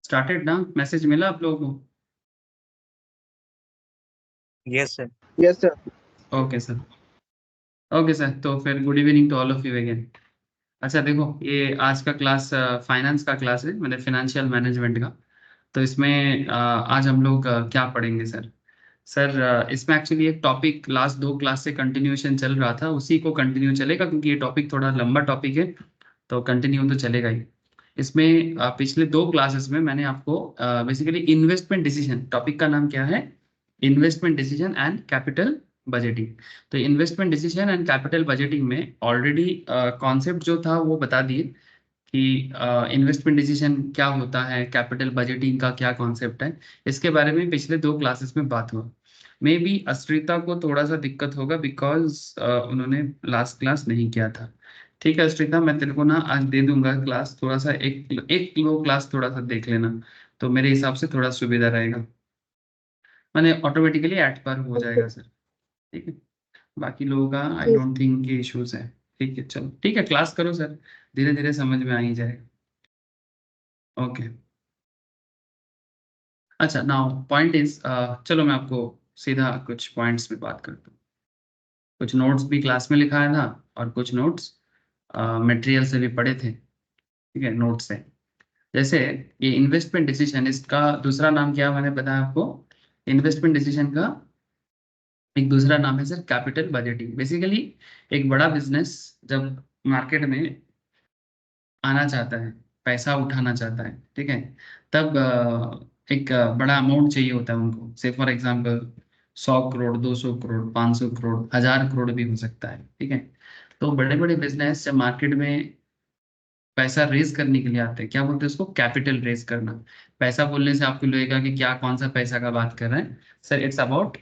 Started ना? Message मिला आप लोगों को? Yes sir. Yes sir. Okay sir. Okay sir, तो फिर good evening to all of you again. अच्छा देखो, ये आज का क्लास फाइनेंस का क्लास है, मतलब फाइनेंशियल मैनेजमेंट का। तो इसमें आज हम लोग क्या पढ़ेंगे सर? सर इसमें एक्चुअली एक टॉपिक लास्ट दो क्लास से कंटिन्यूएशन चल रहा था, उसी को कंटिन्यू चलेगा, क्योंकि ये टॉपिक थोड़ा लंबा टॉपिक है, तो कंटिन्यू तो चलेगा ही। इसमें पिछले दो क्लासेस में मैंने आपको बेसिकली इन्वेस्टमेंट डिसीजन, टॉपिक का नाम क्या है? Investment decision and capital budgeting. तो investment decision and capital budgeting में ऑलरेडी कॉन्सेप्ट जो था वो बता दिए कि इन्वेस्टमेंट डिसीजन क्या होता है, कैपिटल बजटिंग का क्या कॉन्सेप्ट है। इसके बारे में पिछले दो क्लासेस में बात हुआ। मे बी अश्रिता को थोड़ा सा दिक्कत होगा, बिकॉज उन्होंने लास्ट क्लास नहीं किया था। ठीक है अश्रिता, मैं तेरे को ना आज दे दूंगा क्लास, थोड़ा सा एक एक लो क्लास थोड़ा सा देख लेना, तो मेरे हिसाब से थोड़ा सुविधा रहेगा, मैंने ऑटोमेटिकली एट पर हो जाएगा सर। ठीक है, बाकी लोगों का आई डोंट थिंक ये इश्यूज है। ठीक है चलो, ठीक है क्लास करो सर, धीरे धीरे समझ में आ ही जाएगा। ओके। अच्छा नाउ पॉइंट इज, चलो मैं आपको सीधा कुछ पॉइंट्स पे बात करता हूँ। कुछ नोट्स भी क्लास में लिखाया था, और कुछ नोट्स मटेरियल से भी पढ़े थे। ठीक है, नोट्स से जैसे ये इन्वेस्टमेंट डिसीजन, इसका दूसरा नाम क्या मैंने बताया आपको? इन्वेस्टमेंट डिसीजन का एक दूसरा नाम है सर कैपिटल बजटिंग। बेसिकली एक बड़ा बिजनेस जब मार्केट में आना चाहता है, पैसा उठाना चाहता है, ठीक है, तब एक बड़ा अमाउंट चाहिए होता है उनको। से फॉर एग्जांपल 100 करोड़, 200 करोड़, 500 करोड़, 1000 करोड़ भी हो सकता है। ठीक है, तो बड़े बड़े बिजनेस जब मार्केट में पैसा रेज करने के लिए आते हैं, क्या बोलते हैं उसको? कैपिटल रेज करना। पैसा बोलने से आपको लगेगा कि क्या, कौन सा पैसा का बात कर रहे हैं sir? It's about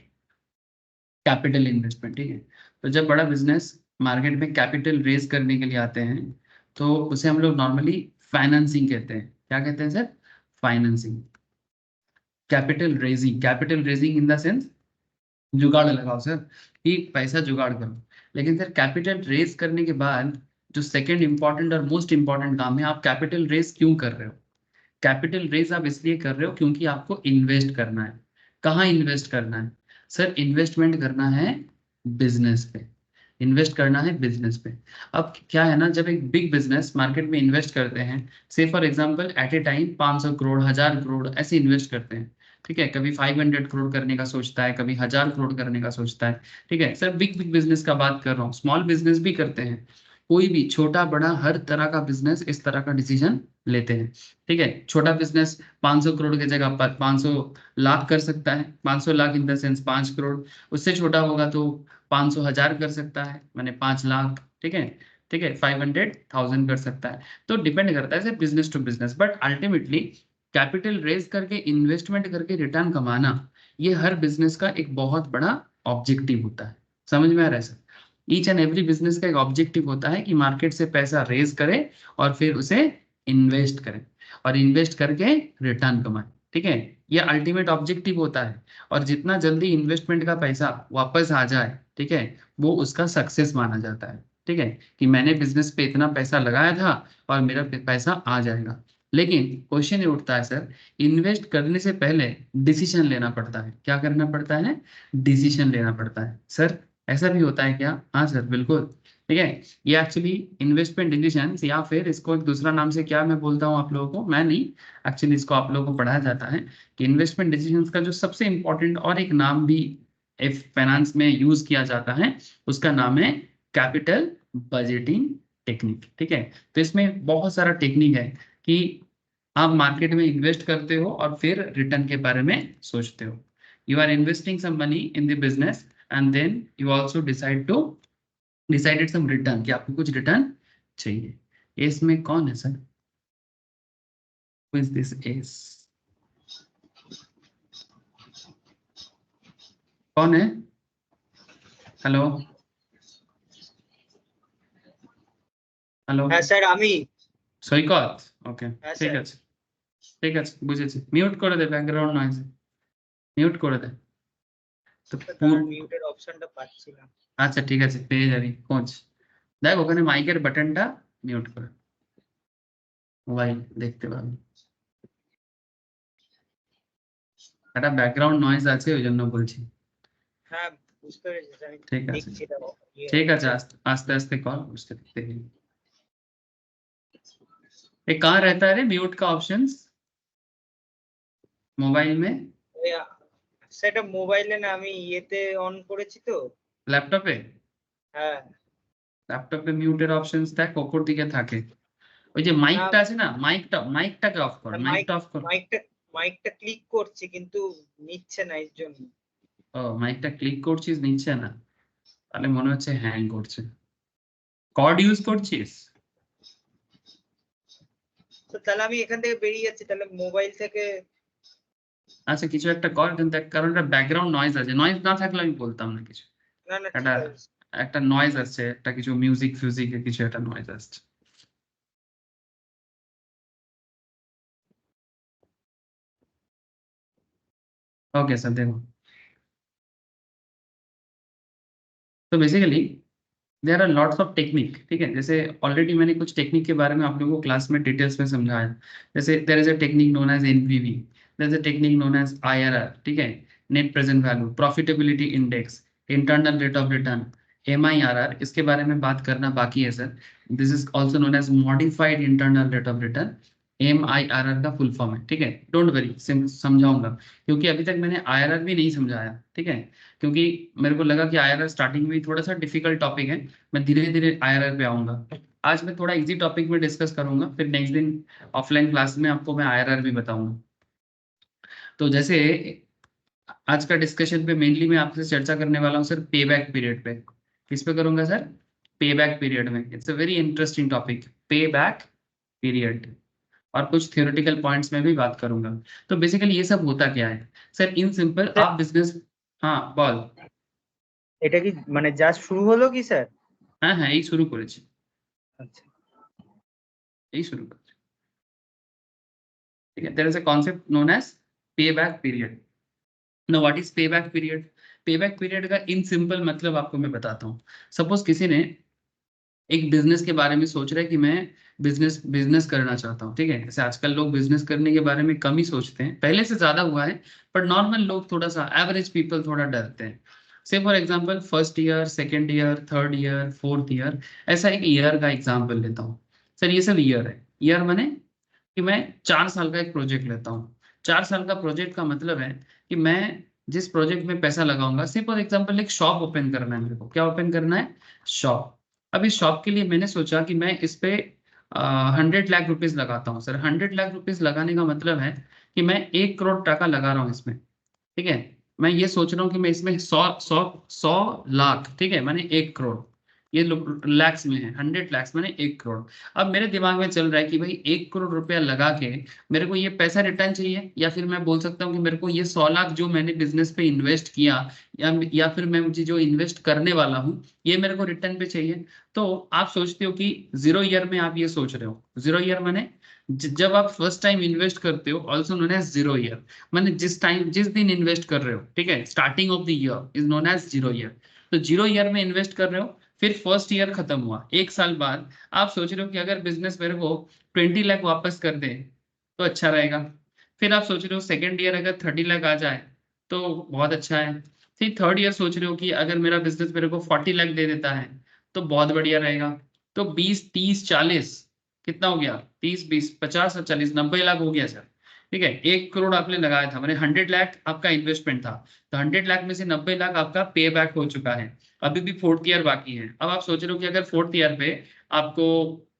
capital investment. ठीक है, तो जब बड़ा बिजनेस मार्केट में कैपिटल रेज करने के लिए आते हैं, तो उसे हम लोग नॉर्मली फाइनेंसिंग कहते हैं। क्या कहते हैं sir? Financing. Capital raising in the sense जुगाड़ लगाओ सर, कि पैसा जुगाड़ करो। लेकिन सर कैपिटल रेज करने के बाद जो सेकंड इंपॉर्टेंट और मोस्ट इंपॉर्टेंट काम है, आप कैपिटल रेज क्यों कर रहे हो? कैपिटल रेज आप इसलिए कर रहे हो क्योंकि आपको इन्वेस्ट करना है। कहाँ इन्वेस्ट करना है सर? इन्वेस्टमेंट करना है बिजनेस पे, इन्वेस्ट करना है बिजनेस पे। अब क्या है ना, जब एक बिग बिजनेस मार्केट में इन्वेस्ट करते हैं, say for example at a time 500 crore, 1000 crore ऐसे इन्वेस्ट करते हैं। ठीक है, कभी 500 करोड़ करने का सोचता है, कभी 1000 करोड़ करने का सोचता है। ठीक है सर, बिग बिग बिजनेस का बात कर रहा हूँ, स्मॉल बिजनेस भी करते हैं। कोई भी छोटा बड़ा हर तरह का बिजनेस इस तरह का डिसीजन लेते हैं। ठीक है, छोटा बिजनेस 500 करोड़ की जगह पर 500 लाख कर सकता है, 500 lakh in the sense 5 crore. उससे छोटा होगा तो 500 हजार कर सकता है, माने 5 लाख। ठीक है, ठीक है, 500,000 कर सकता है। तो डिपेंड करता है business to business, but ultimately capital raise करके इन्वेस्टमेंट करके रिटर्न कमाना, ये हर बिजनेस का एक बहुत बड़ा ऑब्जेक्टिव होता है। समझ में आ रहा है sir? Each and every business का एक ऑब्जेक्टिव होता है कि मार्केट से पैसा रेज करे और फिर उसे इन्वेस्ट करें, और इन्वेस्ट करके रिटर्न कमाए। ठीक है, ये अल्टीमेट ऑब्जेक्टिव होता है। और जितना जल्दी इन्वेस्टमेंट का पैसा वापस आ जाए, ठीक है, वो उसका सक्सेस माना जाता है। ठीक है, कि मैंने बिजनेस पे इतना पैसा लगाया था और मेरा पैसा आ जाएगा। लेकिन क्वेश्चन ये उठता है सर, इन्वेस्ट करने से पहले डिसीजन लेना पड़ता है। क्या करना पड़ता है? डिसीजन लेना पड़ता है सर। ऐसा भी होता है क्या? हाँ सर बिल्कुल। ठीक है, ये एक्चुअली इन्वेस्टमेंट डिसीजन, या फिर इसको एक दूसरा नाम से क्या मैं बोलता हूँ आप लोगों को, मैं नहीं, एक्चुअली इसको आप लोगों को पढ़ाया जाता है कि इन्वेस्टमेंट डिसीजंस का जो सबसे इंपॉर्टेंट और एक नाम भी इफ फाइनेंस में यूज किया जाता है, उसका नाम है कैपिटल बजटिंग टेक्निक। ठीक है, तो इसमें बहुत सारा टेक्निक है कि आप मार्केट में इन्वेस्ट करते हो और फिर रिटर्न के बारे में सोचते हो। You are investing some money in the business and then you also decided some return, कि आपको कुछ रिटर्न चाहिए। इसमें कौन है sir? Who is this is? कौन है? हेलो हेलो, হ্যাঁ স্যার আমি। সৈকত। ওকে, হ্যাঁ ঠিক স্যার। আছে, ঠিক আছে, বুঝেছি। মিউট করে দে, ব্যাকগ্রাউন্ড নয়েজ মিউট করে দে। তো তার মিউটের অপশনটা পাচ্ছি না। আচ্ছা ঠিক আছে, পেয়ে যাবি, খোঁজ দেখ, ওখানে মাইকের বাটনটা মিউট করে মোবাইল দেখতে পাবি। একটা ব্যাকগ্রাউন্ড নয়েজ আছে ওই জন্য বলছি। হ্যাঁ বুঝতে পেরেছি স্যার, আমি ঠিক আছে দেখছি এটা ইয়ে ঠিক আছে, হচ্ছে। आस्ते आस्ते कॉल बुझते देखते ये कहाँ रहता है रे म्यूट का ऑप्शंस मोबाइल में, ওই, সেটা মোবাইলে না, আমি ইয়েতে অন করেছি তো। ল্যাপটপে? হ্যাঁ ল্যাপটপে মিউটের অপশনস দেখ ওপর দিকে থাকে, ওই যে না, মাইকটা আছে না, মাইকটাকে অফ কর, মাইক মাইকটা অফ কর। মাইকটা মাইকটা ক্লিক করছি কিন্তু নিচ্ছে না এর জন্য। ও মাইকটা ক্লিক করছিস নিচ্ছে না, তাহলে মনে হচ্ছে হ্যাং করছে। কর্ড ইউজ করছিস? তো তাহলে আমি এখান থেকে বেরিয়ে যাচ্ছি, তাহলে মোবাইল থেকে। আচ্ছা কিছু একটা কর, কিন্তু কারণ একটা ব্যাকগ্রাউন্ড নয়েজ আছে, নয়েজ না থাকলে আমি বলতাম না কিছু। না না একটা ঠিক আছে। একটা নয়েজ আসছে, একটা কিছু মিউজিক ফিউজিকের কিছু একটা নয়েজ আসছে। ओके सर देखो, तो basically there are lots of technique, ठीक है, जैसे ऑलरेडी मैंने कुछ टेक्निक के बारे में आप लोगों को क्लास में डिटेल्स में समझाया। जैसे there is a technique known as NPV, there is a technique known as IRR, ठीक है, net present value, profitability index, internal rate of return, MIRR, इसके बारे में बात करना बाकी है sir. This is also known as modified internal rate of return, MIRR का फुल फॉर्म है, ठीक है, डोंट वरी समझाऊंगा, क्योंकि अभी तक मैंने आईआरआर भी नहीं समझाया, ठीक है, क्योंकि मेरे को लगा कि आईआरआर स्टार्टिंग में थोड़ा सा डिफिकल्ट टॉपिक है, मैं धीरे धीरे आईआरआर पे आऊंगा। आज मैं थोड़ा इजी टॉपिक में डिस्कस करूंगा, फिर नेक्स्ट दिन ऑफलाइन क्लास में आपको मैं आईआरआर भी बताऊंगा। तो जैसे आज का डिस्कशन पे मेनली मैं आपसे चर्चा करने वाला हूँ सर पे बैक पीरियड पे। किस पे करूंगा सर? पे बैक पीरियड में। It's a very interesting topic, पे बैक पीरियड, और कुछ थियोरेटिकल पॉइंट्स में भी बात करूंगा। तो बेसिकली ये सब होता क्या है सर, इन सिंपल आप बिजनेस, हाँ বল। এটা কি মানে জাস্ট শুরু হলো কি স্যার? হ্যাঁ হ্যাঁ এই শুরু করেছি, আচ্ছা এই শুরু করেছি, ठीक है। There is a concept known as pay back period. Now what is pay back period? Pay back period का इन सिंपल मतलब आपको मैं बताता हूँ। सपोज किसी ने एक बिजनेस के बारे में सोच रहा है कि मैं बिजनेस बिजनेस करना चाहता हूँ, ठीक है, जैसे आजकल लोग बिजनेस करने के बारे में कम ही सोचते हैं, पहले से ज्यादा हुआ है, पर नॉर्मल लोग थोड़ा सा, एवरेज पीपल थोड़ा डरते हैं। Say for example first year, second year, third year, fourth year, ऐसा एक ईयर का एग्जांपल लेता हूँ। सर ये सब ईयर है, ईयर माने कि मैं 4 साल का एक प्रोजेक्ट लेता हूँ। 4 साल का प्रोजेक्ट का मतलब है कि मैं जिस प्रोजेक्ट में पैसा लगाऊंगा, सिर्फ फॉर एग्जाम्पल एक शॉप ओपन करना है मेरे को। क्या ओपन करना है? शॉप। अब इस शॉप के लिए मैंने सोचा कि मैं इस पे 100 लाख रुपीज लगाता हूँ। सर 100 लाख रुपीज लगाने का मतलब है कि मैं 1 करोड़ लगा रहा हूँ इसमें, ठीक है। मैं ये सोच रहा हूँ कि मैं इसमें 100 लाख, ठीक है, मैंने 1 करोड़, ये लैक्स में है, 100 लाख मैंने 1 करोड़। अब मेरे दिमाग में चल रहा है कि भाई 1 करोड़ रुपया लगा के मेरे को ये पैसा रिटर्न चाहिए, या फिर मैं बोल सकता हूँ कि मेरे को ये 100 लाख जो मैंने बिजनेस पे इन्वेस्ट किया, या फिर मैं मुझे जो इन्वेस्ट करने वाला हूँ ये मेरे को रिटर्न पे चाहिए। तो आप सोचते हो कि 0 ईयर में आप ये सोच रहे हो, 0 ईयर मैंने जब आप फर्स्ट टाइम इन्वेस्ट करते हो, ऑल्सो नोन एज 0 ईयर, मैंने जिस दिन इन्वेस्ट कर रहे हो, ठीक है, starting of the year is known as 0 year. तो 0 ईयर में इन्वेस्ट कर रहे हो, फिर फर्स्ट ईयर खत्म हुआ, 1 साल बाद आप सोच रहे हो कि अगर बिजनेस मेरे को 20 लाख वापस कर दे तो अच्छा रहेगा। फिर आप सोच रहे हो सेकेंड ईयर अगर 30 लाख आ जाए तो बहुत अच्छा है। फिर थर्ड ईयर सोच रहे हो कि अगर मेरा बिजनेस मेरे को 40 लाख दे देता है तो बहुत बढ़िया रहेगा। तो 20, 30, 40, कितना हो गया? 30, 20, 50 और 40, 90 लाख हो गया सर, ठीक है। 1 करोड़ आपने लगाया था, मैंने 100 लाख आपका इन्वेस्टमेंट था, तो 100 लाख में से 90 लाख आपका पे बैक हो चुका है। अभी भी फोर्थ ईयर बाकी है। अब आप सोच रहे हो कि अगर फोर्थ ईयर पे आपको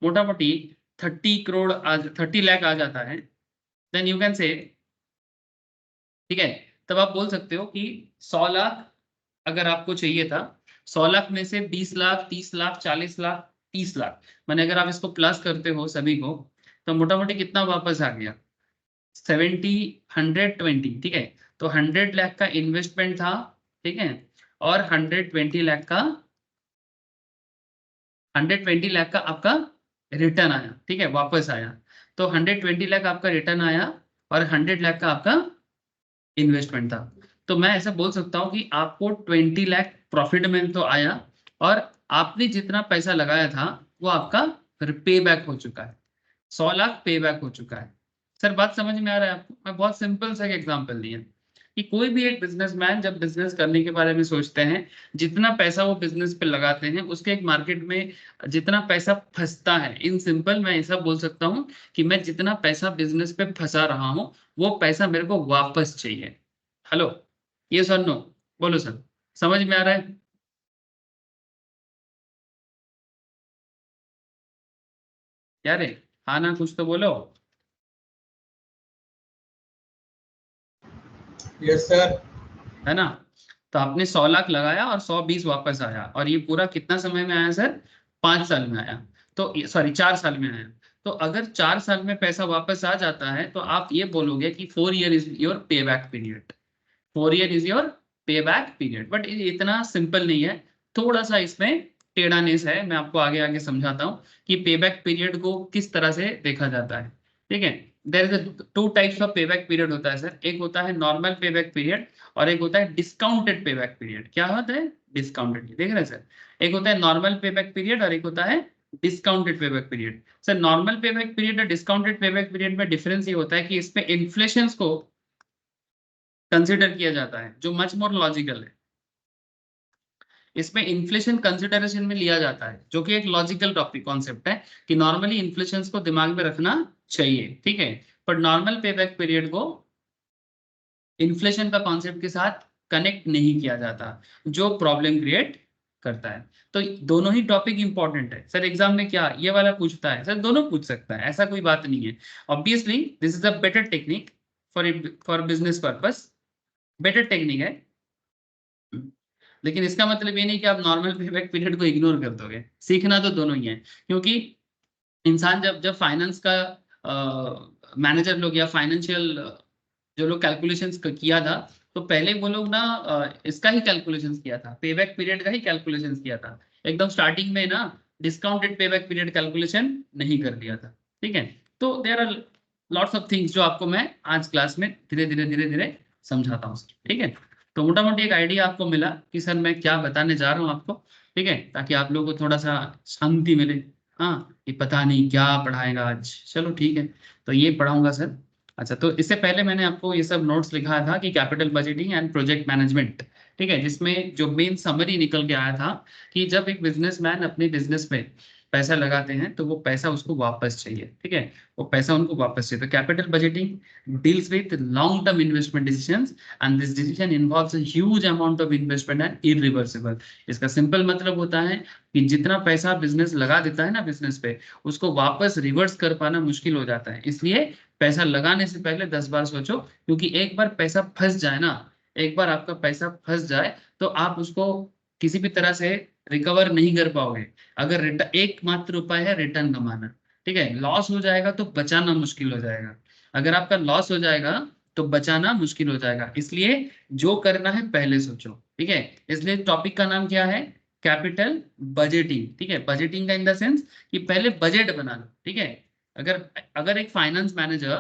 मोटा मोटी 30 लाख आ जाता है, देन यू कैन से, ठीक है, तब आप बोल सकते हो कि 100 लाख अगर आपको चाहिए था, 100 लाख में से 20 लाख, 30 लाख, 40 लाख, 30 लाख, मैंने अगर आप इसको प्लस करते हो सभी को, तो मोटा मोटी कितना वापस आ गया? 120, ठीक है। तो 100 लाख का इन्वेस्टमेंट था, ठीक है, और 120 लाख का आपका रिटर्न आया, ठीक है, वापस आया। तो 120 लाख आपका रिटर्न आया और 100 लाख का आपका इन्वेस्टमेंट था। तो मैं ऐसा बोल सकता हूँ कि आपको 20 लाख प्रॉफिट में तो आया, और आपने जितना पैसा लगाया था वो आपका पे बैक हो चुका है, 100 लाख पे बैक हो चुका है। सर बात समझ में आ रहा है आपको? मैं बहुत सिंपल सा एग्जांपल दिया। कि कोई भी एक बिजनेसमैन जब बिजनेस करने के बारे में सोचते हैं, जितना पैसा वो बिजनेस पे लगाते हैं उसके एक मार्केट में जितना पैसा फंसता है, इन सिंपल मैं ऐसा बोल सकता हूँ कि मैं जितना पैसा बिजनेस पे फंसा रहा हूँ वो पैसा मेरे को वापस चाहिए। हेलो, ये सर नो, बोलो सर, समझ में आ रहा है? क्या रे, हाँ ना, कुछ तो बोलो। Yes sir. है ना? तो आपने 100 लाख लगाया और 120 वापस आया, और ये पूरा कितना समय में आया सर? 5 साल में आया। तो सॉरी, 4 साल में आया। तो अगर 4 साल में पैसा वापस आ जाता है तो आप ये बोलोगे कि 4 ईयर इज योर पे back period. 4 year is your पे बैक पीरियड। बट इतना सिंपल नहीं है, थोड़ा सा इसमें टेढ़ानेस है। मैं आपको आगे आगे समझाता हूँ कि पे बैक पीरियड को किस तरह से देखा जाता है। ठीक है, देयर इज 2 टाइप्स ऑफ पे बैक पीरियड होता है सर। एक होता है नॉर्मल पे बैक पीरियड और एक होता है डिस्काउंटेड पे बैक पीरियड। क्या होता है? डिस्काउंटेड, देख रहे हैं सर? एक होता है नॉर्मल पे बैक पीरियड और एक होता है discounted pay back period. Sir normal पे बैक पीरियड और डिस्काउंटेड पे बैक पीरियड में डिफरेंस ये होता है कि इसमें इन्फ्लेशन को कंसिडर किया जाता है, जो मच मोर लॉजिकल है। इसमें इन्फ्लेशन कंसिडरेशन में लिया जाता है, जो कि एक लॉजिकल टॉपिक कॉन्सेप्ट है कि नॉर्मली इन्फ्लेशन को दिमाग में रखना चाहिए। ठीक है, पर नॉर्मल पे बैक पीरियड को इन्फ्लेशन का कॉन्सेप्ट के साथ कनेक्ट नहीं किया जाता, जो प्रॉब्लम क्रिएट करता है। तो दोनों ही टॉपिक इंपॉर्टेंट है सर। एग्जाम में क्या ये वाला पूछता है सर? दोनों पूछ सकता है, ऐसा कोई बात नहीं है। Obviously this is a better technique for business purpose, better technique है। लेकिन इसका मतलब ये नहीं कि आप नॉर्मल पेबैक पीरियड को इग्नोर कर दोगे। सीखना तो दोनों ही है, क्योंकि इंसान जब जब फाइनेंस का मैनेजर लोग या फाइनेंशियल जो लोग कैलकुलेशंस किया था, तो पहले वो लोग ना इसका ही कैलकुलेशंस किया था, पेबैक पीरियड का ही कैलकुलेशंस किया था। एकदम स्टार्टिंग में ना डिस्काउंटेड पेबैक पीरियड कैलकुलेशन नहीं कर दिया था। ठीक है, तो there are lots of things जो आपको मैं आज क्लास में धीरे धीरे समझाता हूँ। ठीक है, तो मोटा मोटी एक आइडिया आपको मिला कि सर मैं क्या बताने जा रहा हूँ आपको। ठीक है, ताकि आप लोगों को थोड़ा सा शांति मिले। हाँ, ये पता नहीं क्या पढ़ाएगा आज, चलो ठीक है, तो ये पढ़ाऊंगा सर। अच्छा, तो इससे पहले मैंने आपको ये सब नोट्स लिखा था कि capital budgeting and project management. ठीक है, जिसमें जो मेन समरी निकल के आया था कि जब एक बिजनेसमैन अपने बिजनेस में पैसा लगाते हैं तो वो पैसा उसको वापस चाहिए। ठीक है, वो पैसा उनको वापस चाहिए। तो capital budgeting deals with long term investment decisions and this decision involves a huge amount of investment and irreversible. इसका सिंपल मतलब होता है कि जितना पैसा बिजनेस लगा देता है ना बिजनेस पे, उसको वापस रिवर्स कर पाना मुश्किल हो जाता है। इसलिए पैसा लगाने से पहले 10 बार सोचो, क्योंकि एक बार पैसा फंस जाए ना, एक बार आपका पैसा फंस जाए तो आप उसको किसी भी तरह से रिकवर नहीं कर पाओगे। अगर एकमात्र उपाय है रिटर्न कमाना। ठीक है, लॉस हो जाएगा तो बचाना मुश्किल हो जाएगा। अगर आपका लॉस हो जाएगा तो बचाना मुश्किल हो जाएगा। इसलिए जो करना है पहले सोचो। ठीक है, इसलिए टॉपिक का नाम क्या है? Capital budgeting. ठीक है, बजटिंग का इन द सेंस कि पहले बजट बना लो। ठीक है, अगर अगर एक फाइनेंस मैनेजर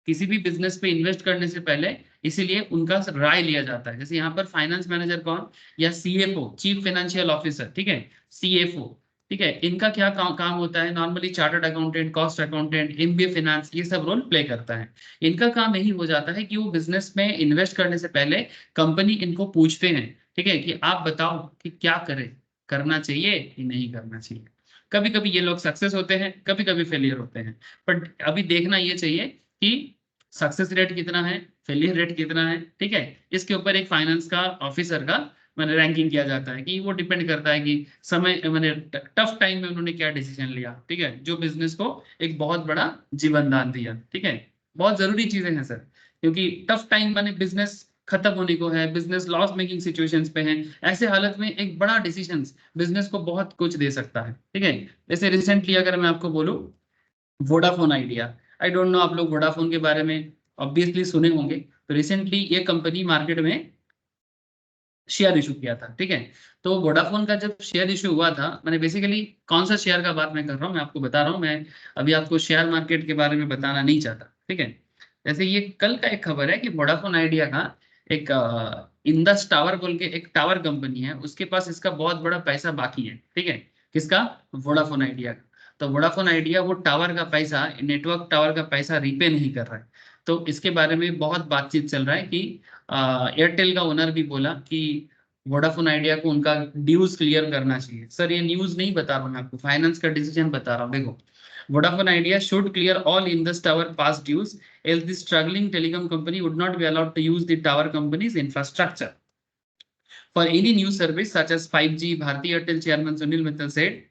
किसी भी बिजनेस पे इन्वेस्ट करने से पहले, इसीलिए उनका राय लिया जाता है। जैसे यहाँ पर फाइनेंस मैनेजर कौन? या सीएफओ, चीफ फाइनेंशियल ऑफिसर। ठीक है, सीएफओ। ठीक है, इनका क्या काम होता है? Normally chartered accountant, cost accountant, MBA finance, ये सब रोल प्ले करता है। इनका काम यही हो जाता है कि वो बिजनेस में इन्वेस्ट करने से पहले कंपनी इनको पूछते हैं, ठीक है, कि आप बताओ कि क्या करें, करना चाहिए कि नहीं करना चाहिए। कभी कभी ये लोग सक्सेस होते हैं, कभी कभी फेलियर होते हैं। बट अभी देखना ये चाहिए कि सक्सेस रेट कितना है, फेलियर रेट कितना है। ठीक है, इसके ऊपर एक फाइनेंस का ऑफिसर का मैंने रैंकिंग किया जाता है कि वो डिपेंड करता है कि समय मैंने टफ टाइम में उन्होंने क्या डिसीजन लिया। ठीक है, जो बिजनेस को एक बहुत बड़ा जीवन दान दिया। ठीक है, बहुत जरूरी चीजें हैं सर, क्योंकि टफ टाइम माने बिजनेस खत्म होने को है, बिजनेस लॉस मेकिंग सिचुएशंस पे है। ऐसे हालत में एक बड़ा डिसीजन बिजनेस को बहुत कुछ दे सकता है। ठीक है, जैसे रिसेंटली अगर मैं आपको बोलूं, Vodafone idea, I don't know आप लोग वोडाफोन के बारे में ऑब्वियसली सुने होंगे। तो रिसेंटली ये कंपनी मार्केट में शेयर इशू किया था। ठीक है, तो वोडाफोन का जब शेयर इशू हुआ था, मैंने बेसिकली कौन सा शेयर का बात मैं कर रहा हूँ मैं आपको बता रहा हूँ। मैं अभी आपको शेयर मार्केट के बारे में बताना नहीं चाहता। ठीक है, जैसे ये कल का एक खबर है कि वोडाफोन आइडिया का एक इंडस टावर बोल के एक टावर कंपनी है, उसके पास इसका बहुत बड़ा पैसा बाकी है। ठीक है, किसका? वोडाफोन आइडिया का। तो वोडाफोन आइडिया वो टावर का पैसा, नेटवर्क टावर का पैसा रीपे नहीं कर रहा है। तो इसके बारे में बहुत बातचीत चल रहा है कि एयरटेल का ओनर भी बोला कि वोडाफोन आइडिया को उनका ड्यूज क्लियर करना चाहिए। सर ये न्यूज नहीं बता रहा हूँ मैं आपको, फाइनेंस का डिसीजन बता रहा हूँ। देखो, Vodafone Idea should clear all Indus tower past dues else the struggling telecom company would not be allowed to use the tower company's infrastructure for any new service such as 5G. Bharti Airtel chairman Sunil Mittal said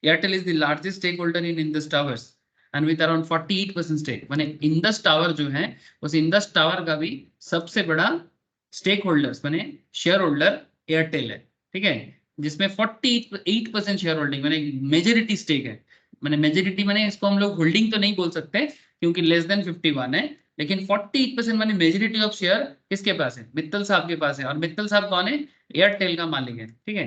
Airtel is the largest stakeholder in Indus Towers and with around 48% stake. माने Indus tower जो है उस Indus tower का भी सबसे बड़ा stake holders माने share holder Airtel है, ठीक है, जिसमें 48% शेयर होल्डिंग माने मेजोरिटी स्टेक है। माने मेजोरिटी माने इसको हम लोग होल्डिंग तो नहीं बोल सकते क्योंकि लेस देन 51 है, लेकिन 48% माने मेजोरिटी ऑफ शेयर किसके पास है? मित्तल साहब के पास है। और मित्तल साहब कौन है? एयरटेल का मालिक है, ठीक है।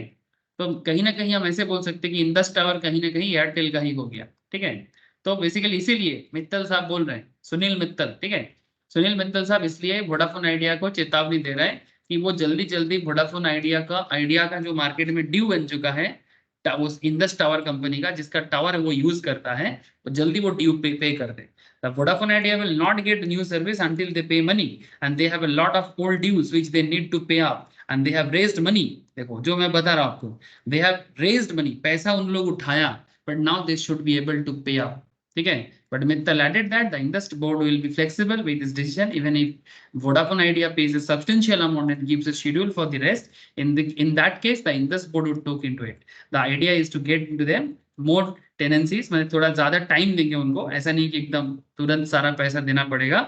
तो कहीं ना कहीं हम ऐसे बोल सकते हैं कि इंडस टावर कहीं ना कहीं एयरटेल का ही हो गया, ठीक है। तो बेसिकली इसीलिए मित्तल साहब बोल रहे हैं, सुनील मित्तल, ठीक है, सुनील मित्तल साहब इसलिए वोडाफोन आइडिया को चेतावनी दे रहे हैं कि वो जल्दी जल्दी वोडाफोन आइडिया का जो मार्केट में ड्यू बन चुका है उस इंडस टावर कंपनी का, जिसका टावर वो यूज करता है, तो जल्दी वो ड्यू पे कर दे। The Vodafone Idea will not get new service until they pay money and they have a lot of old dues which they need to pay up and they have raised money. देखो जो मैं बता रहा हूँ आपको, they have raised money, पैसा उन लोग उठाया, but now they should be able to pay up, ठीक है। But Mittal added that the Indus board will be flexible with this decision even if Vodafone Idea pays a substantial amount and gives a schedule for the rest. In that case, the Indus board would look into it. The idea is to get into them more tenancies, मतलब थोड़ा ज्यादा time देंगे उनको, ऐसा नहीं कि एकदम तुरंत सारा पैसा देना पड़ेगा,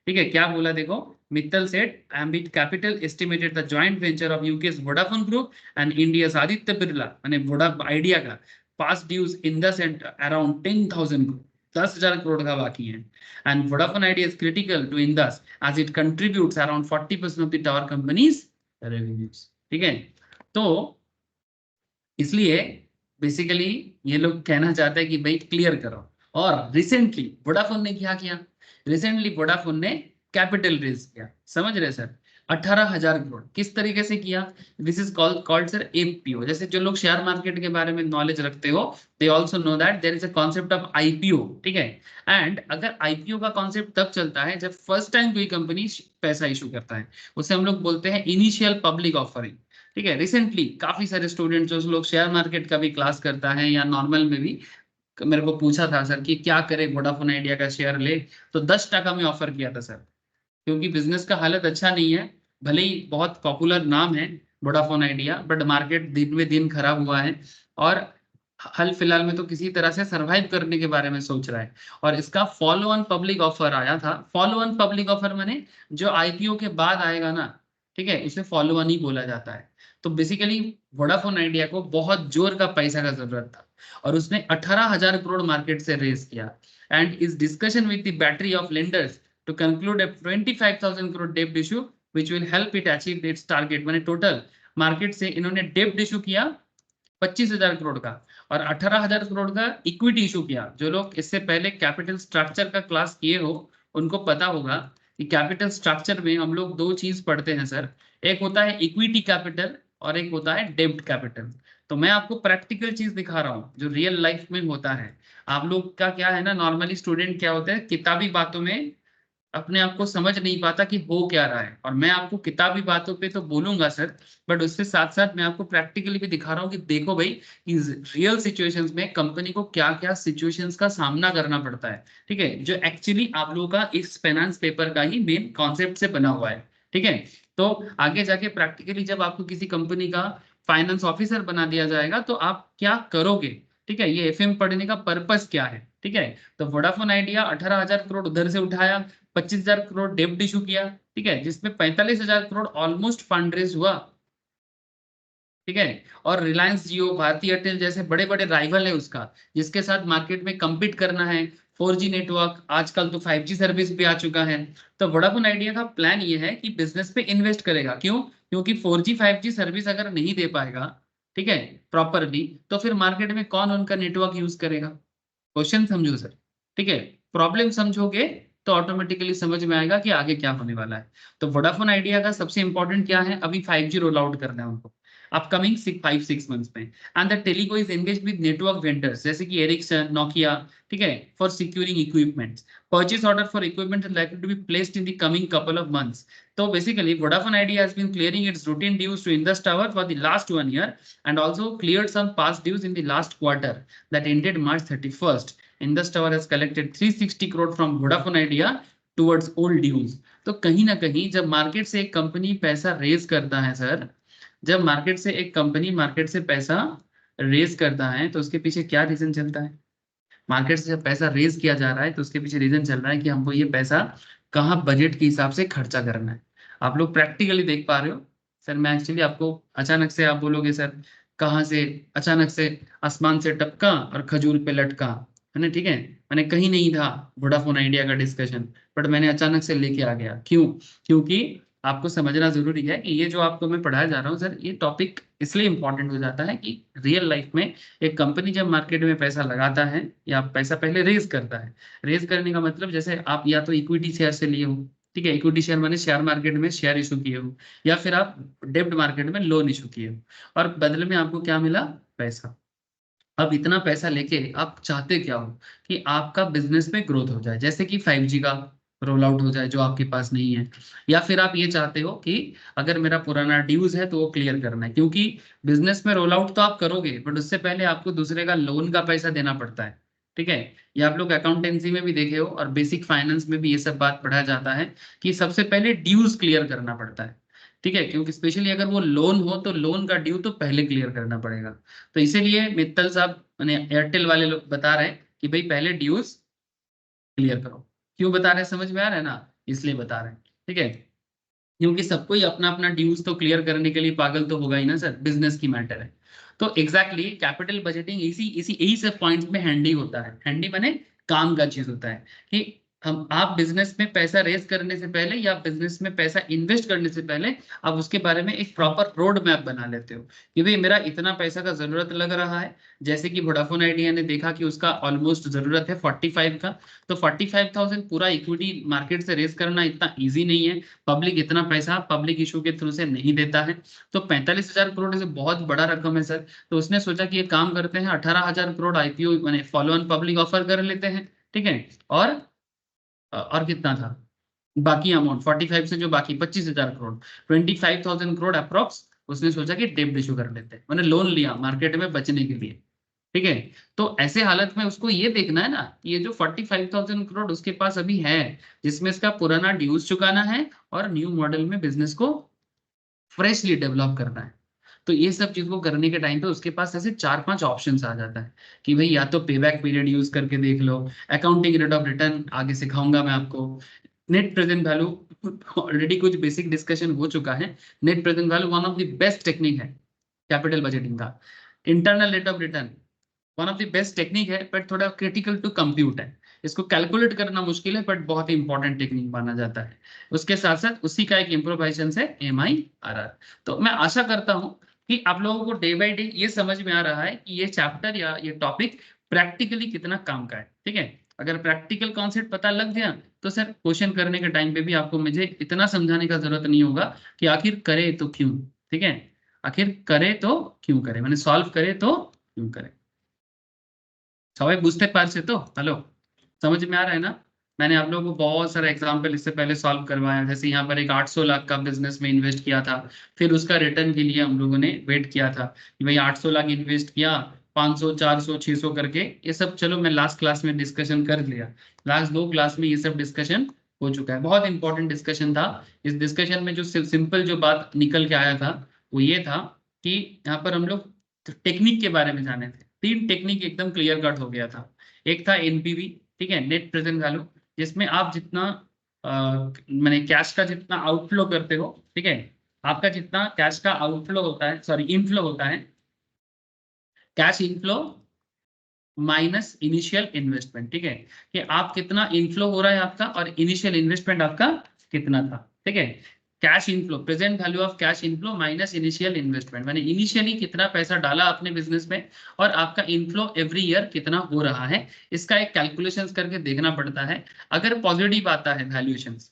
ठीक है। क्या बोला देखो, Mittal said Ambit Capital estimated the joint venture of UK's Vodafone Group and India's Aditya Birla माने वोडा आइडिया का पास dues in the around 10,000 crore, 10,000 crore का बाकी है। And Vodafone Idea is critical to Indus as it contributes around 40% of the tower companies revenues, ठीक है। तो इसलिए बेसिकली ये लोग कहना चाहते हैं कि भाई क्लियर करो। और रिसेंटली वोडाफोन ने क्या किया? रिसेंटली वोडाफोन ने कैपिटल रेज किया, समझ रहे सर, 18,000 करोड़। किस तरीके से किया? This is called sir APO. जैसे जो लोग शेयर मार्केट के बारे में नॉलेज रखते हो, they also know that there is a concept of IPO, ठीक है। एंड अगर आईपीओ का कॉन्सेप्ट तब चलता है जब फर्स्ट टाइम कोई कंपनी पैसा इशू करता है, उसे हम लोग बोलते हैं इनिशियल पब्लिक ऑफरिंग, ठीक है। रिसेंटली काफी सारे स्टूडेंट जो लोग शेयर मार्केट का भी क्लास करता है या नॉर्मल में भी मेरे को पूछा था सर कि क्या करे वोडाफोन आइडिया का शेयर ले, तो 10% में ऑफर किया था सर, क्योंकि बिजनेस का हालत अच्छा नहीं है। भले ही बहुत पॉपुलर नाम है वोडाफोन आइडिया, बट मार्केट दिन में दिन खराब हुआ है और हाल फिलहाल में तो किसी तरह से सरवाइव करने के बारे में सोच रहा है। और इसका फॉलो ऑन पब्लिक ऑफर आया था। फॉलो ऑन पब्लिक ऑफर माने जो आईपीओ के बाद आएगा ना, ठीक है, उसे फॉलो ऑन ही बोला जाता है। तो बेसिकली वोडाफोन आइडिया को बहुत जोर का पैसा का जरूरत था और उसने 18,000 करोड़ मार्केट से रेज किया and is discussion with the battery of lenders to conclude a 25,000 crore डेब्ट issue which will help it achieve its target। माने टोटल मार्केट से इन्होंने डेब्ट इशू किया 25,000 करोड़ का और 18,000 करोड़ का इक्विटी इशू किया। जो लोग इससे पहले कैपिटल स्ट्रक्चर का क्लास किए हो उनको पता होगा कि कैपिटल स्ट्रक्चर में हम लोग दो चीज पढ़ते हैं सर, एक होता है इक्विटी कैपिटल और एक होता है डेब्ट कैपिटल। तो मैं आपको प्रैक्टिकल चीज दिखा रहा हूँ जो रियल लाइफ में होता है। आप लोग का क्या है ना, नॉर्मली स्टूडेंट क्या होता है, किताबी बातों में अपने आप को समझ नहीं पाता कि हो क्या रहा है। और मैं आपको किताबी बातों पे तो बोलूंगा सर, बट उसके साथ साथ मैं आपको प्रैक्टिकली भी दिखा रहा हूँ कि देखो भाई इस रियल सिचुएशंस में कंपनी को क्या क्या सिचुएशंस का सामना करना पड़ता है, ठीक है, जो एक्चुअली आप लोगों का इस फाइनेंस पेपर का ही मेन कॉन्सेप्ट से बना हुआ है, ठीक है। तो आगे जाके प्रैक्टिकली जब आपको किसी कंपनी का फाइनेंस ऑफिसर बना दिया जाएगा तो आप क्या करोगे, ठीक है, ये एफएम पढ़ने का पर्पस क्या है, ठीक है। तो वोडाफोन आइडिया 18,000 करोड़ उधर से उठाया, 25,000 करोड़ डेब्ट इशू किया, ठीक है, जिसमें 45,000 करोड़ ऑलमोस्ट फंड रेज हुआ, ठीक है। और रिलायंस जियो, भारती एयरटेल जैसे बड़े बड़े राइवल है उसका, जिसके साथ मार्केट में compete करना है। 4G नेटवर्क, आजकल तो 5G सर्विस भी आ चुका है। तो वोडाफोन आइडिया का प्लान ये है कि बिजनेस पे इन्वेस्ट करेगा। क्यों? क्योंकि 4G 5G सर्विस अगर नहीं दे पाएगा, ठीक है, प्रॉपरली, तो फिर मार्केट में कौन उनका नेटवर्क यूज करेगा? क्वेश्चन समझो सर, ठीक है, प्रॉब्लम समझोगे तो ऑटोमेटिकली समझ में आएगा कि आगे क्या होने वाला है। तो वोडाफोन आइडिया का सबसे इंपॉर्टेंट क्या है, अभी 5G रोल आउट करना है उनको। अपकमिंग 5-6 मंथ्स में। And the telco is engage with network vendors जैसे कि एरिक्सन, नोकिया, ठीक है, for securing equipments. Purchase order for equipment is likely to be placed in the coming couple of months. So basically, Vodafone Idea has been clearing its routine dues to Indus Tower for the last 1 year and also cleared some past dues in the last quarter that ended March 31st. Indus Tower has collected 360 crore from Vodafone Idea towards old dues. तो कहीं ना कहीं जब market से एक company पैसा raise करता है सर, जब मार्केट से एक कंपनी मार्केट से पैसा रेज करता है तो उसके पीछे क्या रीजन चलता है? मार्केट से जब पैसा रेज किया जा रहा है तो उसके पीछे रीजन चल रहा है कि हमको ये पैसा कहाँ बजट के हिसाब से खर्चा करना है। आप लोग प्रैक्टिकली देख पा रहे हो सर। मैं एक्चुअली आपको अचानक से आप बोलोगे सर कहाँ से अचानक से आसमान से टपका और खजूर पे लटका, है ना, ठीक है। मैंने कहीं नहीं था वोडाफोन आइडिया का डिस्कशन, बट मैंने अचानक से लेके आ गया। क्यों? क्योंकि आपको समझना जरूरी है कि ये जो आपको मैं पढ़ाया जा रहा हूँ सर, ये टॉपिक इसलिए इंपॉर्टेंट हो जाता है कि रियल लाइफ में एक कंपनी जब मार्केट में पैसा लगाता है या पैसा पहले रेज करता है, रेज करने का मतलब जैसे आप या तो इक्विटी शेयर से लिए हो, ठीक है, इक्विटी शेयर माने शेयर मार्केट में शेयर इशू किए हो, या फिर आप डेब्ट मार्केट में लोन इशू किए हो और बदले में आपको क्या मिला? पैसा। अब इतना पैसा लेके आप चाहते क्या हो? कि आपका बिजनेस में ग्रोथ हो जाए, जैसे कि 5G का रोल आउट हो जाए जो आपके पास नहीं है, या फिर आप ये चाहते हो कि अगर मेरा पुराना ड्यूज है तो वो क्लियर करना है, क्योंकि बिजनेस में रोल आउट तो आप करोगे बट उससे पहले आपको दूसरे का लोन का पैसा देना पड़ता है, ठीक है। ये आप लोग अकाउंटेंसी में भी देखे हो और बेसिक फाइनेंस में भी ये सब बात पढ़ाया जाता है कि सबसे पहले ड्यूज क्लियर करना पड़ता है, ठीक है, क्योंकि स्पेशली अगर वो लोन हो तो लोन का ड्यू तो पहले क्लियर करना पड़ेगा। तो इसीलिए मित्तल साहब मैंने एयरटेल वाले लोग बता रहे हैं कि भाई पहले ड्यूज क्लियर करो। क्यों बता रहे हैं? समझ में आ रहा है ना? इसलिए बता रहे हैं, ठीक है, क्योंकि सबको ही अपना अपना ड्यूज तो क्लियर करने के लिए पागल तो होगा ही ना सर, बिजनेस की मैटर है। तो एग्जैक्टली कैपिटल बजटिंग इसी इसी यही सब पॉइंट्स में हैंडी होता है। हैंडी माने काम का चीज होता है कि हम आप बिजनेस में पैसा रेज करने से पहले या बिजनेस में पैसा इन्वेस्ट करने से पहले आप उसके बारे में एक प्रॉपर रोड मैप बना लेते हो कि भाई मेरा इतना पैसा का जरूरत लग रहा है। जैसे कि वोडाफोन आइडिया ने देखा कि उसका ऑलमोस्ट जरूरत है 45 का, तो 45,000 पूरा इक्विटी मार्केट से रेज करना इतना ईजी नहीं है। पब्लिक इतना पैसा पब्लिक इशू के थ्रू से नहीं देता है। तो 45,000 करोड़ से बहुत बड़ा रकम है सर। तो उसने सोचा कि ये काम करते हैं 18,000 करोड़ आईपीओ मैंने फॉलो ऑन पब्लिक ऑफर कर लेते हैं, ठीक है। और कितना था बाकी अमाउंट 45 से जो बाकी 25,000 करोड़, 25,000 करोड़ अप्रोक्स उसने सोचा कि डेब्ट इशू कर लेते हैं, मैंने लोन लिया मार्केट में बचने के लिए, ठीक है। तो ऐसे हालत में उसको ये देखना है ना कि ये जो 45,000 करोड़ उसके पास अभी है जिसमें इसका पुराना ड्यूज चुकाना है और न्यू मॉडल में बिजनेस को फ्रेशली डेवलप करना है। तो ये सब चीज को करने के टाइम पे उसके पास ऐसे 4-5 ऑप्शंस आ जाता है कि भाई या तो पे बैक पीरियड यूज करके देख लो, अकाउंटिंग रेट ऑफ रिटर्न आगे सिखाऊंगा मैं आपको, नेट प्रेजेंट वैल्यू ऑलरेडी कुछ बेसिक डिस्कशन हो चुका है। Net present value one of the best technique है कैपिटल बजटिंग का। Internal rate of return one of the best technique है बट थोड़ा क्रिटिकल टू कंप्यूट है, इसको कैलकुलेट करना मुश्किल है बट बहुत ही इंपॉर्टेंट टेक्निक माना जाता है। उसके साथ साथ उसी का एक इम्प्रोवाइजेशन है MIRR। तो मैं आशा करता हूं कि आप लोगों को डे बाय डे ये समझ में आ रहा है कि ये चैप्टर या ये टॉपिक प्रैक्टिकली कितना काम का है, ठीक है। अगर प्रैक्टिकल कॉन्सेप्ट पता लग गया तो सर क्वेश्चन करने के टाइम पे भी आपको मुझे इतना समझाने का जरूरत नहीं होगा कि आखिर करे तो क्यों, ठीक है, आखिर करे तो क्यों करे, मैंने सॉल्व करे तो क्यों करे। सवाई बुझते पारছে तो हेलो, समझ में आ रहा है ना? मैंने आप लोगों को बहुत सारा एग्जांपल इससे पहले सॉल्व करवाया, जैसे यहाँ पर एक 800 लाख का बिजनेस में इन्वेस्ट किया था, फिर उसका रिटर्न के लिए हम लोगों ने वेट किया था कि भाई 800 लाख इन्वेस्ट किया, 500 400 600 करके ये सब, चलो मैं लास्ट क्लास में डिस्कशन कर लिया, लास्ट 2 क्लास में ये सब डिस्कशन हो चुका है, बहुत इंपॉर्टेंट डिस्कशन था। इस डिस्कशन में जो सिंपल जो बात निकल के आया था वो ये था कि यहाँ पर हम लोग टेक्निक के बारे में जाने थे। 3 टेक्निक एकदम क्लियर कट हो गया था। एक था NPV, ठीक है, नेट प्रेजेंट वैल्यू, जिसमें आप जितना मैंने कैश का जितना आउटफ्लो करते हो, ठीक है, आपका जितना कैश का आउटफ्लो होता है, सॉरी इनफ्लो होता है, cash inflow minus initial investment, ठीक है, कि आप कितना इनफ्लो हो रहा है आपका और इनिशियल इन्वेस्टमेंट आपका कितना था, ठीक है। Cash inflow present value of cash inflow minus initial investment, मैंने इनिशियली कितना पैसा डाला अपने बिजनेस में और आपका इनफ्लो एवरी ईयर कितना हो रहा है, इसका एक कैलकुलेशंस करके देखना पड़ता है। अगर पॉजिटिव आता है वैल्यूएशंस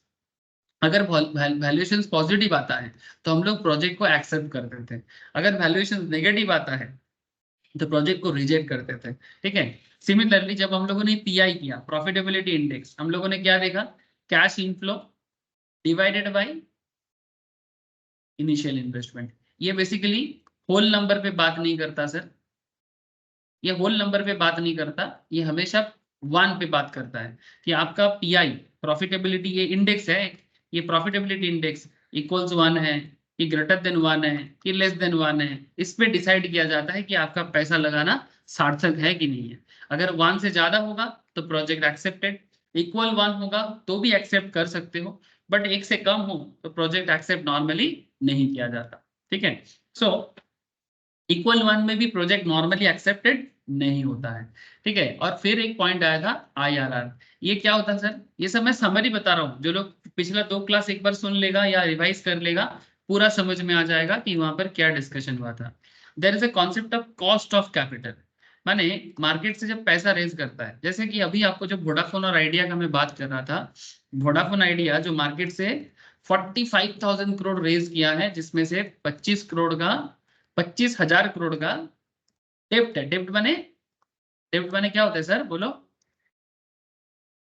अगर वैल्यूएशन पॉजिटिव आता है तो हम लोग प्रोजेक्ट को एक्सेप्ट कर देते हैं, अगर वैल्यूएशन नेगेटिव आता है तो प्रोजेक्ट को रिजेक्ट कर देते हैं। ठीक है। सिमिलरली जब हम लोगों ने पीआई किया, प्रॉफिटेबिलिटी इंडेक्स, हम लोगों ने क्या देखा, cash inflow divided by initial investment. ये बेसिकली होल नंबर पे बात नहीं करता सर, ये होल नंबर पे बात नहीं करता, ये हमेशा वन पे बात करता है कि आपका पीआई प्रॉफिटेबिलिटी, ये इंडेक्स है, ये प्रॉफिटेबिलिटी इंडेक्स इक्वल्स वन है कि ग्रेटर देन वन है कि लेस देन वन है, इस पे डिसाइड किया जाता है कि आपका पैसा लगाना सार्थक है कि नहीं है। अगर वन से ज्यादा होगा तो प्रोजेक्ट एक्सेप्टेड, इक्वल वन होगा तो भी एक्सेप्ट कर सकते हो, बट एक से कम हो तो प्रोजेक्ट एक्सेप्ट नॉर्मली नहीं किया जाता। ठीक है। सो इक्वल वन में भी प्रोजेक्ट नॉर्मली एक्सेप्टेड नहीं होता है। ठीक है। और फिर एक पॉइंट आया था आईआरआर। ये क्या होता है सर, ये सब मैं समरी बता रहा हूँ, जो लोग पिछला 2 क्लास एक बार सुन लेगा या रिवाइज कर लेगा पूरा समझ में आ जाएगा कि वहां पर क्या डिस्कशन हुआ था। There is a concept of cost of capital. माने मार्केट से जब पैसा रेज करता है, जैसे कि अभी आपको जो वोडाफोन और आइडिया का मैं बात कर रहा था, वोडाफोन आइडिया जो मार्केट से 45,000 करोड़ रेज किया है, जिसमें से 25 करोड़ का 25,000 करोड़ का डेप्ट है। डेप्ट माने क्या होता है सर, बोलो।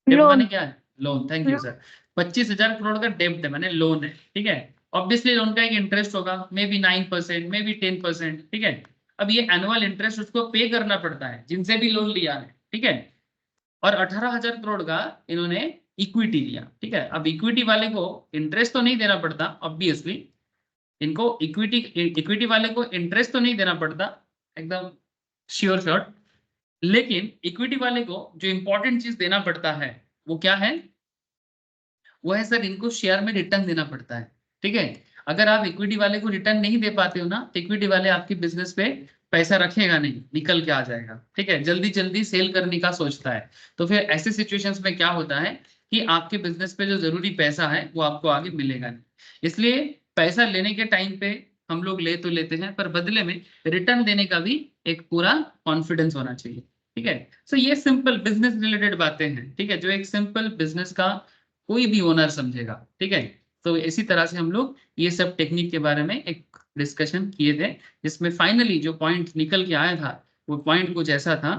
डेप्ट माने लोन। क्या है, loan. Thank you sir. 25,000 crore का डेप्ट है, माने लोन है। ठीक है। ऑब्वियसली लोन का एक इंटरेस्ट होगा, मे बी 9%, मे बी 10%। ठीक है। अब ये एनुअल इंटरेस्ट उसको पे करना पड़ता है जिनसे भी लोन लिया है। ठीक है। और 18,000 करोड़ का इन्होंने इक्विटी लिया। ठीक है। अब इक्विटी वाले को इंटरेस्ट तो नहीं देना पड़ता ऑब्वियसली, इनको इक्विटी इक्विटी वाले को इंटरेस्ट तो नहीं देना पड़ता एकदम श्योर शॉट, लेकिन इक्विटी वाले को जो इंपॉर्टेंट चीज देना पड़ता है वो क्या है, वो है सर इनको शेयर में रिटर्न देना पड़ता है। ठीक है। अगर आप इक्विटी वाले को रिटर्न नहीं दे पाते हो ना, तो इक्विटी वाले आपकी बिजनेस पे पैसा रखेगा नहीं, निकल के आ जाएगा। ठीक है। जल्दी जल्दी सेल करने का सोचता है। तो फिर ऐसे सिचुएशंस में क्या होता है कि आपके बिजनेस पे जो जरूरी पैसा है वो आपको आगे मिलेगा नहीं। इसलिए पैसा लेने के टाइम पे हम लोग ले तो लेते हैं, पर बदले में रिटर्न देने का भी एक पूरा कॉन्फिडेंस होना चाहिए। ठीक है। सो ये सिंपल बिजनेस रिलेटेड बातें हैं। ठीक है। जो एक सिंपल बिजनेस का कोई भी ओनर समझेगा। ठीक है। तो इसी तरह से हम लोग ये सब टेक्निक के बारे में एक डिस्कशन किए थे, जिसमें फाइनली जो पॉइंट निकल के आया था वो पॉइंट कुछ ऐसा था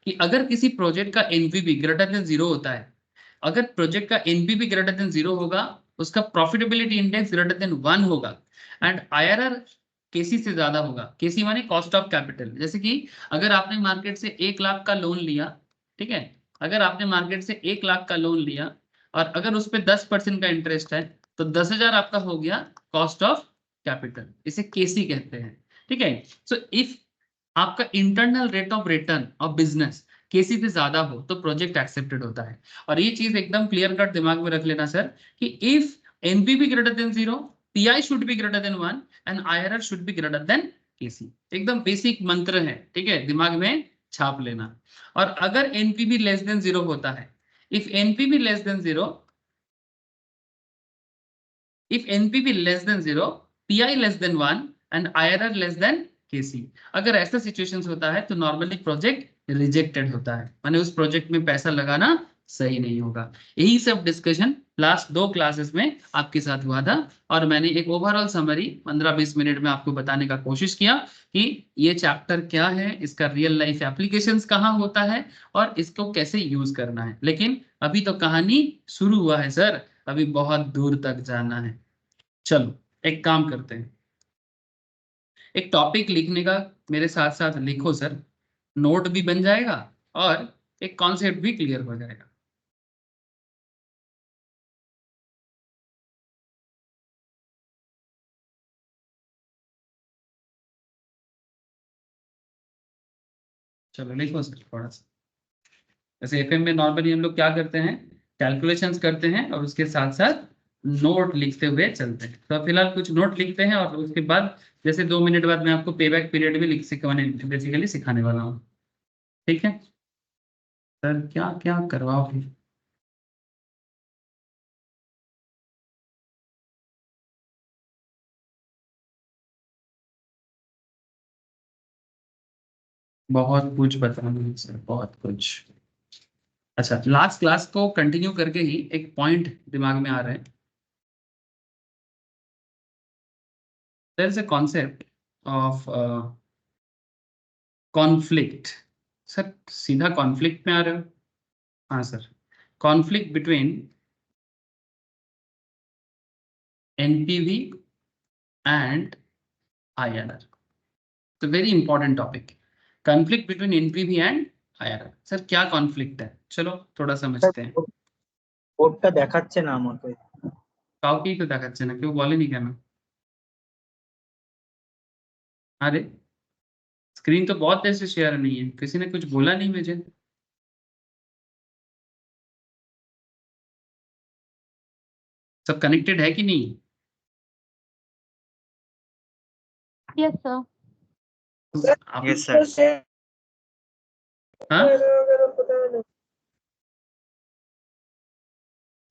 कि अगर किसी प्रोजेक्ट का एनपीवी ग्रेटर देन 0 होता है, अगर प्रोजेक्ट का एनपीवी ग्रेटर देन 0 होगा, उसका प्रॉफिटेबिलिटी इंडेक्स ग्रेटर देन 1 होगा, एंड आईआरआर केसी से ज्यादा होगा। केसी माने कॉस्ट ऑफ कैपिटल। जैसे कि अगर आपने मार्केट से 1 लाख का लोन लिया, ठीक है, अगर आपने मार्केट से 1 लाख का लोन लिया और अगर उस पर 10% का इंटरेस्ट है, तो 10,000 आपका हो गया कॉस्ट ऑफ कैपिटल, इसे केसी कहते हैं। ठीक है। सो इफ आपका internal rate of return of business KC से ज्यादा हो तो प्रोजेक्ट एक्सेप्टेड होता है। और ये चीज एकदम क्लियर कट दिमाग में रख लेना सर कि if NPV greater than 0, PI should be greater than 1 and IRR should be greater than KC. एकदम बेसिक मंत्र है। ठीक है। दिमाग में छाप लेना। और अगर एनपीवी लेस देन 0 होता है, if NPV less than 0, if NPV less than 0, PI less than 1 and IRR less than KC, अगर ऐसा सिचुएशंस होता है तो नॉर्मली प्रोजेक्ट रिजेक्टेड होता है, माने उस प्रोजेक्ट में पैसा लगाना सही नहीं होगा। यही सब डिस्कशन लास्ट 2 क्लासेस में आपके साथ हुआ था, और मैंने एक ओवरऑल समरी 15-20 मिनट में आपको बताने का कोशिश किया कि ये चैप्टर क्या है, इसका रियल लाइफ एप्लीकेशंस कहाँ होता है और इसको कैसे यूज करना है। लेकिन अभी तो कहानी शुरू हुआ है सर, अभी बहुत दूर तक जाना है। चलो एक काम करते हैं, एक टॉपिक लिखने का मेरे साथ साथ लिखो सर, नोट भी बन जाएगा और एक कॉन्सेप्ट भी क्लियर हो जाएगा। चलो लिखो सर थोड़ा सा। जैसे एफएम में नॉर्मली हम लोग क्या करते हैं, कैलकुलेशंस करते हैं और उसके साथ साथ नोट लिखते हुए चलते हैं। तो फिलहाल कुछ नोट लिखते हैं और उसके बाद जैसे 2 मिनट बाद मैं आपको पेबैक पीरियड भी लिख सिखाने बेसिकली सिखाने वाला हूँ। ठीक है सर, क्या क्या करवाओ फिर। बहुत कुछ बताना है सर, बहुत कुछ। अच्छा, लास्ट क्लास को कंटिन्यू करके ही एक पॉइंट दिमाग में आ रहा है। There is a concept of conflict. Sir सीधा कॉन्फ्लिक्ट में आ रहे हो? हाँ sir, conflict between NPV and IRR. तो very important topic, conflict between NPV and IRR. Sir क्या कॉन्फ्लिक्ट है, चलो थोड़ा समझते हैं। বোর্ডটা দেখাচ্ছে না আমাকে। কাউকেই তো দেখাচ্ছে না, কেউ বলেনি কেন? अरे स्क्रीन तो बहुत देर से शेयर नहीं है, किसी ने कुछ बोला नहीं मुझे। सब कनेक्टेड है कि नहीं? Yes sir. आप यस सर। हाँ,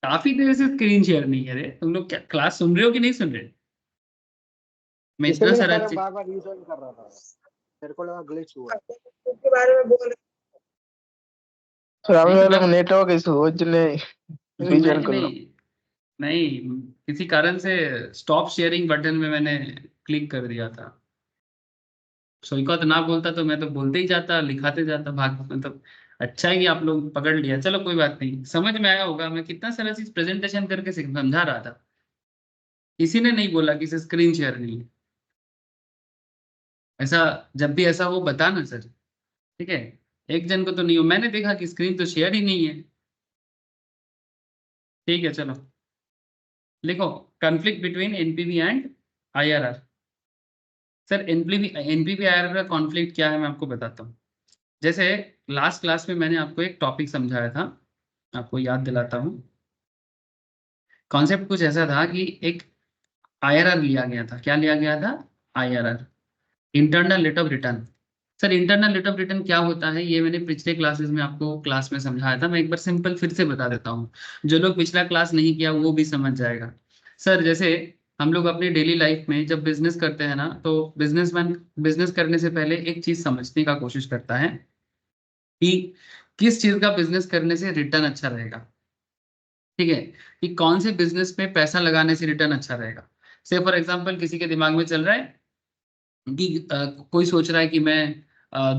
काफी देर से स्क्रीन शेयर नहीं है रे। तुम लोग क्या क्लास सुन रहे हो कि नहीं सुन रहे? मैं इतना सारा चीज बार-बार रीजॉइन कर रहा था, मेरे को लगा ग्लिच हुआ। उसके बारे में बोल सर আমি नहीं বললাম मैं নেটওয়ার্ক ইস্যু ওর জন্য রিজয়েন नहीं করলাম। नहीं नहीं, किसी कारण से स्टॉप शेयरिंग बटन में मैंने क्लिक कर दिया था। सोईकौत ना बोलता तो मैं तो बोलते ही जाता, लिखाते जाता, भाग मतलब। अच्छा है कि आप लोग पकड़ लिया, चलो कोई बात नहीं, समझ में आया होगा। मैं कितना सारा चीज प्रेजेंटेशन करके समझा रहा था, किसी ने नहीं बोला कि स्क्रीन शेयर नहीं है। ऐसा जब भी ऐसा हो बताना सर, ठीक है? एक जन को तो नहीं हो, मैंने देखा कि स्क्रीन तो शेयर ही नहीं है। ठीक है चलो लिखो, conflict between NPV and IRR. Sir NPV IRR का कॉन्फ्लिक्ट क्या है मैं आपको बताता हूँ। जैसे लास्ट क्लास में मैंने आपको एक टॉपिक समझाया था, आपको याद दिलाता हूँ। कॉन्सेप्ट कुछ ऐसा था कि एक आईआरआर लिया गया था। क्या लिया गया था? IRR, internal rate of return. Sir internal rate of return क्या होता है, ये मैंने पिछले क्लासेस में आपको क्लास में समझाया था। मैं एक बार सिंपल फिर से बता देता हूँ, जो लोग पिछला क्लास नहीं किया वो भी समझ जाएगा। सर जैसे हम लोग अपनी डेली लाइफ में जब बिजनेस करते हैं ना, तो बिजनेसमैन बिजनेस करने से पहले एक चीज समझने का कोशिश करता है कि किस चीज का बिजनेस करने से रिटर्न अच्छा रहेगा। ठीक है, कि कौन से बिजनेस में पैसा लगाने से रिटर्न अच्छा रहेगा। से फॉर एग्जांपल किसी के दिमाग में चल रहा है कि कोई सोच रहा है कि मैं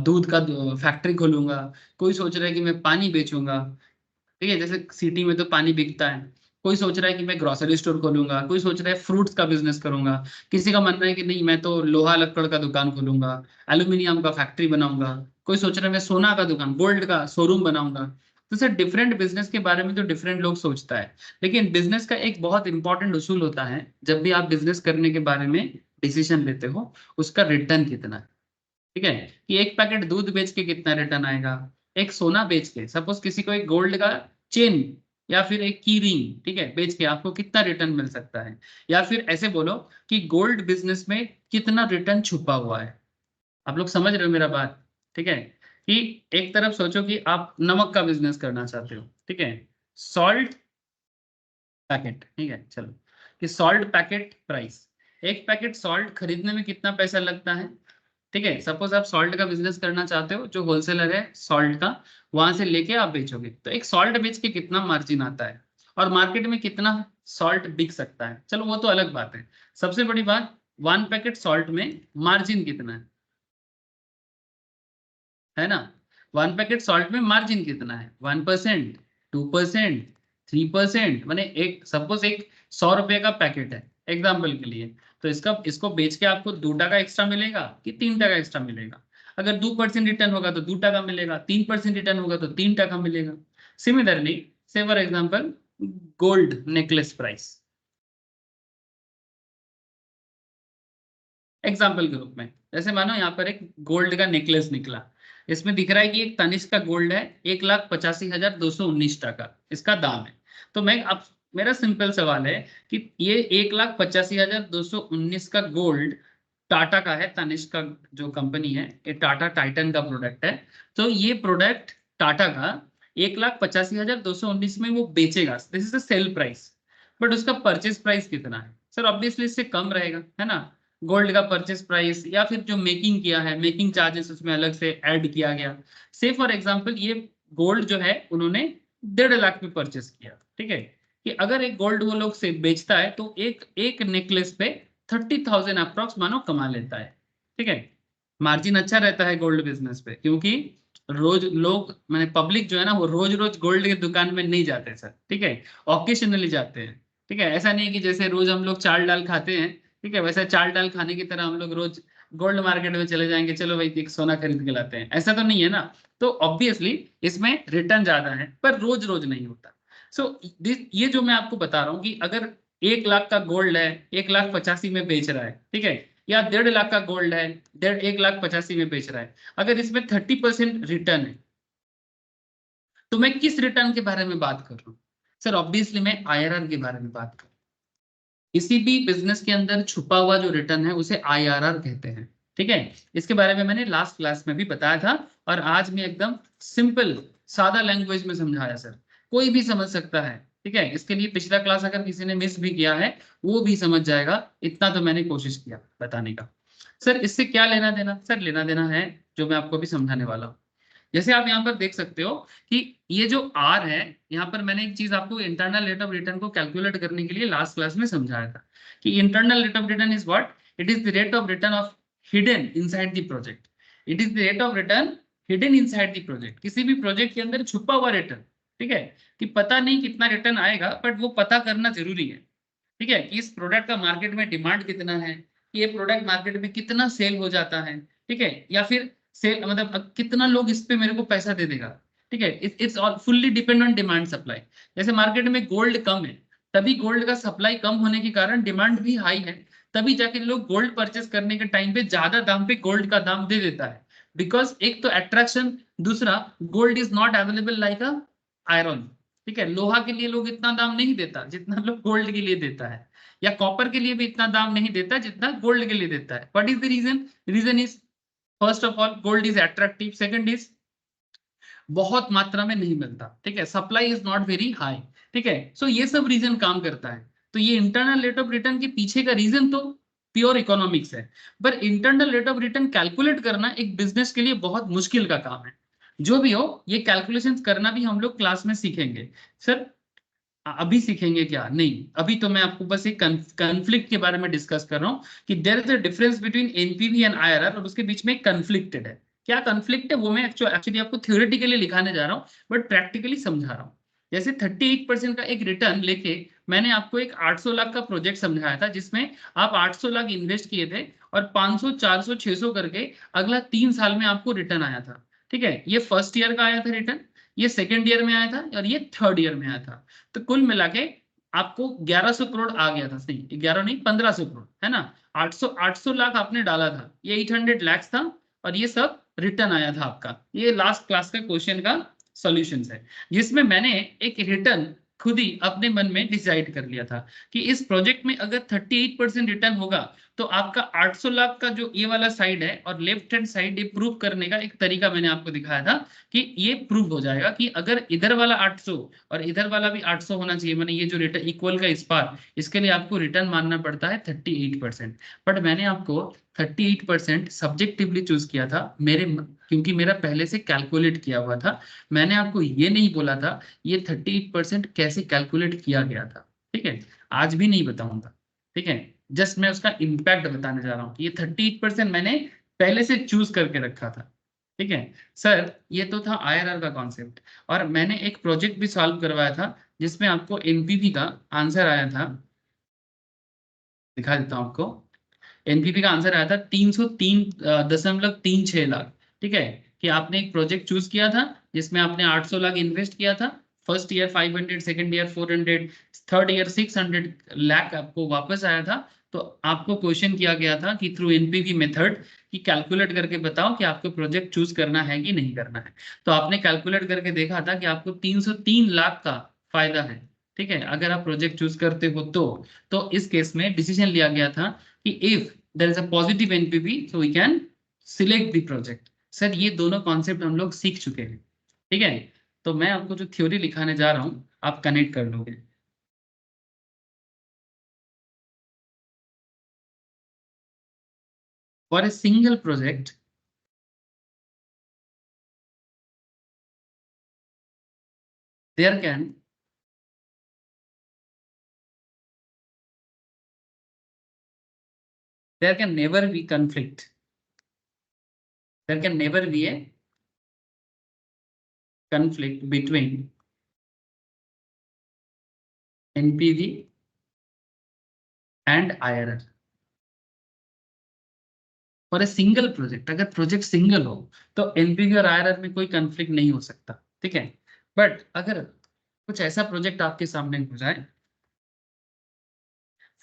दूध का फैक्ट्री खोलूंगा, कोई सोच रहा है कि मैं पानी बेचूंगा। ठीक है, जैसे सिटी में तो पानी बिकता है। कोई सोच रहा है कि मैं ग्रोसरी स्टोर खोलूंगा, कोई सोच रहा है फ्रूट्स का बिजनेस करूंगा, किसी का मानना है कि नहीं मैं तो लोहा लक्कड़ का दुकान खोलूंगा, एल्यूमिनियम का फैक्ट्री बनाऊंगा, कोई सोच रहा है मैं सोना का दुकान गोल्ड का शोरूम बनाऊंगा। तो सर डिफरेंट बिजनेस के बारे में तो डिफरेंट लोग सोचता है, लेकिन बिजनेस का एक बहुत इंपॉर्टेंट उसूल होता है जब भी आप बिजनेस करने के बारे में डिसीजन लेते हो, उसका रिटर्न कितना है। ठीक है, कि एक पैकेट दूध बेच के कितना रिटर्न आएगा, एक सोना बेच के, सपोज किसी को एक गोल्ड का चेन या फिर एक की रिंग, ठीक है, बेच के आपको कितना रिटर्न मिल सकता है। या फिर ऐसे बोलो कि गोल्ड बिजनेस में कितना रिटर्न छुपा हुआ है। आप लोग समझ रहे हो मेरा बात? ठीक है, कि एक तरफ सोचो कि आप नमक का बिजनेस करना चाहते हो, ठीक है, सॉल्ट पैकेट, ठीक है चलो, कि सॉल्ट पैकेट प्राइस, एक पैकेट सॉल्ट खरीदने में कितना पैसा लगता है। ठीक है, सपोज आप सॉल्ट का बिजनेस करना चाहते हो, जो होलसेलर है सॉल्ट का, वहां से लेके आप बेचोगे, तो एक सॉल्ट बेच के कितना मार्जिन आता है और मार्केट में कितना सॉल्ट बिक सकता है, चलो वो तो अलग बात है। सबसे बड़ी बात, वन पैकेट सॉल्ट में मार्जिन कितना है ना? वन पैकेट सॉल्ट में मार्जिन कितना है? 1%, 2%, 3%। मैंने एक सपोज एक 100 रुपए का पैकेट है एग्जाम्पल के लिए, तो इसको बेच के आपको 2 टका एक्स्ट्रा मिलेगा कि 3 टका एक्स्ट्रा मिलेगा? अगर 2% रिटर्न होगा तो 2 टका मिलेगा, 3% रिटर्न होगा तो 3 टका मिलेगा। सिमिलरली से for example gold necklace price, example के रूप में, जैसे मानो यहाँ पर एक गोल्ड का नेकलेस निकला, इसमें दिख रहा है कि एक तनिष्क का गोल्ड है 1,85,219 टका इसका दाम है। तो मैं अब मेरा सिंपल सवाल है कि ये 1,85,219 का गोल्ड टाटा का है, तनिष्क का जो कंपनी है, ये टाटा टाइटन का प्रोडक्ट है। तो ये प्रोडक्ट टाटा का 1,85,219 में वो बेचेगा, this is the sale price. But उसका परचेज प्राइस कितना है? सर ऑब्वियसली इससे कम रहेगा, है ना? गोल्ड का परचेस प्राइस या फिर जो मेकिंग किया है, मेकिंग चार्जेस उसमें अलग से ऐड किया गया। से फॉर एग्जांपल ये गोल्ड जो है उन्होंने 1.5 लाख पे परचेस किया, ठीक है, कि अगर एक गोल्ड वो लोग से बेचता है तो एक नेकलेस पे 30,000 अप्रॉक्स मानो कमा लेता है, ठीक है। मार्जिन अच्छा रहता है गोल्ड बिजनेस पे, क्योंकि रोज लोग मैंने पब्लिक जो है ना वो रोज रोज गोल्ड की दुकान में नहीं जाते सर, ठीक है, ऑकेशनली जाते हैं, ठीक है। ऐसा नहीं कि जैसे रोज हम लोग चाल डाल खाते हैं, ठीक है, वैसे चाल डाल खाने की तरह हम लोग रोज गोल्ड मार्केट में चले जाएंगे, चलो भाई एक सोना खरीद के लाते हैं, ऐसा तो नहीं है ना। तो ऑब्वियसली इसमें रिटर्न ज्यादा है, पर रोज रोज नहीं होता। सो ये जो मैं आपको बता रहा हूँ कि अगर 1 लाख का गोल्ड है, 1,85,000 में बेच रहा है, ठीक है, या 1.5 लाख का गोल्ड है, 1,85,000 में बेच रहा है, अगर इसमें 30% रिटर्न है, तो मैं किस रिटर्न के बारे में बात कर रहा हूँ सर? ऑब्वियसली मैं आईआरआर के बारे में बात कर रहा हूँ। किसी भी बिजनेस के अंदर छुपा हुआ जो रिटर्न है उसे आईआरआर कहते हैं, ठीक है। इसके बारे में मैंने लास्ट क्लास में भी बताया था, और आज मैं एकदम सिंपल सादा लैंग्वेज में समझाया सर, कोई भी समझ सकता है, ठीक है। इसके लिए पिछला क्लास अगर किसी ने मिस भी किया है वो भी समझ जाएगा, इतना तो मैंने कोशिश किया बताने का। सर इससे क्या लेना देना? सर लेना देना है जो मैं आपको भी समझाने वाला हूँ। जैसे आप यहाँ पर देख सकते हो कि ये जो आर है, यहाँ पर मैंने एक चीज आपको इंटरनल रेट ऑफ रिटर्न को कैलकुलेट करने के लिए लास्ट क्लास में समझाया था कि internal rate of return is what? It is the rate of return of hidden inside the project. It is the rate of return hidden inside the project, किसी भी प्रोजेक्ट के अंदर छुपा हुआ रिटर्न, ठीक है, कि पता नहीं कितना रिटर्न आएगा, बट वो पता करना जरूरी है, ठीक है, कि इस प्रोडक्ट का मार्केट में डिमांड कितना है, कि ये प्रोडक्ट मार्केट में कितना सेल हो जाता है, ठीक है, या फिर सेल मतलब कितना लोग इस पे मेरे को पैसा दे देगा, ठीक है। It's all fully depend on demand supply. जैसे मार्केट में गोल्ड कम है, तभी गोल्ड का सप्लाई कम होने के कारण डिमांड भी हाई है, तभी जाके लोग गोल्ड परचेस करने के टाइम पे ज्यादा दाम पे गोल्ड का दाम दे देता है, बिकॉज एक तो अट्रैक्शन, दूसरा gold is not available like a iron, ठीक है। लोहा के लिए लोग इतना दाम नहीं देता जितना लोग गोल्ड के लिए देता है, या कॉपर के लिए भी इतना दाम नहीं देता जितना गोल्ड के लिए देता है। What is the reason? Reason is first of all gold is attractive, second is बहुत मात्रा में नहीं मिलता, ठीक है, supply is not very high, ठीक है। सो ये सब रीजन काम करता है। तो ये इंटरनल रेट ऑफ रिटर्न के पीछे का रीजन तो प्योर इकोनॉमिक्स है, पर internal rate of return calculate करना एक बिजनेस के लिए बहुत मुश्किल का काम है। जो भी हो, ये कैलकुलेशंस करना भी हम लोग क्लास में सीखेंगे सर। अभी सीखेंगे क्या? नहीं, अभी तो मैं आपको बस एक कन्फ्लिक्ट के बारे में डिस्कस कर रहा हूँ कि there is a difference between NPV and IRR, और उसके बीच में कन्फ्लिक्टेड है। क्या कन्फ्लिक्ट है वो मैं एक्चुअली आपको थ्योरेटिकली लिखाने जा रहा हूँ, बट प्रैक्टिकली समझा रहा हूँ। जैसे 38% का एक रिटर्न लेके मैंने आपको एक 800 लाख का प्रोजेक्ट समझाया था, जिसमें आप 800 लाख इन्वेस्ट किए थे और 500 400 600 करके अगला 3 साल में आपको रिटर्न आया था, ठीक है। ये फर्स्ट ईयर का आया था रिटर्न, ये सेकेंड ईयर में आया था, और ये थर्ड ईयर में आया था। तो कुल मिला के आपको 1100 करोड़ आ गया था, नहीं 11 नहीं 1500 करोड़, है ना। 800 लाख आपने डाला था, ये 800 लाख था, और ये सब रिटर्न आया था आपका। ये लास्ट क्लास का क्वेश्चन का सॉल्यूशन है, जिसमें मैंने एक रिटर्न खुद ही अपने मन में डिसाइड कर लिया था कि इस प्रोजेक्ट में अगर 38% रिटर्न होगा तो आपका 800 लाख का जो ये वाला साइड है और लेफ्ट हैंड साइड, ये प्रूव करने का एक तरीका मैंने आपको दिखाया था कि ये प्रूव हो जाएगा कि अगर इधर वाला 800 और इधर वाला भी 800 होना चाहिए, मैंने ये जो रिटर्न इक्वल का इस पार, इसके लिए आपको रिटर्न मानना पड़ता है 38%। बट मैंने आपको 38% सब्जेक्टिवली चूज किया था क्योंकि मेरा पहले से कैलकुलेट किया हुआ था। मैंने आपको ये नहीं बोला था ये 38% कैसे कैलकुलेट किया गया था, ठीक है, आज भी नहीं बताऊंगा, ठीक है। जस्ट मैं उसका इम्पैक्ट बताने जा रहा हूँ कि ये 38% मैंने पहले से चूज करके रखा था, ठीक है। सर ये तो था आईआरआर का कॉन्सेप्ट, और मैंने एक प्रोजेक्ट भी सॉल्व करवाया था जिसमें आपको एनपीवी का आंसर आया था, दिखा देता हूं आपको। एनपीवी का आंसर आया था 303.36 लाख, ठीक है, कि आपने एक प्रोजेक्ट चूज किया था जिसमें आपने 800 लाख इन्वेस्ट किया था। First year 500, second year 400, third year 600 lakh आपको वापस आया था। तो आपको क्वेश्चन किया गया था कि थ्रू एनपीवी मेथड कि कैलकुलेट करके बताओ कि आपको प्रोजेक्ट चूज करना है कि नहीं करना है। तो आपने कैलकुलेट करके देखा था कि आपको 303 लाख का फायदा है, ठीक है, अगर आप प्रोजेक्ट चूज करते हो तो इस केस में डिसीजन लिया गया था कि if there is a positive NPV so we can select the project. Sir ये दोनों कॉन्सेप्ट हम लोग सीख चुके हैं, ठीक है। तो मैं आपको जो थ्योरी लिखाने जा रहा हूं आप कनेक्ट कर लोगे। For a single project there can never be conflict. There can never be a conflict between NPV and IRR for a single project. अगर प्रोजेक्ट सिंगल हो तो एनपीवी और आईआरआर में कोई कंफ्लिक्ट नहीं हो सकता, ठीक है. बट अगर कुछ ऐसा प्रोजेक्ट आपके सामने हो जाए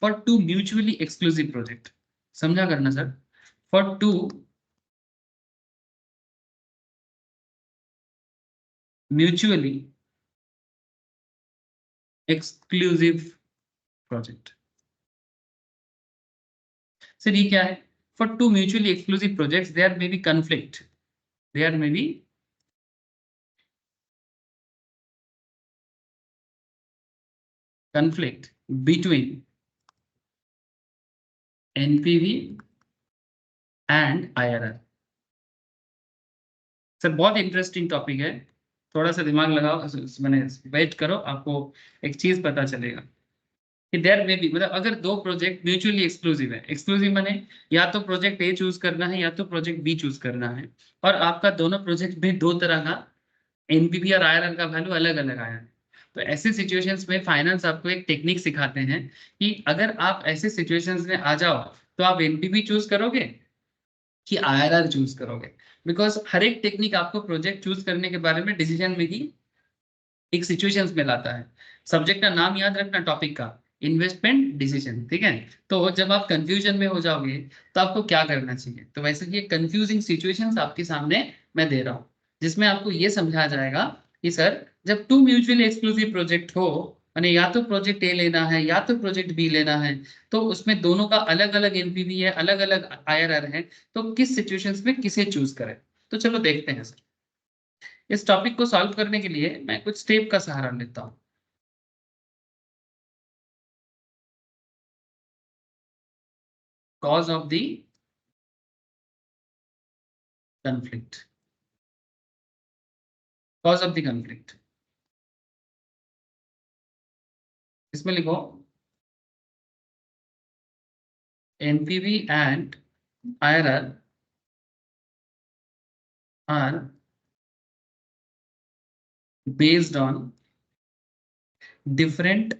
for two mutually exclusive project, समझा करना sir, for two mutually exclusive project. Sir ये क्या है? For two mutually exclusive projects, there may be conflict. There may be conflict between NPV and IRR. Sir बहुत इंटरेस्टिंग टॉपिक है, थोड़ा सा दिमाग लगाओ, मैंने वेट करो, आपको एक चीज पता चलेगा कि देयर में भी, मतलब अगर दो प्रोजेक्ट म्यूचुअली एक्सक्लूसिव है, एक्सक्लूसिव माने या तो प्रोजेक्ट ए चूज करना है या तो प्रोजेक्ट बी चूज करना है, और आपका दोनों प्रोजेक्ट में दो तरह का एनपीवी और आईआरआर का वैल्यू अलग अलग आया है, तो ऐसे सिचुएशंस में फाइनेंस आपको एक टेक्निक सिखाते हैं कि अगर आप ऐसे सिचुएशंस में आ जाओ तो आप एनपीवी चूज करोगे कि आईआरआर चूज करोगे, बिकॉज हर एक टेक्निक आपको प्रोजेक्ट चूज करने के बारे में डिसीजन मेकिंग एक सिचुएशंस में लाता है. सब्जेक्ट का नाम याद रखना टॉपिक का, इन्वेस्टमेंट डिसीजन, ठीक है. तो जब आप कंफ्यूजन में हो जाओगे तो आपको क्या करना चाहिए, तो वैसे ये कंफ्यूजिंग सिचुएशंस आपके सामने मैं दे रहा हूँ जिसमें आपको ये समझाया जाएगा कि सर जब टू म्यूचुअली एक्सक्लूसिव प्रोजेक्ट हो, यानी या तो प्रोजेक्ट ए लेना है या तो प्रोजेक्ट बी लेना है, तो उसमें दोनों का अलग अलग एनपीवी है, अलग अलग आईआरआर है, तो किस सिचुएशंस में किसे चूज करें. तो चलो देखते हैं सर. इस टॉपिक को सॉल्व करने के लिए मैं कुछ स्टेप का सहारा लेता हूं. Cause of the conflict. Cause of the conflict. इसमें लिखो NPV and IRR are based on different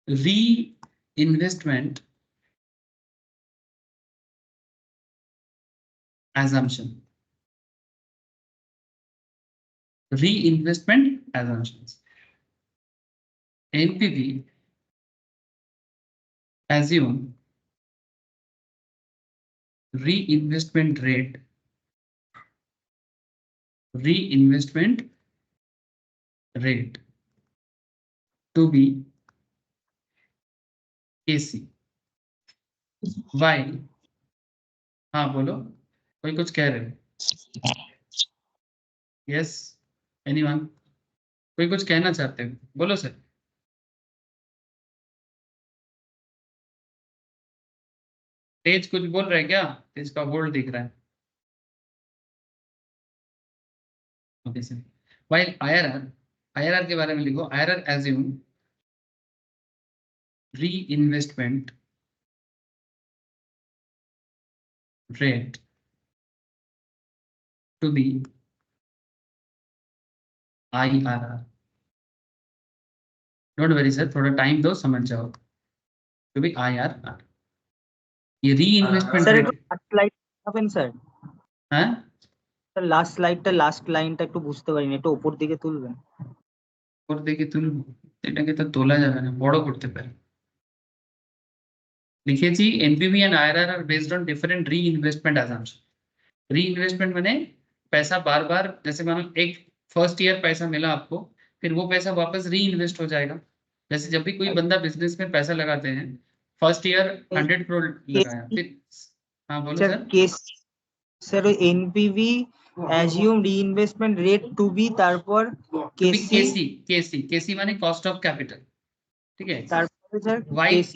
reinvestment assumption. Reinvestment assumptions. NPV assume reinvestment rate to be KC. While, हाँ बोलो, कोई कुछ कह रहे हो? यस, एनीवन, कोई कुछ कहना चाहते हो, बोलो सर. तेज कुछ बोल रहा है क्या? तेज का बोल्ड दिख रहा है. Okay sir. व्हाइल आईआरआर के बारे में लिखो, IRR assume reinvestment rate to be IRR. Don't worry sir, थोड़ा टाइम दो, समझ जाओ. To be IRR. ये रीइन्वेस्टमेंट স্যার रेट একটু লাস্ট লাইট পাবেন স্যার? হ্যাঁ, স্যার লাস্ট লাইনটা একটু বুঝতে পারিনি, একটু উপর দিকে তুলবেন? ওর দিকে তুলবো, এটাকে তো তোলা যাবে না, বড় করতে পারি. लिखिए NPV and IRR are based on different reinvestment assumption. Reinvestment माने पैसा बार बार, जैसे मानो एक फर्स्ट ईयर पैसा मिला आपको, फिर वो पैसा वापस री इन्वेस्ट हो जाएगा. जैसे जब भी कोई बंदा बिजनेस में पैसा लगाते हैं, फर्स्ट ईयर 100 करोड़ लगाया, फिर हाँ बोलो স্যার सर. কেস, স্যার ওই NPV assume reinvestment rate to be, তারপর কেসি, केसी माने कॉस्ट ऑफ कैपिटल, ठीक है. তারপরে sir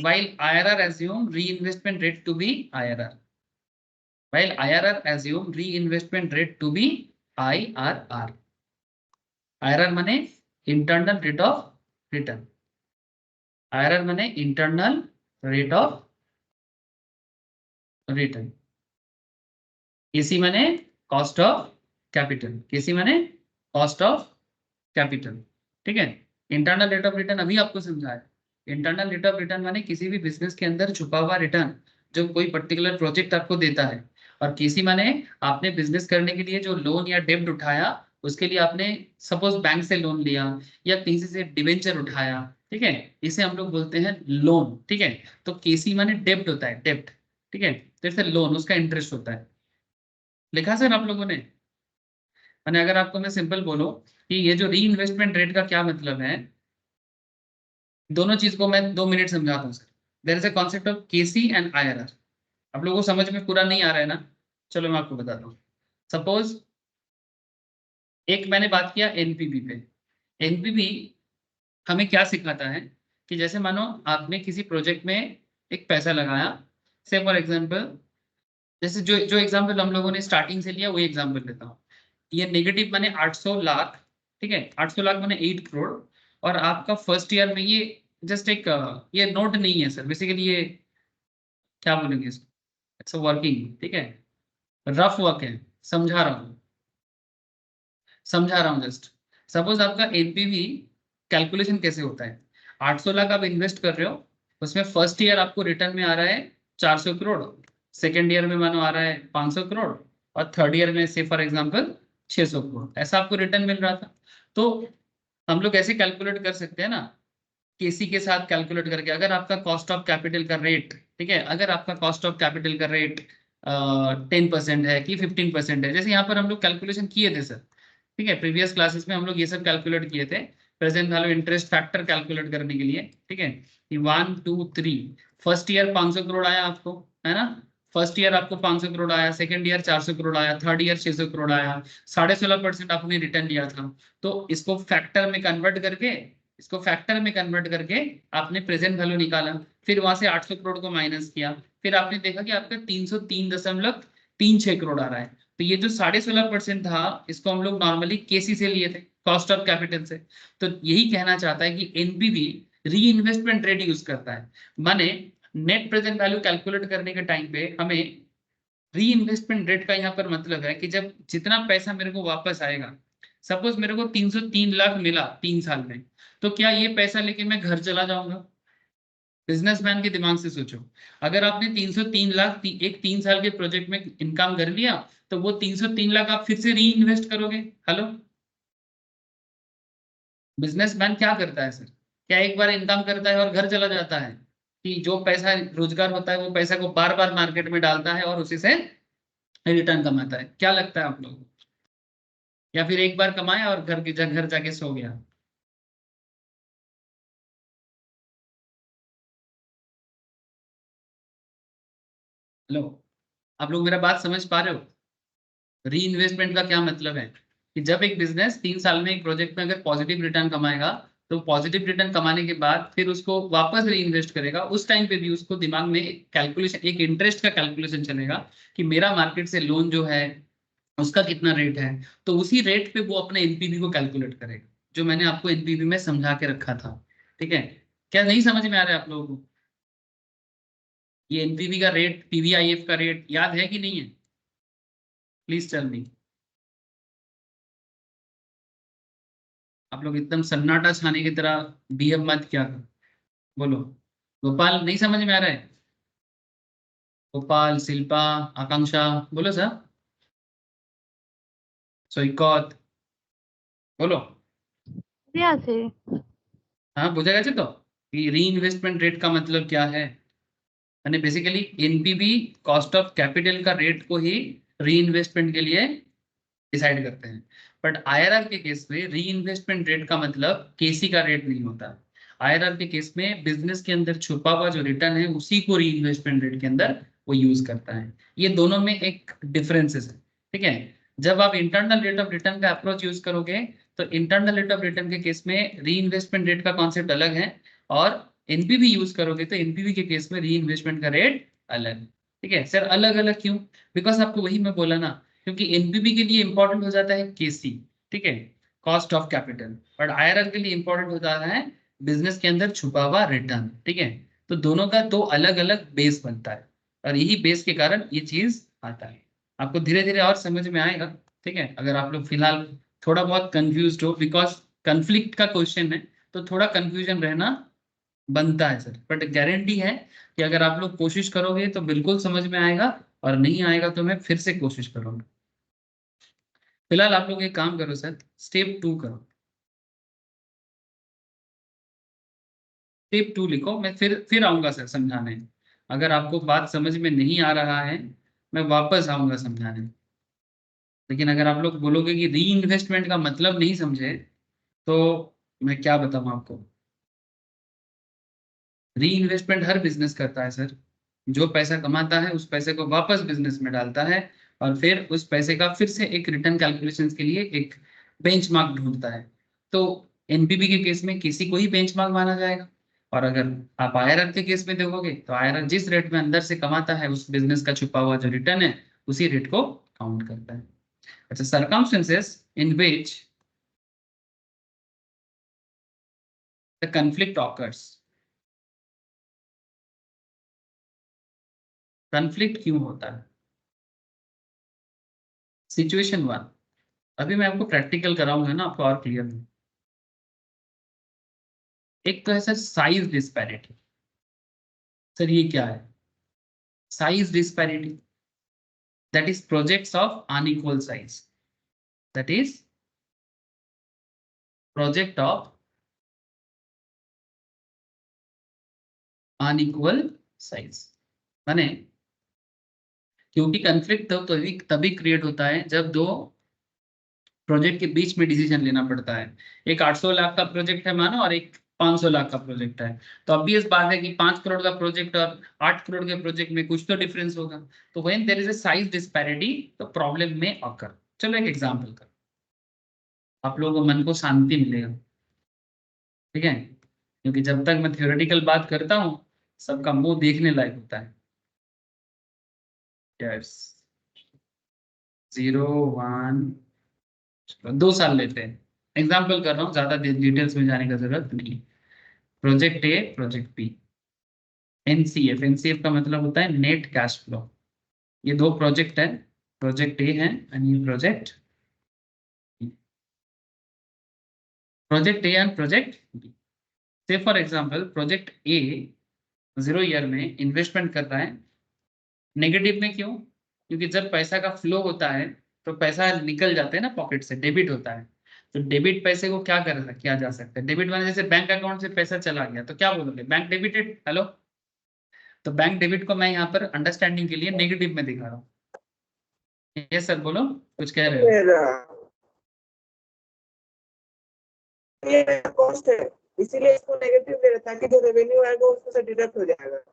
while IRR assume reinvestment rate to be IRR. While IRR assume reinvestment rate to be IRR। IRR माने internal rate of return. IRR माने internal rate of return. केसी माने cost of capital. केसी माने cost of capital. ठीक है, internal rate of return अभी आपको समझा है। इंटरनल रेट ऑफ रिटर्न माने किसी भी बिजनेस के अंदर छुपा हुआ रिटर्न जो कोई पर्टिकुलर प्रोजेक्ट आपको देता है। और केसी माने आपने बिजनेस करने के लिए जो लोन या डेब्ट उठाया, उसके लिए आपने सपोज बैंक से लोन लिया या किसी से डिवेंचर उठाया, ठीक है, इसे हम लोग बोलते हैं लोन। ठीक है, तो केसी माने डेब्ट होता है, डेब्ट। ठीक है, जैसे लोन, उसका इंटरेस्ट होता है। लिखा सर आप लोगों ने? मैंने अगर आपको मैं सिंपल बोलो कि ये जो री इन्वेस्टमेंट रेट का क्या मतलब है, दोनों चीज को मैं 2 मिनट समझाता हूँ sir. There is a concept of KC and IRR. आप लोगों को समझ में पूरा नहीं आ रहा है ना? चलो मैं आपको बताता हूँ। सपोज एक मैंने बात किया एनपीवी पे। एनपीवी हमें क्या सिखाता है कि जैसे मानो आपने किसी प्रोजेक्ट में एक पैसा लगाया, से फॉर एग्जांपल, जैसे जो जो एग्जांपल हम लोगों ने स्टार्टिंग से लिया वही एग्जांपल लेता हूँ। ये नेगेटिव माने 800 लाख। ठीक है, 800 लाख माने 8 करोड़। और आपका फर्स्ट ईयर में ये जस्ट एक ये नोट नहीं है सर, बेसिकली ये क्या बोलेंगे इसको, इट्स वर्किंग। ठीक है, रफ वर्क है, समझा रहा हूँ, समझा रहा हूँ जस्ट। सपोज आपका एनपीवी कैलकुलेशन कैसे होता है, 800 लाख आप इन्वेस्ट कर रहे हो, उसमें फर्स्ट ईयर आपको रिटर्न में आ रहा है 400 करोड़, सेकेंड ईयर में मानो आ रहा है 500 करोड़, और थर्ड ईयर में से फॉर एग्जांपल 600 करोड़, ऐसा आपको रिटर्न मिल रहा था। तो हम लोग ऐसे कैलकुलेट कर सकते हैं ना, केसी के साथ कैलकुलेट करके, अगर आपका कॉस्ट ऑफ कैपिटल का रेट, ठीक है, अगर आपका कॉस्ट ऑफ कैपिटल का रेट 10% है कि 15% है, जैसे यहाँ पर हम लोग कैलकुलेशन किए थे सर। ठीक है, प्रीवियस क्लासेस में हम लोग ये सब कैलकुलेट किए थे, present value interest factor calculate करने के लिए। ठीक है, 1 2 3 फर्स्ट ईयर 500 करोड़ आया आपको, है ना? फर्स्ट ईयर आपको 500 करोड़ आया, सेकंड ईयर 400 करोड़ आया, थर्ड ईयर 600 करोड़ आया, 16.5% आपने रिटर्न लिया था। तो इसको फैक्टर में कन्वर्ट करके, इसको फैक्टर में कन्वर्ट करके आपने प्रेजेंट वैल्यू निकाला, फिर वहां से 800 करोड़ को माइनस किया, फिर आपने देखा कि आपका 303.36 करोड़ आ रहा है। तो ये जो 16.5% था, इसको हम लोग नॉर्मली केसी से लिए थे, कॉस्ट ऑफ कैपिटल से। तो यही कहना चाहता है कि एनपीवी री इन्वेस्टमेंट रेट यूज करता है। माने नेट प्रेजेंट वैल्यू कैलकुलेट करने के टाइम पे हमें री इन्वेस्टमेंट रेट का यहाँ पर मतलब है कि जब जितना पैसा मेरे को वापस आएगा, सपोज मेरे को 303 लाख मिला 3 साल में, तो क्या ये पैसा लेके मैं घर चला जाऊंगा? बिजनेसमैन के दिमाग से सोचो, अगर आपने 303 लाख एक 3 साल के प्रोजेक्ट में इनकम कर लिया, तो वो 303 लाख आप फिर से री इन्वेस्ट करोगे। हेलो, बिजनेसमैन क्या करता है सर? क्या एक बार इनकम करता है और घर चला जाता है? कि जो पैसा रोजगार होता है वो पैसा को बार बार मार्केट में डालता है और उसी से रिटर्न कमाता है? क्या लगता है आप लोगों को? या फिर एक बार कमाया और घर जाके सो गया? हेलो, आप लोग मेरा बात समझ पा रहे हो? री इन्वेस्टमेंट का क्या मतलब है कि जब एक बिजनेस 3 साल में एक प्रोजेक्ट में अगर पॉजिटिव रिटर्न कमाएगा, तो पॉजिटिव रिटर्न कमाने के बाद फिर उसको वापस री इन्वेस्ट करेगा, उस टाइम पे भी उसको दिमाग में एक कैलकुलेशन, एक इंटरेस्ट का कैलकुलेशन चलेगा कि मेरा मार्केट से लोन जो है उसका कितना रेट है। तो उसी रेट पे वो अपने एनपीवी को कैलकुलेट करेगा, जो मैंने आपको एनपीवी में समझा के रखा था। ठीक है, क्या नहीं समझ में आ रहा है आप लोगों को? ये एनपीवी का रेट, पीवीआईएफ का रेट याद है कि नहीं है? Please tell me. आप लोग एकदम सन्नाटा छाने की तरह बिहेव मत किया करो। बोलो। गोपाल, नहीं समझ में आ रहा है? गोपाल, शिल्पा, आकांक्षा, बोलो सर। सौकत, बोलो। আছে। हाँ, बुझा गया तो री इन्वेस्टमेंट रेट का मतलब क्या है? यानी basically NPV cost of capital का रेट को ही री इन्वेस्टमेंट के लिए डिसाइड करते हैं। बट आईआरआर के केस में री इन्वेस्टमेंट रेट का मतलब केसी का रेट नहीं होता। आईआरआर के केस में बिजनेस के अंदर छुपा हुआ जो रिटर्न है उसी को री इन्वेस्टमेंट रेट के अंदर वो यूज करता है। ये दोनों में एक डिफरेंसेस है। ठीक है, जब आप इंटरनल रेट ऑफ रिटर्न का अप्रोच यूज करोगे, तो इंटरनल रेट ऑफ रिटर्न के केस में री इन्वेस्टमेंट रेट का कॉन्सेप्ट अलग है, और एनपीवी यूज करोगे तो एनपीवी के केस में री इन्वेस्टमेंट का रेट अलग है। ठीक है सर, अलग अलग क्यों? बिकॉज आपको वही मैं बोला ना क्योंकि एनपीवी के लिए इंपॉर्टेंट हो जाता है केसी, ठीक है, cost of capital, but IRR के लिए इंपॉर्टेंट होता है बिजनेस के अंदर छुपा हुआ रिटर्न, ठीक है। तो दोनों का दो अलग अलग बेस बनता है और यही बेस के कारण ये चीज आता है। आपको धीरे धीरे और समझ में आएगा, ठीक है। अगर आप लोग फिलहाल थोड़ा बहुत कंफ्यूज हो, बिकॉज कंफ्लिक्ट का क्वेश्चन है तो थोड़ा कंफ्यूजन रहना बनता है सर, बट गारंटी है कि अगर आप लोग कोशिश करोगे तो बिल्कुल समझ में आएगा, और नहीं आएगा तो मैं फिर से कोशिश करूंगा। फिलहाल आप लोग एक काम करो सर, स्टेप 2 करो, स्टेप 2 लिखो, मैं फिर आऊंगा सर समझाने। अगर आपको बात समझ में नहीं आ रहा है मैं वापस आऊंगा समझाने। लेकिन अगर आप लोग बोलोगे कि री इन्वेस्टमेंट का मतलब नहीं समझे तो मैं क्या बताऊं आपको। री इन्वेस्टमेंट हर बिजनेस करता है सर, जो पैसा कमाता है उस पैसे को वापस बिजनेस में डालता है और फिर उस पैसे का फिर से एक रिटर्न कैलकुलेशन के लिए एक बेंचमार्क ढूंढता है। तो एनपीवी के केस में किसी को ही बेंचमार्क माना जाएगा, और अगर आप आईआरआर के केस में देखोगे तो आईआरआर जिस रेट में अंदर से कमाता है उस बिजनेस का छुपा हुआ जो रिटर्न है उसी रेट को काउंट करता है। अच्छा, circumstances in which the conflict occurs, conflict क्यों होता है। सिचुएशन 1, अभी मैं आपको प्रैक्टिकल कराऊंगा ना, आपको और क्लियर हो। एक तो है सर साइज डिस्पैरिटी। सर ये क्या है size disparity? That is projects of unequal size, that is project of unequal size. माने क्योंकि कंफ्लिक्ट तो तभी तभी क्रिएट होता है जब दो प्रोजेक्ट के बीच में डिसीजन लेना पड़ता है। एक 800 लाख का प्रोजेक्ट है मानो, और एक 500 लाख का प्रोजेक्ट है, तो ऑब्वियस बात है कि 5 करोड़ का प्रोजेक्ट और 8 करोड़ के प्रोजेक्ट में कुछ तो डिफरेंस होगा। तो when there is a size disparity तो प्रॉब्लम में ऑकर। चलो एक एग्जांपल कर, आप लोगों को मन को शांति मिलेगा, ठीक है, क्योंकि जब तक मैं थ्योरेटिकल बात करता हूँ सबका मुंह देखने लायक होता है। यस, 0 1, 2 साल लेते हैं, एग्जाम्पल कर रहा हूँ, ज्यादा डिटेल्स में जाने का जरूरत नहीं। Project A, project B, NCF, NCF का मतलब होता है नेट कैश फ्लो। ये दो प्रोजेक्ट है, प्रोजेक्ट ए है एंड ये project project A and project B. Say for example project A 0 year में इन्वेस्टमेंट कर रहा है, नेगेटिव में क्यों? क्योंकि जब पैसा का फ्लो होता है तो पैसा निकल जाता है ना पॉकेट से, डेबिट होता है। तो डेबिट पैसे को क्या किया जा सकता है? डेबिट माने जैसे बैंक अकाउंट से पैसा चला गया तो क्या बोलोगे? Bank debited. हेलो, तो बैंक डेबिट को मैं यहाँ पर अंडरस्टैंडिंग के लिए नेगेटिव में दिखा रहा हूँ। यस सर, बोलो कुछ कह रहे हो। ये कॉस्ट है, इसीलिए इसको नेगेटिव ले रहा है ताकि जो रेवेन्यू आएगा उसमें से डिडक्ट हो जाएगा।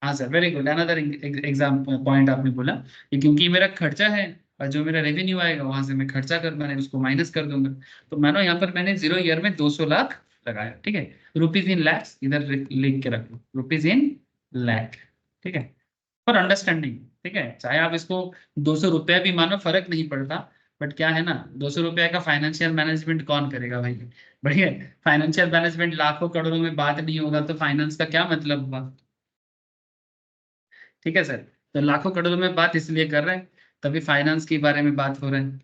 हाँ sir, very good, another exam point आपने बोला कि क्योंकि मेरा खर्चा है और जो मेरा रेवेन्यू आएगा वहां से मैं खर्चा कर मैंने उसको माइनस कर दूंगा। तो मानो यहाँ पर मैंने 0 ईयर में 200 लाख लगाया, ठीक है, रुपीज इन लैक्स, इधर लिख के रख लो रुपीज इन लैख, ठीक है, फॉर अंडरस्टैंडिंग, ठीक है। चाहे आप इसको 200 रुपया भी मानो, फर्क नहीं पड़ता, बट क्या है ना, 200 रुपया का फाइनेंशियल मैनेजमेंट कौन करेगा भाई? बढ़िया, फाइनेंशियल मैनेजमेंट लाखों करोड़ों में बात नहीं होगा तो फाइनेंस का क्या मतलब हुआ? ठीक है सर, तो लाखों करोड़ों में बात इसलिए कर रहे हैं, तभी फाइनेंस के बारे में बात हो रहा है।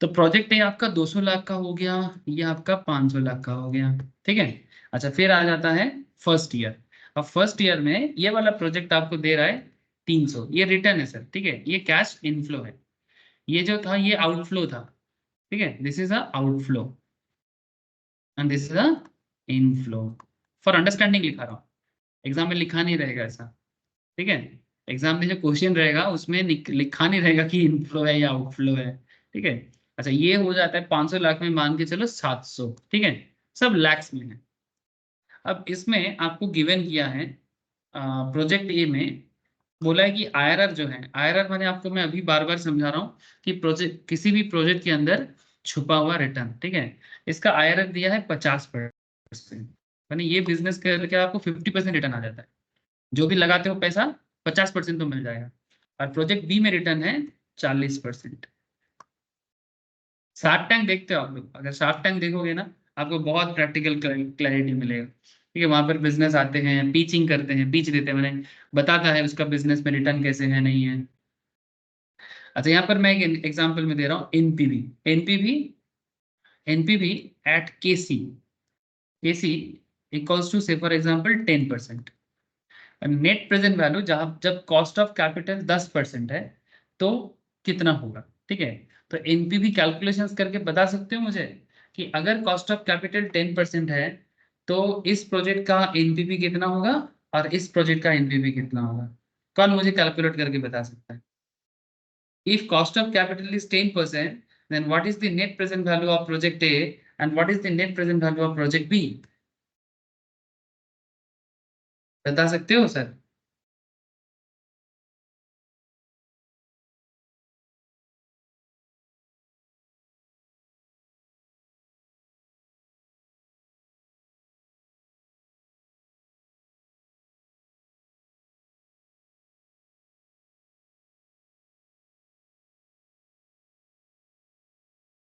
तो प्रोजेक्ट ये आपका 200 लाख का हो गया, ये आपका 500 लाख का हो गया, ठीक है। अच्छा, फिर आ जाता है फर्स्ट ईयर। अब फर्स्ट ईयर में ये वाला प्रोजेक्ट आपको दे रहा है 300, ये रिटर्न है सर, ठीक है, ये कैश इनफ्लो है। ये जो था ये आउटफ्लो था, ठीक है, this is a outflow and this is a inflow. For understanding लिखा रहा हूँ, एग्जाम में लिखा नहीं रहेगा ऐसा, ठीक है। एग्जाम में जो क्वेश्चन रहेगा उसमें लिखा नहीं रहेगा कि इनफ्लो है या आउटफ्लो है, ठीक है। अच्छा, ये हो जाता है 500 लाख में, मान के चलो 700, ठीक है, सब लैक्स में है। अब इसमें आपको गिवन किया है प्रोजेक्ट ए में, बोला है कि आईआरआर जो है, आईआरआर मैंने आपको मैं अभी बार बार समझा रहा हूँ कि प्रोजेक्ट, किसी भी प्रोजेक्ट के अंदर छुपा हुआ रिटर्न, ठीक है, इसका आईआरआर दिया है 50%। यानी ये बिजनेस करके आपको 50% रिटर्न आ जाता है, जो भी लगाते हो पैसा 50% तो मिल जाएगा। और प्रोजेक्ट बी में रिटर्न है 40%। शार्क टैंक देखते हो आप लोग? अगर शार्क टैंक देखोगे ना, आपको बहुत प्रैक्टिकल क्लैरिटी मिलेगा। ठीक है, वहां पर बिजनेस आते हैं, पीचिंग करते हैं, पीच देते हैं, मैंने बताता है उसका बिजनेस में रिटर्न कैसे है, नहीं है। अच्छा, यहाँ पर मैं एक एग्जांपल में दे रहा हूँ, NPV. NPV NPV at KC equals to say for example 10%। Net present value जब कॉस्ट ऑफ कैपिटल 10% है तो कितना होगा? ठीक है, तो एनपीवी कैलकुलेशंस करके बता सकते हो मुझे कि अगर कॉस्ट ऑफ कैपिटल 10% है तो इस प्रोजेक्ट का एनपीवी कितना होगा और इस प्रोजेक्ट का एनपीवी कितना होगा? कौन मुझे कैलकुलेट करके बता सकता है? If cost of capital is 10%, then what is the net present value of project A and what is the net present value of project B? बता सकते हो सर?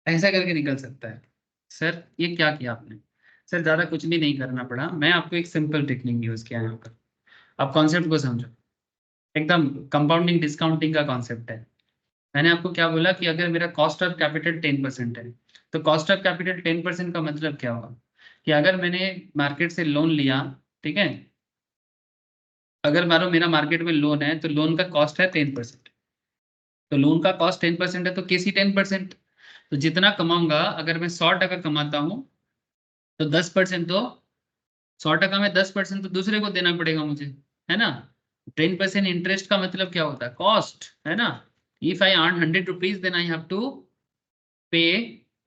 ऐसा करके निकल सकता है। सर ये क्या किया आपने? सर ज्यादा कुछ भी नहीं करना पड़ा, मैं आपको एक सिंपल टेक्निक यूज किया है यहाँ पर। आप कॉन्सेप्ट को समझो, एकदम कंपाउंडिंग डिस्काउंटिंग का कॉन्सेप्ट है। मैंने आपको क्या बोला कि अगर मेरा कॉस्ट ऑफ कैपिटल 10% है तो कॉस्ट ऑफ कैपिटल 10% का मतलब क्या होगा कि अगर मैंने मार्केट से लोन लिया, ठीक है, अगर मानो मेरा मार्केट में लोन है तो लोन का कॉस्ट है 10%, तो लोन का कॉस्ट 10% है तो केसी 10%। तो जितना कमाऊंगा, अगर मैं 100 टका कमाता हूँ तो 10% तो 100 टका में 10% तो दूसरे को देना पड़ेगा मुझे, है ना? 10% इंटरेस्ट का मतलब क्या होता है? कॉस्ट, है ना? If I earn 100 rupees then I have to pay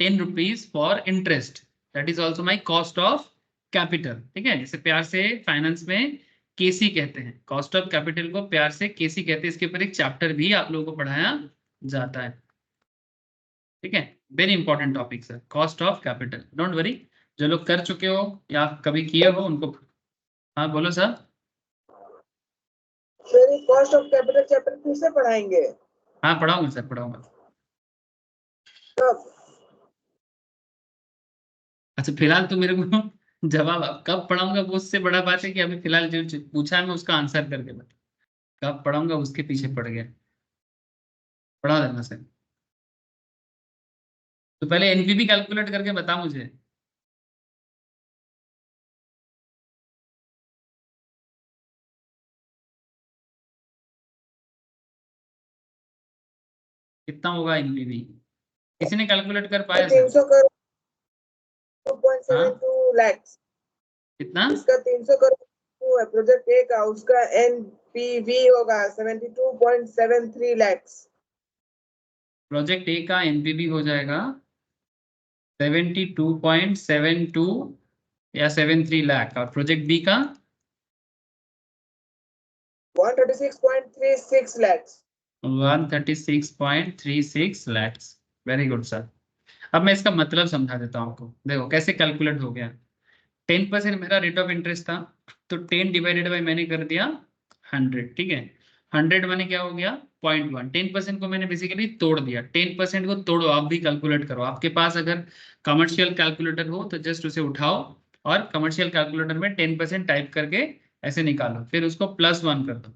10 rupees for interest, that is also my cost of capital. ठीक है, जिसे प्यार से फाइनेंस में केसी कहते हैं, कॉस्ट ऑफ कैपिटल को प्यार से केसी कहते हैं। इसके ऊपर एक चैप्टर भी आप लोगों को पढ़ाया जाता है। ठीक है, very important topic sir, cost of capital. Don't worry, जो लोग कर चुके हो या कभी किए हो उनको। हाँ बोलो सर। सर ये कॉस्ट ऑफ कैपिटल चैप्टर फिर से पढ़ाएंगे? हाँ पढ़ाऊंगा सर, पढ़ाऊंगा। कब? अच्छा फिलहाल तो मेरे को जवाब कब पढ़ाऊंगा वो उससे बड़ा बात है कि अभी फिलहाल जो पूछा है मैं उसका आंसर करके बता। कब पढ़ाऊंगा उसके पीछे पड़ गया। पढ़ा देना सर। तो पहले एनपीवी कैलकुलेट करके बता मुझे। कितना होगा एनपीवी? किसी ने कैलकुलेट कर पाया सर? 300 करोड़, हाँ 2.72 लाख। कितना? इसका 300 करोड़ है प्रोजेक्ट ए का, उसका एनपीवी होगा 72.73 लाख। प्रोजेक्ट ए का एनपीवी हो जाएगा 72.72 या 73 लाख, और प्रोजेक्ट बी का 136.36 lakh. 136.36 lakhs. Very good sir. अब मैं इसका मतलब समझा देता हूँ आपको। देखो कैसे कैलकुलेट हो गया। 10% मेरा रेट ऑफ इंटरेस्ट था, तो 10 डिवाइडेड बाई मैंने कर दिया 100। ठीक है, 100 माने क्या हो गया? 0.1। 10% को मैंने बेसिकली तोड़ दिया। 10% को तोड़ो, आप भी कैलकुलेट करो। आपके पास अगर कमर्शियल कैलकुलेटर हो तो जस्ट उसे उठाओ और कमर्शियल कैलकुलेटर में 10% टाइप करके ऐसे निकालो, फिर उसको +1 कर दो।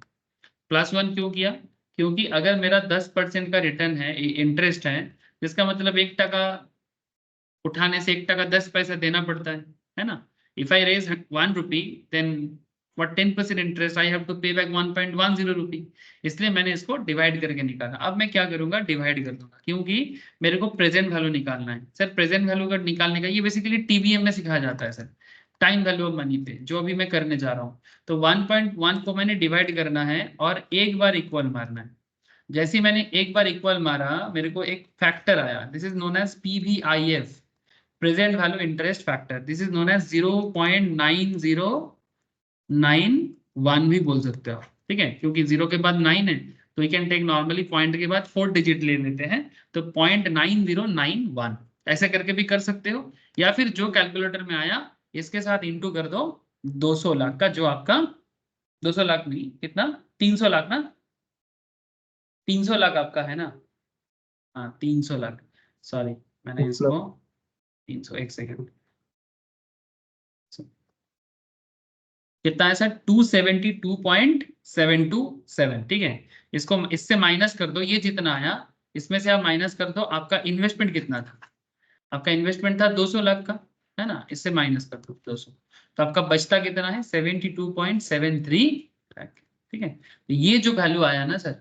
+1 क्यों किया? क्योंकि अगर मेरा 10% का रिटर्न है, इंटरेस्ट है, जिसका मतलब 1 टका उठाने से 1 टका 10 पैसा देना पड़ता है ना? If I raise 1 rupee then what 10% interest I have to pay back 1.10 rupee. इसलिए मैंने इसको डिवाइड करके निकाला। अब मैं क्या करूंगा? डिवाइड कर दूंगा, क्योंकि मेरे को प्रेजेंट वैल्यू निकालना है। सर प्रेजेंट वैल्यू का निकालने का ये बेसिकली टीवीएम में सिखाया जाता है sir, time value of money पे, जो अभी मैं करने जा रहा हूँ। तो 1.1 को मैंने डिवाइड करना है और एक बार इक्वल मारना है। जैसे ही मैंने एक बार इक्वल मारा, मेरे को एक फैक्टर आया, this is known as PVIF, present value interest factor. This is known as 0.9091 भी बोल सकते हो। ठीक है, क्योंकि 0 के बाद 9 है तो you can take normally point के बाद 4 डिजिट ले लेते हैं, तो 0.9091 ऐसे करके भी कर सकते हो। या फिर जो कैलकुलेटर में आया इसके साथ इंटू कर दो 200 लाख का, जो आपका 200 लाख नहीं, कितना, 300 लाख ना, 300 लाख आपका है ना, हाँ 300 लाख, सॉरी मैंने इसको 300, एक सेकेंड, कितना है सर 272.727, ठीक है। इसको इससे माइनस कर दो, ये जितना आया इसमें से आप माइनस कर दो, आपका इन्वेस्टमेंट कितना था, आपका इन्वेस्टमेंट था 200 लाख का, है ना, इससे माइनस कर दो 200, तो आपका बचता कितना है 72.73 लाख, ठीक है। तो ये जो वैल्यू आया ना सर,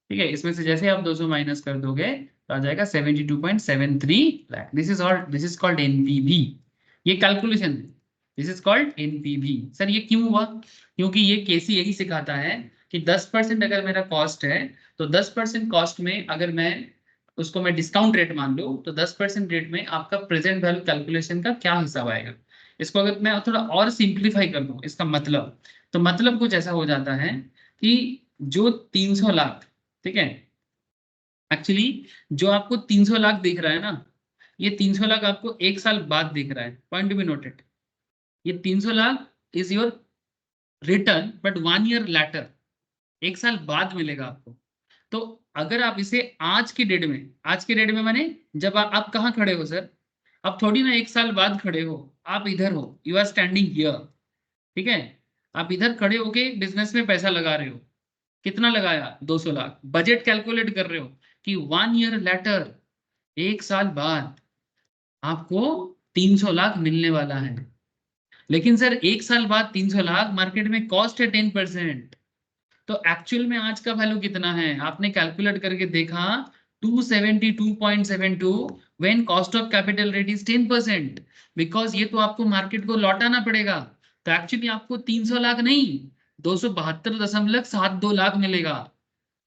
ठीक है, इसमें से जैसे आप 200 माइनस कर दोगे तो आ जाएगा 72.73 lakh. This is called NPV, ये calculation, this is called NPV. Sir ये क्यों हुआ, क्योंकि ये केसी यही सिखाता है कि 10% अगर मेरा कॉस्ट है तो 10% कॉस्ट में अगर मैं उसको मैं डिस्काउंट रेट मान लूं तो 10% रेट में आपका प्रेजेंट वैल्यू कैलकुलेशन का क्या हिसाब आएगा। इसको अगर मैं थोड़ा और सिंप्लीफाई कर दूं इसका मतलब, तो मतलब कुछ ऐसा हो जाता है कि जो 300 लाख, ठीक है, एक्चुअली जो आपको 300 लाख दिख रहा है ना, ये 300 लाख आपको एक साल बाद दिख रहा है, पॉइंट टू बी नोटेड। ये 300 lakh is your return but 1 year later, एक साल बाद मिलेगा आपको। तो अगर आप इसे आज की डेट में, आज की डेट में माने जब आप कहाँ खड़े हो सर, आप थोड़ी ना एक साल बाद खड़े हो, आप इधर हो, यू आर स्टैंडिंग हियर, ठीक है, आप इधर खड़े होके बिजनेस में पैसा लगा रहे हो, कितना लगाया 200 लाख, बजट कैलकुलेट कर रहे हो कि 1 ईयर लेटर, एक साल बाद आपको 300 लाख मिलने वाला है। लेकिन सर एक साल बाद 300 लाख मार्केट में कॉस्ट है 10%, तो एक्चुअल में आज का वैल्यू कितना है आपने कैलकुलेट करके देखा 272.72 when cost of capital rate is 10%, because ये तो आपको मार्केट को लौटाना पड़ेगा। तो एक्चुअली आपको 300 लाख नहीं 272.72 लाख मिलेगा,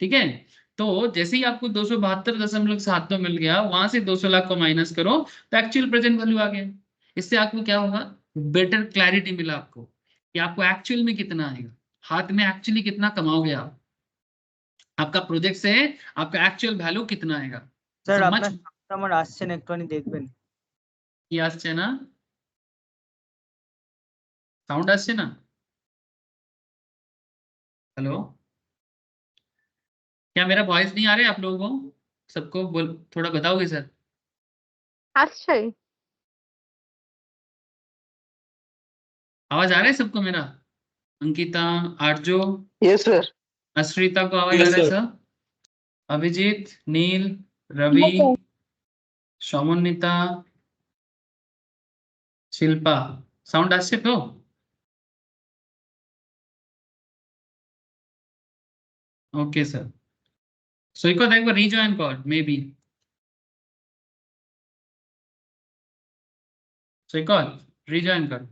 ठीक है। तो जैसे ही आपको 272.72 मिल गया, वहां से 200 लाख को माइनस करो तो एक्चुअल प्रेजेंट वैल्यू आ गया। इससे आपको क्या होगा, बेटर क्लैरिटी मिला आपको कि आपको एक्चुअल में कितना आएगा, हाथ में एक्चुअली कितना कमाओगे आप, आपका प्रोजेक्ट से आपका एक्चुअल वैल्यू कितना आएगा। স্যার So আপনার much সাউন্ড আমার আসছে না, একটুখানি দেখবেন। কি আসছে না, সাউন্ড আসছে না, हेलो, क्या मेरा वॉइस नहीं आ रहा है आप लोगों को, सबको बोल थोड़ा बताओगे सर। আসছে। आवाज आ रहा है सबको मेरा, अंकिता, आरजो, यस सर। अश्रिता को आवाज आ रहा है सर, अभिजीत, नील, रवि, সমন্বিতা, শিল্পা, সাউন্ড আসছে তো? ওকে স্যার, সৈকত একবার রিজয়েন কর মেবি, सैकत रिजॉइन कर,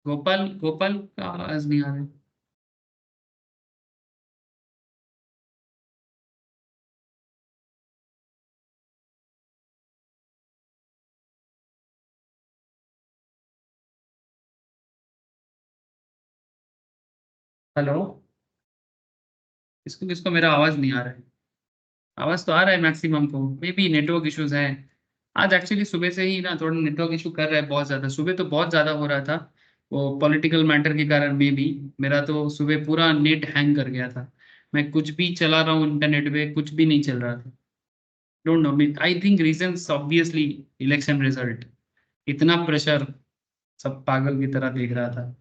गोपाल, गोपाल का आवाज नहीं आ रहा है। हेलो, किसको किसको मेरा आवाज नहीं आ रहा है, आवाज तो आ रहा है मैक्सिमम को, मे बी नेटवर्क इश्यूज है। आज एक्चुअली सुबह से ही ना थोड़ा नेटवर्क इशू कर रहा है बहुत ज्यादा, सुबह तो बहुत ज्यादा हो रहा था, वो पॉलिटिकल मैटर के कारण मे बी मेरा तो सुबह पूरा नेट हैंग कर गया था, मैं कुछ भी चला रहा हूँ इंटरनेट पे कुछ भी नहीं चल रहा था। Don't know, I think reasons obviously election result, इतना प्रेशर, सब पागल की तरह देख रहा था।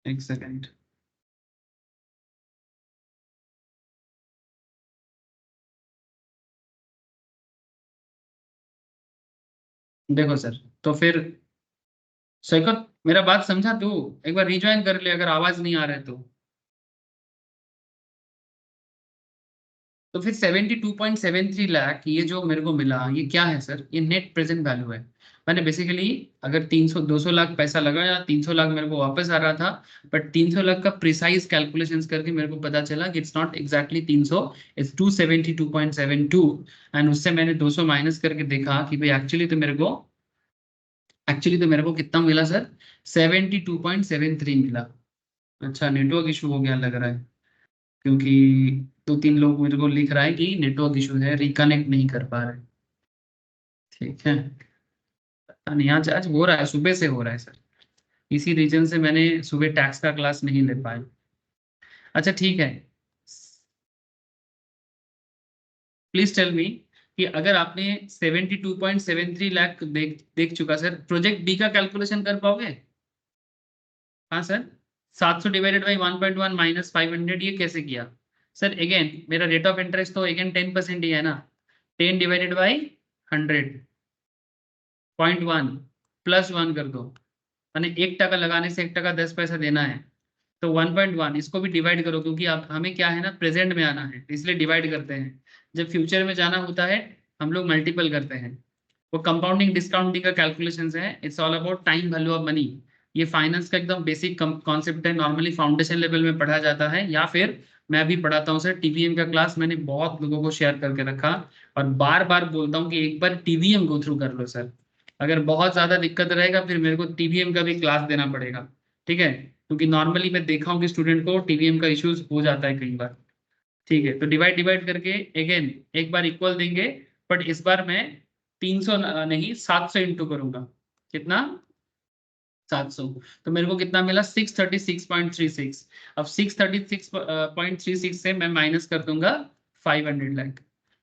एक सेकंड, देखो सर, तो फिर सैकत मेरा बात समझा तू, एक बार रिज्वाइन कर ले अगर आवाज नहीं आ रहा है तो फिर 72.73 लाख ये जो मेरे को मिला ये क्या है सर, ये नेट प्रेजेंट वैल्यू है। मैंने बेसिकली अगर 200 लाख पैसा लगाया, 300 लाख मेरे को वापस आ रहा था, बट 300 लाख का प्रिसाइज कैलकुलेशंस करके मेरे को पता चला कि it's not exactly 300, it's 272.72, and उससे मैंने 200 माइनस करके देखा कि भाई एक्चुअली तो मेरे को कितना मिला सर, 72.73 मिला। अच्छा नेटवर्क इशू हो गया लग रहा है, क्योंकि 2-3 लोग मेरे को लिख रहा है कि नेटवर्क इशू है, रिकनेक्ट नहीं कर पा रहे, ठीक है। नहीं आज आज हो रहा है, सुबह से हो रहा है सर। इसी रीजन से मैंने सुबह टैक्स का क्लास नहीं ले पाया। अच्छा ठीक है, प्लीज टेल मी कि अगर आपने 72.73 लाख देख चुका सर, प्रोजेक्ट बी का कैलकुलेशन कर पाओगे? हाँ सर, 700 डिवाइडेड बाई 1.1 माइनस 500, ये कैसे किया सर? अगेन मेरा रेट ऑफ इंटरेस्ट तो अगेन 10% ही है ना, 10 डिवाइडेड बाई 100.1 प्लस 1 कर दो, मैंने 1 टका लगाने से 1 टका 10 पैसा देना है, तो 1.1 इसको भी डिवाइड करो, क्योंकि अब हमें क्या है ना, प्रेजेंट में आना है, इसलिए डिवाइड करते हैं। जब फ्यूचर में जाना होता है हम लोग मल्टीपल करते हैं। वो कंपाउंडिंग डिस्काउंटिंग का कैलकुलेशन है, it's all about time value of money. ये फाइनेंस का एकदम बेसिक कॉन्सेप्ट है, नॉर्मली फाउंडेशन लेवल में पढ़ा जाता है, या फिर मैं भी पढ़ाता हूँ सर। टीवीएम का क्लास मैंने बहुत लोगों को शेयर करके रखा, और बार बार बोलता हूँ कि एक बार टीवीएम गो थ्रू कर लो सर। अगर बहुत ज्यादा दिक्कत रहेगा फिर मेरे को टीवीएम का भी क्लास देना पड़ेगा, ठीक है? क्योंकि नॉर्मली मैं देखा हूँ कि स्टूडेंट को टीवीएम का इश्यूज हो जाता है कई बार। ठीक है, तो डिवाइड डिवाइड करके अगेन एक बार इक्वल देंगे, बट इस बार मैं 300 नहीं 700 इंटू करूंगा। कितना? 700। तो मेरे को कितना मिला? 636.36। अब 636.36 से मैं माइनस कर दूंगा 500 लाख,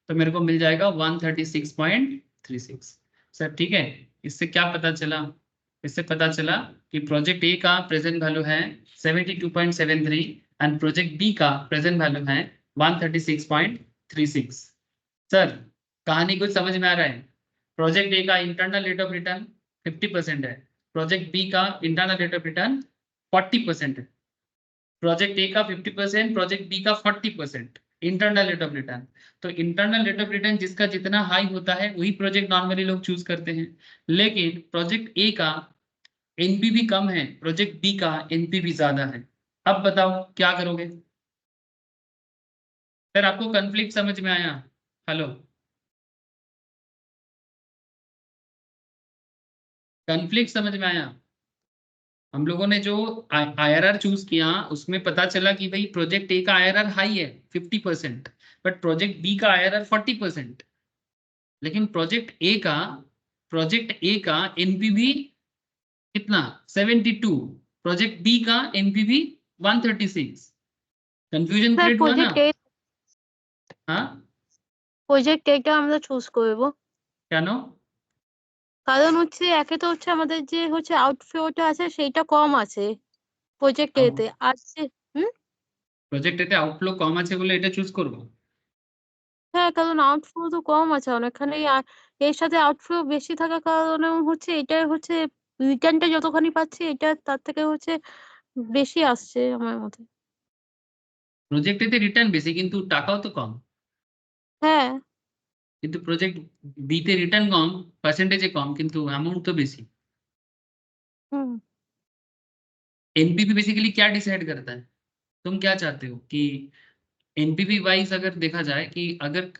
तो मेरे को मिल जाएगा 136.36 सर। ठीक है, इससे क्या पता चला? इससे पता चला कि प्रोजेक्ट ए का प्रेजेंट वैल्यू है 72.73 एंड प्रोजेक्ट बी का प्रेजेंट वैल्यू है 136.36। सर कहानी कुछ समझ में आ रहा है? प्रोजेक्ट ए का इंटरनल रेट ऑफ रिटर्न 50% है, प्रोजेक्ट बी का इंटरनल रेट ऑफ रिटर्न 40% है। प्रोजेक्ट ए का 50%, प्रोजेक्ट बी का 40% इंटरनल रेट ऑफ रिटर्न। तो इंटरनल रेट ऑफ रिटर्न जिसका जितना हाई होता है वही प्रोजेक्ट नॉर्मली लोग चूज करते हैं, लेकिन प्रोजेक्ट ए का एनपीवी कम है, प्रोजेक्ट बी का एनपीवी ज्यादा है। अब बताओ क्या करोगे? सर आपको कन्फ्लिक्ट समझ में आया? हेलो, कन्फ्लिक्ट समझ में आया? हम लोगों ने जो आईआरआर चूज किया उसमें पता चला कि भाई प्रोजेक्ट ए का आईआरआर हाई है 50%, बट प्रोजेक्ट बी का आईआरआर 40%। लेकिन प्रोजेक्ट ए का एनपीवी कितना? 72, प्रोजेक्ट बी का एनपीवी 136। कंफ्यूजन স্যার क्रिएट हुआ ना? हाँ প্রজেক্ট এটা আমরা চুজ করব, क्या नो? কারণ হচ্ছে একে তো হচ্ছে আমাদের যে হচ্ছে আউটফ্লোটা আছে সেইটা কম আছে প্রজেক্ট এতে, আর যে প্রজেক্ট এতে আউটফ্লো কম আছে বলে এটা চুজ করব? হ্যাঁ, কারণ আউটফ্লো তো কম আছে অনেকখানি, আর এর সাথে আউটফ্লো বেশি থাকার কারণে হচ্ছে এটা হচ্ছে রিটার্নটা যতখানি পাচ্ছি এটা তার থেকে হচ্ছে বেশি আসছে আমার মতে। প্রজেক্ট এতে রিটার্ন বেশি কিন্তু টাকাও তো কম, হ্যাঁ। কিন্তু প্রজেক্ট বি তে রিটার্ন কম, পার্সেন্টেজে কম, কিন্তু অ্যামাউন্ট তো বেশি। হুম। एनपीवी बेसिकली क्या डिसाइड करता है? तुम क्या चाहते हो कि एनपीवी वाइज अगर देखा जाए कि अगर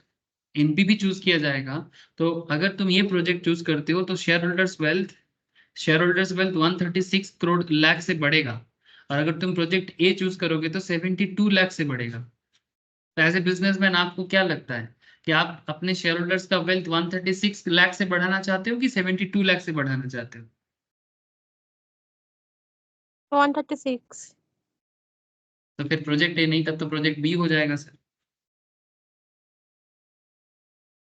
एनपीवी चूज किया जाएगा, तो अगर तुम ये प्रोजेक्ट चूज करते हो तो share holders wealth 136 crore lakh से बढ़ेगा, और अगर तुम प्रोजेक्ट ए चूज करोगे तो 72 लाख से बढ़ेगा। तो एज ए बिजनेसमैन आपको क्या लगता है कि आप अपने शेयर होल्डर्स का वेल्थ 136 लाख से बढ़ाना चाहते हो कि 72 लाख से बढ़ाना चाहते हो? 136। तो फिर प्रोजेक्ट ए नहीं, तब तो प्रोजेक्ट बी हो जाएगा सर।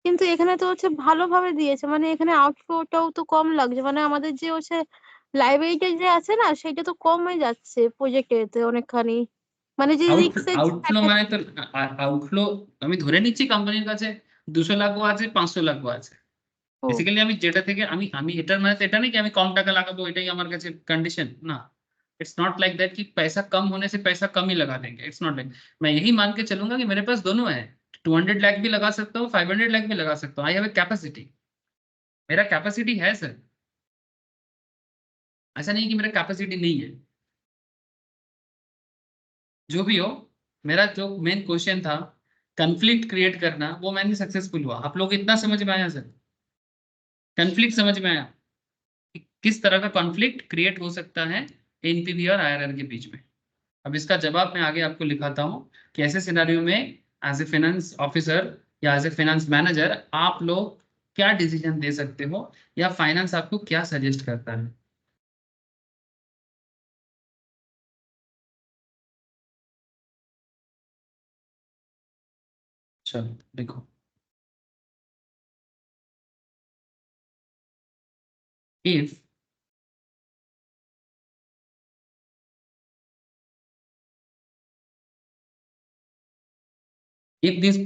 কিন্তু এখানে তো হচ্ছে ভালোভাবে দিয়েছে, মানে এখানে আউটফ্লোটাও তো কম লাগছে, মানে আমাদের যে হচ্ছে লাইব্রেরিটা যে আছে না সেটা তো কমে যাচ্ছে প্রজেক্টেতে অনেকখানি, মানে যে রিক্সের আউটফ্লো মানে তো আউটফ্লো আমি ধরে নিচ্ছি কোম্পানির কাছে 200 লাখও আছে 500 লাখও আছে। বেসিক্যালি আমি যেটা থেকে আমি আমি এটার মানে তো এটা नहीं कि আমি কম টাকা লাগাবো এটাই আমার কাছে कंडीशन ना। इट्स नॉट लाइक दैट कि पैसा कम होने से पैसा कम ही लगा देंगे, इट्स नॉट लाइक। मैं यही मान के चलूंगा कि मेरे पास दोनों है, 200 लाख भी लगा सकता हूँ, 500 लाख भी लगा सकता हूँ। आई हैव ए कैपेसिटी, मेरा कैपेसिटी है सर, ऐसा नहीं कि मेरा कैपेसिटी नहीं है। जो भी हो, मेरा जो मेन क्वेश्चन था कन्फ्लिक्ट क्रिएट करना, वो मैंने सक्सेसफुल हुआ। आप लोग इतना समझ में आया सर? कन्फ्लिक्ट समझ में आया कि किस तरह का कॉन्फ्लिक्ट क्रिएट हो सकता है एनपीवी और आईआरआर के बीच में? अब इसका जवाब मैं आगे आपको लिखाता हूँ कि ऐसे सिनेरियो में एज ए फाइनेंस ऑफिसर या एज ए फाइनेंस मैनेजर आप लोग क्या डिसीजन दे सकते हो या फाइनेंस आपको क्या सजेस्ट करता है? चलो देखो, if these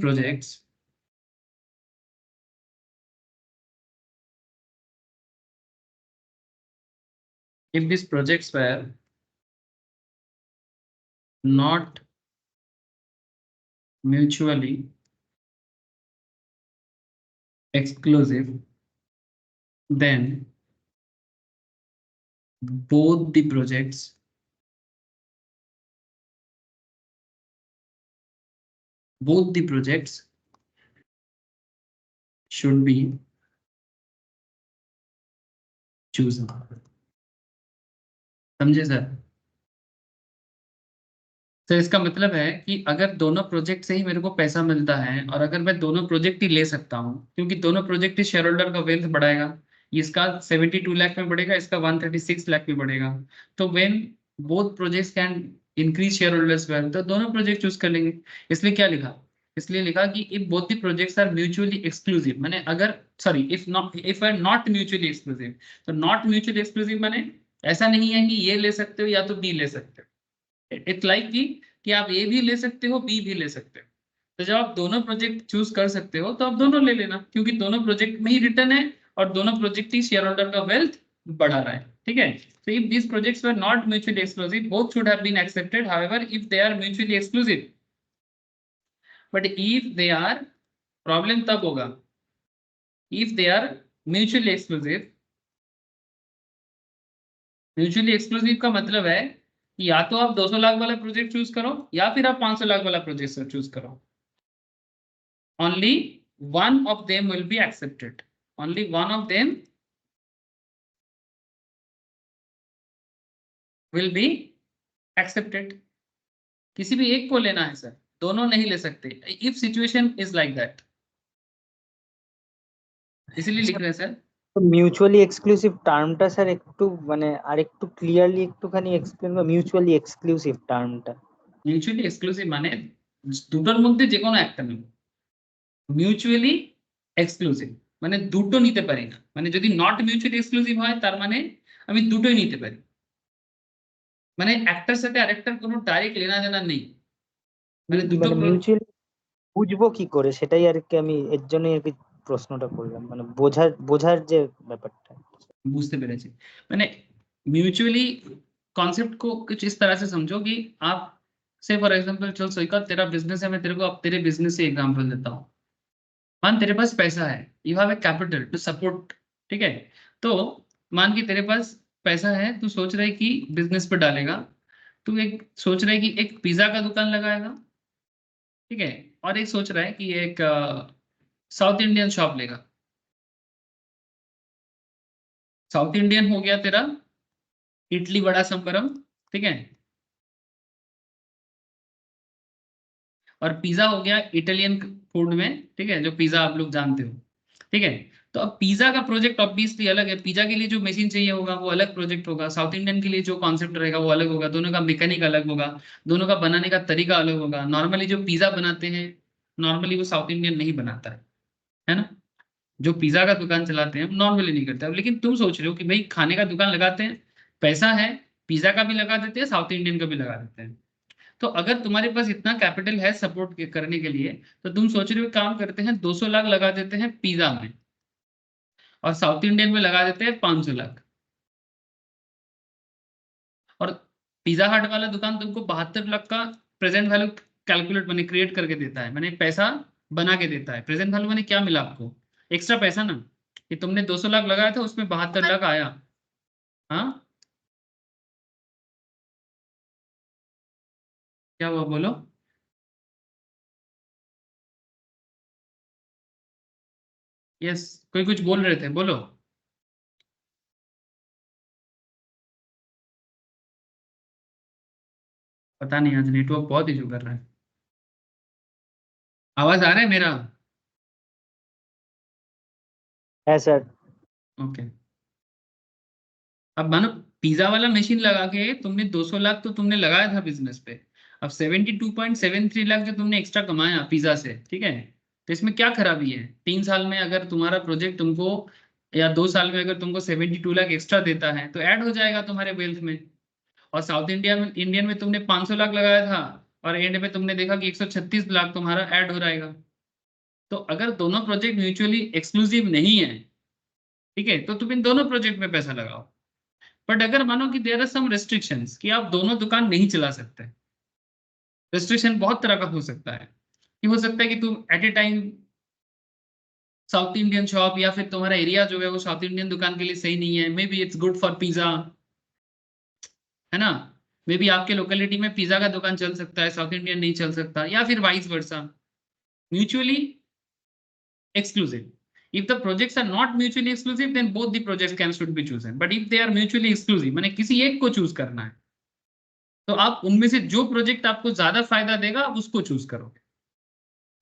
projects were not mutually exclusive, then both the projects should be chosen. समझे सर? तो इसका मतलब है कि अगर दोनों प्रोजेक्ट से ही मेरे को पैसा मिलता है और अगर मैं दोनों प्रोजेक्ट ही ले सकता हूँ, क्योंकि दोनों प्रोजेक्ट ही शेयर होल्डर का वेल्थ बढ़ाएगा, इसका 72 लाख में बढ़ेगा, इसका 136 लाख में बढ़ेगा, तो when both projects can increase share holders wealth, तो दोनों प्रोजेक्ट चूज कर लेंगे। इसलिए क्या लिखा, इसलिए लिखा कि if both the projects are mutually exclusive, माने अगर sorry if are not mutually exclusive, तो नॉट म्यूचुअली एक्सक्लूसिव माने ऐसा नहीं है कि ये ले सकते हो या तो बी ले सकते हो। इट्स लाइक कि आप ए भी ले सकते हो, बी भी ले सकते हो। तो जब आप दोनों प्रोजेक्ट चूज कर सकते हो तो आप दोनों ले लेना, क्योंकि दोनों प्रोजेक्ट में ही रिटर्न है और दोनों प्रोजेक्ट ही शेयर होल्डर का वेल्थ बढ़ा रहा है। ठीक है, so if these projects were not mutually exclusive, both should have been accepted. However, if they are mutually exclusive, but if they are, problem तब होगा if they are mutually exclusive। Mutually exclusive का मतलब है कि या तो आप 200 लाख वाला प्रोजेक्ट चूज करो या फिर आप 500 लाख वाला प्रोजेक्ट चूज करो। Only one of them will be accepted. Only one of them will be accepted. किसी भी एक को लेना है सर, दोनों नहीं ले सकते। If situation is like that, इसीलिए लिख रहे हैं सर। তো মিউচুয়ালি এক্সক্লুসিভ টার্মটা স্যার একটু মানে আর একটু ক্লিয়ারলি একটুখানি এক্সপ্লেন করুন মিউচুয়ালি এক্সক্লুসিভ টার্মটা। মিউচুয়ালি এক্সক্লুসিভ মানে দুটোর মধ্যে যে কোনো একটা নেব। মিউচুয়ালি এক্সক্লুসিভ মানে দুটো নিতে পারি না, মানে যদি নট মিউচুয়ালি এক্সক্লুসিভ হয় তার মানে আমি দুটোই নিতে পারি, মানে একটার সাথে আরেকটার কোনো ডাইরেক্ট লেনা দেনা নেই, মানে দুটো মানে মিউচুয়ালি বুঝবো কি করে সেটাই আর কি, আমি এর জন্যই আর কি প্রশ্নটা করলাম, মানে বোঝার যে ব্যাপারটা। বুঝতে পেরেছি, মানে म्यूचुअली कॉन्सेप्ट को कुछ इस तरह से समझो कि आप से फॉर एग्जांपल, चल सोइका तेरा बिजनेस है, मैं तेरे को अब तेरे बिजनेस से एग्जांपल देता हूँ। मान तेरे पास पैसा है, you have a capital to support. ठीक है, तो मान कि तेरे पास पैसा है, तू सोच रहा है कि बिजनेस पर डालेगा, तू एक सोच रहा है कि एक पिज्जा का दुकान लगाएगा, ठीक है, और एक सोच रहा है कि एक साउथ इंडियन शॉप लेगा। साउथ इंडियन हो गया तेरा इडली वड़ा संबरम, ठीक है, और पिज्जा हो गया इटालियन फूड में, ठीक है, जो पिज्जा आप लोग जानते हो। ठीक है, तो अब पिज्जा का प्रोजेक्ट ऑब्वियसली अलग है, पिज्जा के लिए जो मशीन चाहिए होगा वो अलग प्रोजेक्ट होगा, साउथ इंडियन के लिए जो कॉन्सेप्ट रहेगा वो अलग होगा, दोनों का मैकेनिक अलग होगा, दोनों का बनाने का तरीका अलग होगा। नॉर्मली जो पिज्जा बनाते हैं, नॉर्मली वो साउथ इंडियन नहीं बनाता है ना। जो पिज्जा का दुकान चलाते हैं नॉर्मली नहीं करता, लेकिन तुम सोच रहे हो कि भाई खाने का दुकान लगाते हैं, पैसा है, पिज्जा का भी लगा देते हैं, साउथ इंडियन का भी लगा देते हैं। तो अगर तुम्हारे पास इतना कैपिटल है सपोर्ट करने के लिए, तो तुम सोच रहे हो काम करते हैं 200 लाख लगा देते हैं पिज्जा में और साउथ इंडियन में लगा देते हैं 500 लाख, और पिज्जा हट वाला दुकान तुमको 72 लाख का प्रेजेंट वैल्यू कैलकुलेट मैंने क्रिएट करके देता है, मैंने पैसा बना के देता है। प्रेजेंट वैल्यू मैंने क्या मिला आपको, एक्स्ट्रा पैसा ना, कि तुमने 200 लाख लगाया था उसमें 72 लाख आया। हाँ क्या हुआ बोलो? यस, कोई कुछ बोल रहे थे, बोलो। पता नहीं आज नेटवर्क बहुत इशू कर रहा है। आवाज आ रहा है मेरा? है सर। ओके। अब मानो पिज्जा वाला मशीन लगा के तुमने 200 लाख तो तुमने लगाया था बिजनेस पे, अब 72.73 लाख जो तुमने एक्स्ट्रा कमाया पिज्जा से, ठीक है, तो इसमें क्या खराबी है? 3 साल में अगर तुम्हारा प्रोजेक्ट तुमको, या 2 साल में अगर तुमको 72 लाख एक्स्ट्रा देता है तो ऐड हो जाएगा तुम्हारे वेल्थ में। और साउथ इंडिया में, इंडियन में तुमने 500 लाख लगाया था और एंड में तुमने देखा कि 136 लाख तुम्हारा ऐड हो जाएगा। तो अगर दोनों प्रोजेक्ट म्यूचुअली एक्सक्लूसिव नहीं है, ठीक है, तो तुम इन दोनों प्रोजेक्ट में पैसा लगाओ। बट अगर मानो कि देयर आर सम रेस्ट्रिक्शंस कि आप दोनों दुकान नहीं चला सकते, रेस्ट्रिक्शन बहुत तरह का हो सकता है, कि हो सकता है कि तुम at a time south Indian shop, या फिर तुम्हारा एरिया जो है वो साउथ इंडियन दुकान के लिए सही नहीं है, may be it's good for pizza, है ना, मे बी आपके लोकेलिटी में पिज्जा का दुकान चल सकता है, साउथ इंडियन नहीं चल सकता, या फिर vice versa. Mutually exclusive. If the projects are not mutually exclusive, then both the projects can should be chosen. But if they are mutually exclusive, माने किसी एक को चूज करना है, तो आप उनमें से जो प्रोजेक्ट आपको ज्यादा फायदा देगा आप उसको चूज करोगे।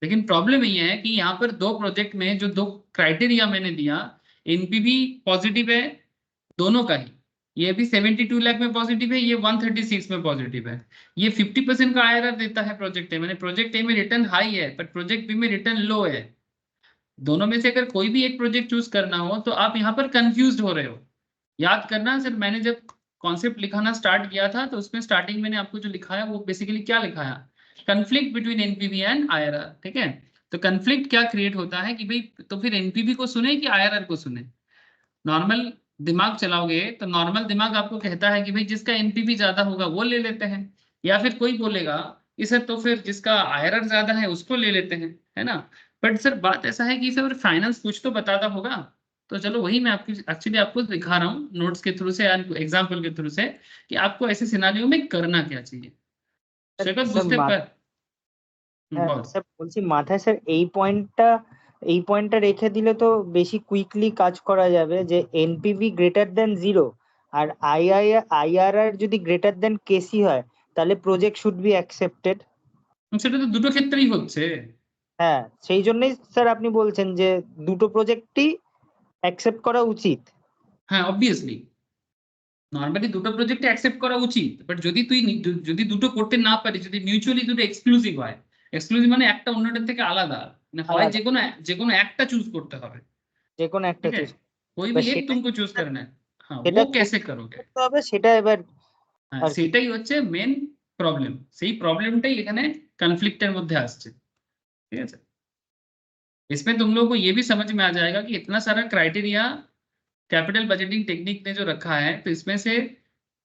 लेकिन प्रॉब्लम ये है कि यहाँ पर दो प्रोजेक्ट में जो दो क्राइटेरिया मैंने दिया, एनपीवी पॉजिटिव है दोनों का ही, ये भी 72 लाख में पॉजिटिव है, ये 136 में पॉजिटिव है, ये 50% का आईआरआर देता है प्रोजेक्ट ए, मैंने प्रोजेक्ट ए में रिटर्न हाई है पर प्रोजेक्ट बी में रिटर्न लो है। दोनों में से अगर कोई भी एक प्रोजेक्ट चूज करना हो तो आप यहाँ पर कंफ्यूज हो रहे हो। याद करना सर, मैंने जब कॉन्सेप्ट लिखाना स्टार्ट किया था तो उसमें स्टार्टिंग मैंने आपको जो लिखाया वो बेसिकली क्या लिखाया, conflict between NPV and IRR, ठीक है। तो कंफ्लिक्ट क्या क्रिएट होता है कि भाई तो फिर एनपीवी को सुने कि आईआरआर को सुने। नॉर्मल दिमाग चलाओगे तो नॉर्मल दिमाग आपको कहता है कि भाई जिसका एनपीवी ज्यादा होगा वो ले लेते हैं, या फिर कोई बोलेगा कि सर तो फिर जिसका आईआरआर ज्यादा है उसको ले लेते हैं, है ना। बट सर बात ऐसा है कि सर फाइनेंस कुछ तो बताता होगा। तो चलो वही मैं आपकी एक्चुअली आपको दिखा रहा हूँ नोट्स के थ्रू से या एग्जाम्पल के थ्रू से कि आपको ऐसे सिनारियो में करना क्या चाहिए। शेखर স্যার बुझते पर बहुत স্যার বলছি মাথায় স্যার এই পয়েন্টটা রেখে দিলে তো বেশি কুইকলি কাজ করা যাবে যে এনপিভি গ্রেটার দেন 0 আর আইআরআর যদি গ্রেটার দেন কেসি হয় তাহলে প্রজেক্ট শুড বি অ্যাকসেপ্টেড। সেটা তো দুটো ক্ষেত্রেই হচ্ছে। হ্যাঁ, সেই জন্যই স্যার আপনি বলছেন যে দুটো প্রজেক্টই অ্যাকসেপ্ট করা উচিত। হ্যাঁ অবভিয়াসলি নরমালি দুটো প্রজেক্ট অ্যাকসেপ্ট করা উচিত, বাট যদি তুই যদি দুটো করতে না পারিস, যদি মিউচুয়ালি দুটো এক্সক্লুসিভ হয়, এক্সক্লুসিভ মানে একটা অন্যটার থেকে আলাদা, মানে হয় যে কোনো একটা চুজ করতে হবে, যে কোনো একটা ठीक है, চুজ कोई এবার भी एक সেটা तुमको चूज करना है। हाँ সেটা वो কোথায় कैसे करोगे? করতে হবে সেটা এবার হ্যাঁ আর কি। সেটাই হচ্ছে মেন প্রবলেম, সেই প্রবলেমটাই এখানে কনফ্লিক্টের মধ্যে আসছে, ঠিক আছে। इसमें तुम लोगों को ये भी समझ में आ जाएगा कि इतना सारा क्राइटेरिया कैपिटल बजटिंग टेक्निक ने जो रखा है, तो इसमें से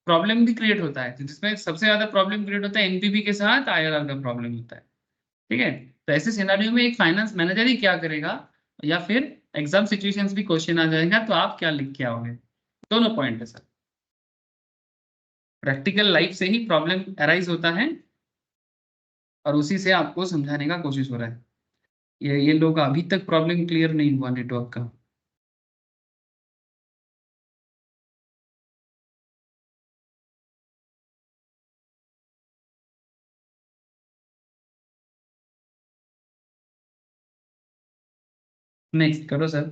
प्रॉब्लम भी क्रिएट होता है, जिसमें सबसे ज्यादा प्रॉब्लम क्रिएट होता है एनपीवी के साथ आईआरआर का प्रॉब्लम होता है, ठीक है। तो ऐसे सिनेरियो में एक फाइनेंस मैनेजर ही क्या करेगा, या फिर एग्जाम सिचुएशंस भी क्वेश्चन आ जाएगा तो आप क्या लिख के आओगे, दोनों पॉइंट है सर। प्रैक्टिकल लाइफ से ही प्रॉब्लम अराइज होता है और उसी से आपको समझाने का कोशिश हो रहा है। ये लोग अभी तक प्रॉब्लम क्लियर नहीं हुआ नेटवर्क का। नेक्स्ट करो सर।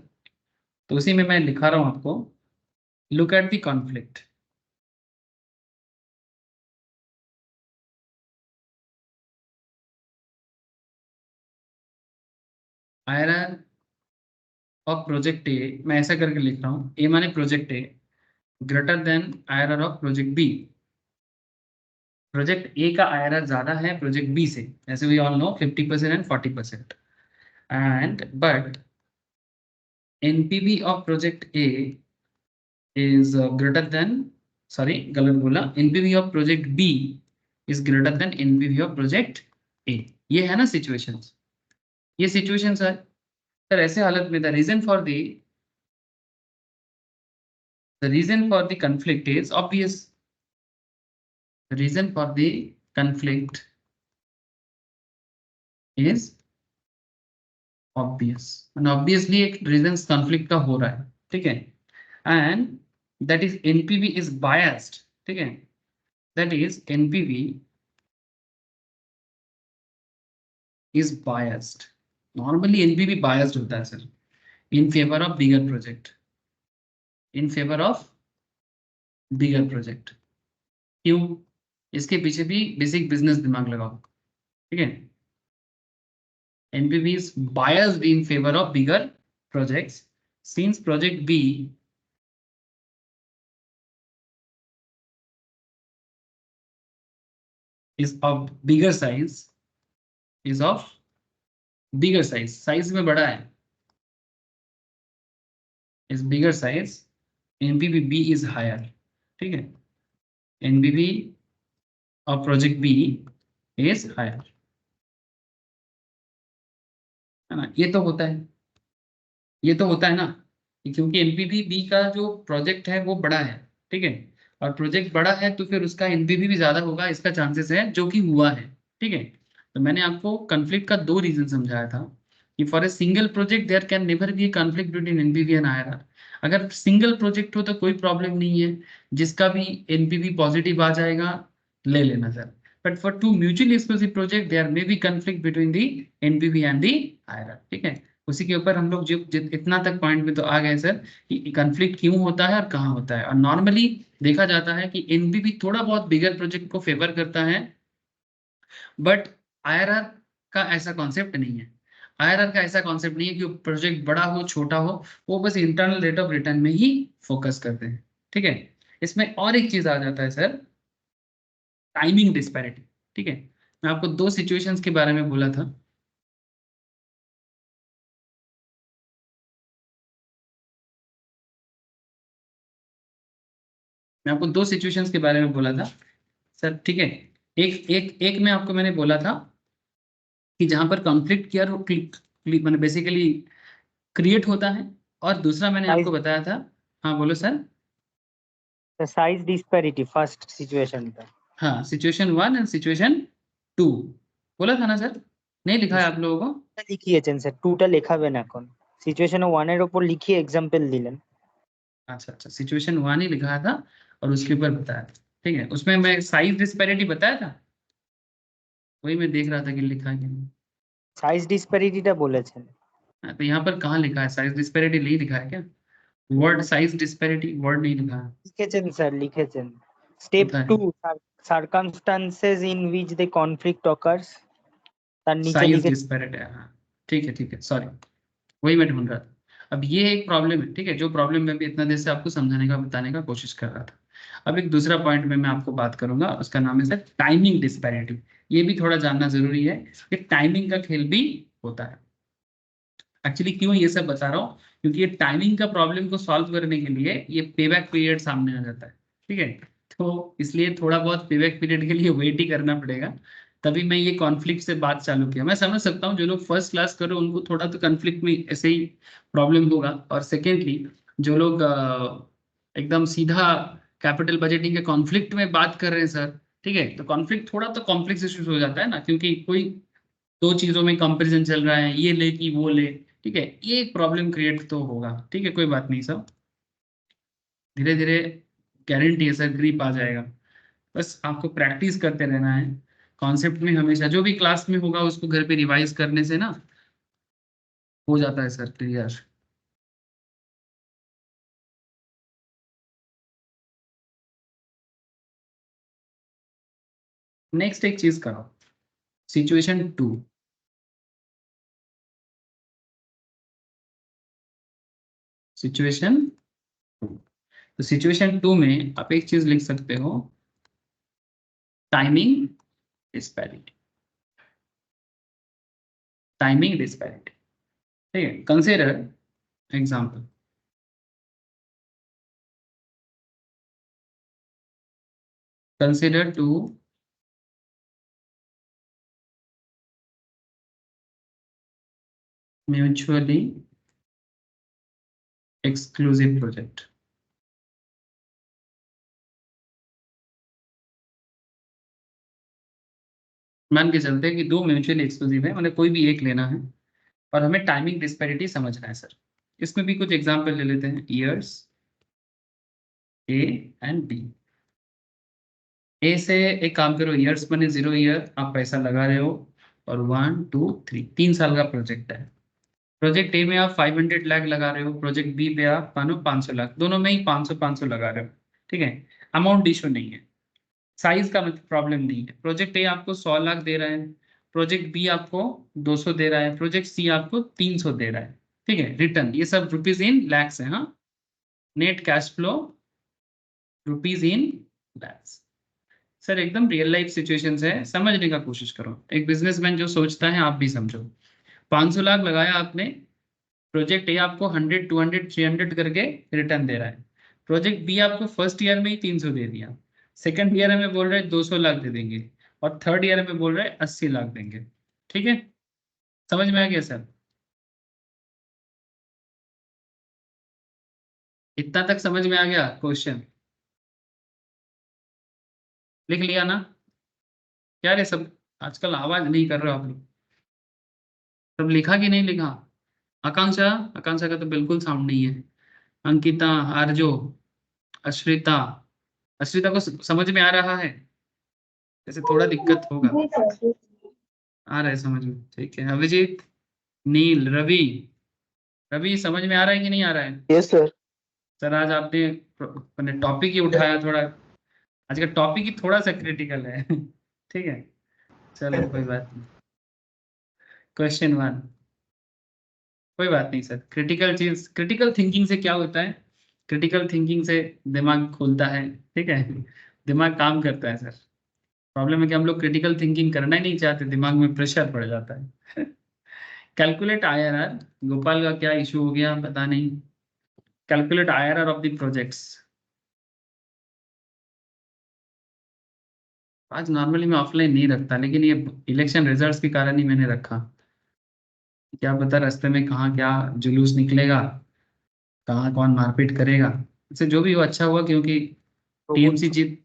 तो उसी में मैं लिखा रहा हूं आपको, look at the conflict. IRR of project A, मैं ऐसा करके लिख रहा हूँ, ए माने project A greater than IRR of project B. Project A का आईआरआर ज्यादा है प्रोजेक्ट बी से, ऐसे we all know 50% and 40%, and but NPV of project A is greater than, sorry गलत बोला, NPV of project B is greater than NPV of project A। ये है ना सिचुएशंस, ये सिचुएशंस है सर। ऐसे हालत में the reason for the conflict is obvious, the reason for the conflict is obvious, and obviously एक reason conflict का हो रहा है, ठीक है, and that is NPV is biased, ठीक है, that is NPV is biased। Normally NPV biased होता है sir, in favour of bigger project, in favour of bigger project. क्यों? इसके पीछे भी बेसिक बिजनेस दिमाग लगाओ, ठीक है। NPV is biased in favor of bigger projects since project B is of bigger size, is of bigger size, size में बड़ा है, is bigger size, NPV B is higher, ठीक है। NPV of project B is higher, है ना। ये तो होता है, ये तो होता है ना, क्योंकि NPV B का जो प्रोजेक्ट है वो बड़ा है, ठीक है। और प्रोजेक्ट बड़ा है तो फिर उसका NPV भी ज्यादा होगा, इसका चांसेस है, जो कि हुआ है, ठीक है। तो मैंने आपको कॉन्फ्लिक्ट का 2 रीजन समझाया था कि for a single project there can never be conflict between NPV and IRR। अगर सिंगल प्रोजेक्ट हो तो कोई प्रॉब्लम नहीं है, जिसका भी NPV पॉजिटिव आ जाएगा ले लेना sir. But for 2 mutually exclusive project there may be conflict between the NPV and the IRR, ठीक है। उसी के ऊपर हम लोग जो इतना तक पॉइंट में तो आ गए सर कि कॉन्फ्लिक्ट क्यों होता है और कहाँ होता है। और नॉर्मली देखा जाता है कि NPV थोड़ा बहुत बिगर प्रोजेक्ट को फेवर करता है, बट IRR का ऐसा कॉन्सेप्ट नहीं है। IRR का ऐसा कॉन्सेप्ट नहीं है कि प्रोजेक्ट बड़ा हो छोटा हो, वो बस इंटरनल रेट ऑफ रिटर्न में ही फोकस करते हैं, ठीक है। इसमें और एक चीज आ जाता है सर, टाइमिंग डिस्पैरिटी, ठीक है। मैं आपको 2 सिचुएशंस के बारे में बोला था। मैं आपको 2 सिचुएशंस के बारे में बोला था सर, ठीक है। एक में आपको मैंने बोला था कि जहां पर कॉन्फ्लिक्ट किया मैंने बेसिकली क्रिएट होता है, और दूसरा मैंने आपको बताया था। हाँ बोलो sir. Size disparity first situation पे। हाँ, सिचुएशन 1 एंड सिचुएशन 2 बोला था ना सर, नहीं लिखा है आप लोगों को? লিখিয়েছেন স্যার, 2টা লেখাবেন এখন। সিচুয়েশন 1 এর উপর লিখিয়ে एग्जांपल দিলেন। अच्छा अच्छा, सिचुएशन 1 ही लिखा था और उसके ऊपर बताया था, ठीक है। उसमें मैं साइज डिस्पैरिटी बताया था, वही मैं देख रहा था कि लिखा है कि नहीं। সাইজ ডিসপ্যারিটিটা বলেছেন। हाँ, तो यहाँ पर कहाँ लिखा है साइज डिस्पैरिटी? नहीं लिखा है क्या? वर्ड साइज डिस्पैरिटी वर्ड नहीं लिखा है। লিখেছেন স্যার, লিখেছেন। স্টেপ होता है 2 circumstances in which the conflict occurs, তার নিচে साइज লিখে डिस्पैरिटी, हाँ ठीक है सॉरी, वही मैं ढूंढ रहा था। अब ये एक प्रॉब्लम है, ठीक है, जो प्रॉब्लम मैं भी इतना देर से आपको समझाने का बताने का कोशिश कर रहा था। अब एक दूसरा पॉइंट में मैं आपको बात करूंगा, उसका नाम है सर टाइमिंग डिस्पैरिटी। ये भी थोड़ा जानना जरूरी है कि टाइमिंग का खेल भी होता है। एक्चुअली क्यों ये सब बता रहा हूँ, क्योंकि ये टाइमिंग का प्रॉब्लम को सॉल्व करने के लिए ये पेबैक पीरियड सामने आ जाता है, ठीक है। तो इसलिए थोड़ा बहुत पेबैक पीरियड के लिए वेट ही करना पड़ेगा, तभी मैं ये कॉन्फ्लिक्ट से बात चालू किया। मैं समझ सकता हूँ जो लोग फर्स्ट क्लास करो उनको थोड़ा तो कॉन्फ्लिक्ट में ऐसे ही प्रॉब्लम होगा, और सेकेंडली जो लोग एकदम सीधा कैपिटल बजटिंग के कॉन्फ्लिक्ट में बात कर रहे हैं सर, ठीक है, तो कॉन्फ्लिक्ट थोड़ा तो कॉम्प्लेक्स इश्यूज हो जाता है ना, क्योंकि कोई 2 चीजों में कंपैरिजन चल रहा है, ये ले कि वो ले, ठीक है, ये एक प्रॉब्लम क्रिएट तो होगा, ठीक है, कोई बात नहीं सब धीरे धीरे गारंटी है सर ग्रिप आ जाएगा। बस आपको प्रैक्टिस करते रहना है कॉन्सेप्ट में, हमेशा जो भी क्लास में होगा उसको घर पे रिवाइज करने से ना हो जाता है सर क्लियर। नेक्स्ट एक चीज करो, सिचुएशन 2। सिचुएशन 2, तो सिचुएशन 2 में आप एक चीज लिख सकते हो, टाइमिंग डिस्पैरिटी, टाइमिंग डिस्पैरिटी, ठीक है। Consider example, consider 2 mutually exclusive project। मान के चलते हैं कि 2 म्यूचुअली एक्सक्लूसिव है, मतलब कोई भी एक लेना है, और हमें टाइमिंग डिस्पैरिटी समझना है सर। इसमें भी कुछ एग्जांपल ले लेते हैं, ईयर्स ए एंड बी। ए से एक काम करो, ईयर्स बने 0 ईयर, आप पैसा लगा रहे हो, और 1 2 3 3 साल का प्रोजेक्ट है, प्रोजेक्ट ए में आप 500 लाख लगा रहे हो, प्रोजेक्ट बी पे आप मानो 500 लाख, दोनों में ही 500 लगा रहे हो, ठीक है। अमाउंट इशू नहीं है, साइज का मतलब प्रॉब्लम नहीं है। प्रोजेक्ट ए आपको 100 लाख दे रहा है, प्रोजेक्ट बी आपको 200 दे रहा है, प्रोजेक्ट सी आपको 300 दे रहा है, ठीक है। रिटर्न ये सब रुपीज इन लैक्स है, हाँ। Net cash flow rupees in lakhs. Sir एकदम रियल लाइफ सिचुएशंस है, समझने का कोशिश करो। एक बिजनेसमैन जो सोचता है आप भी समझो। 500 लाख लगाया आपने, प्रोजेक्ट ए आपको 100 200 300 करके रिटर्न दे रहा है, प्रोजेक्ट बी आपको फर्स्ट ईयर में ही 300 दे दिया, सेकंड ईयर में बोल रहे हैं 200 लाख दे देंगे, और थर्ड ईयर में बोल रहे हैं 80 लाख देंगे, ठीक है। समझ में आ गया सर? इतना तक समझ में आ गया क्वेश्चन? लिख लिया ना? क्या रे सब आजकल आवाज नहीं कर रहे हो आप लोग? सब लिखा कि नहीं लिखा? आकांक्षा, आकांक्षा का तो बिल्कुल साउंड नहीं है। अंकिता, आरजो, अश्रिता, अश्रिता को समझ में आ रहा है? जैसे थोड़ा दिक्कत होगा। आ रहा है समझ में, ठीक है। अभिजीत, नील, रवि, रवि समझ में आ रहा है कि नहीं आ रहा है? Yes sir. सर आज आपने टॉपिक ही उठाया थोड़ा, आज का टॉपिक ही थोड़ा सा क्रिटिकल है ठीक है, चलो कोई बात नहीं। क्वेश्चन 1, कोई बात नहीं सर। क्रिटिकल चीज, क्रिटिकल थिंकिंग से क्या होता है? क्रिटिकल थिंकिंग से दिमाग खुलता है, ठीक है, दिमाग काम करता है सर। प्रॉब्लम है कि हम लोग क्रिटिकल थिंकिंग करना ही नहीं चाहते, दिमाग में प्रेशर पड़ जाता है कैलकुलेट आईआरआर, गोपाल का क्या इशू हो गया पता नहीं। Calculate IRR of the projects. आज नॉर्मली मैं ऑफलाइन नहीं रखता, लेकिन ये इलेक्शन रिजल्ट्स के कारण ही मैंने रखा। क्या पता रास्ते में कहाँ क्या जुलूस निकलेगा, कहाँ कौन मारपीट करेगा। इससे जो भी हो अच्छा हुआ, क्योंकि टीएमसी जीत,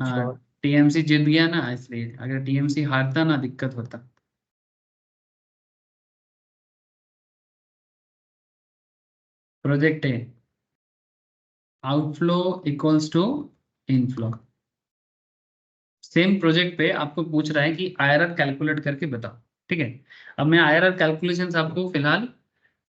हाँ टीएमसी जीत गया ना, इसलिए। अगर टीएमसी हारता ना दिक्कत होता। Project A, outflow equals to inflow. Same project पे आपको पूछ रहा है कि आईआरआर कैलकुलेट करके बताओ, ठीक है। अब मैं आईआरआर कैलकुलेशंस आपको फिलहाल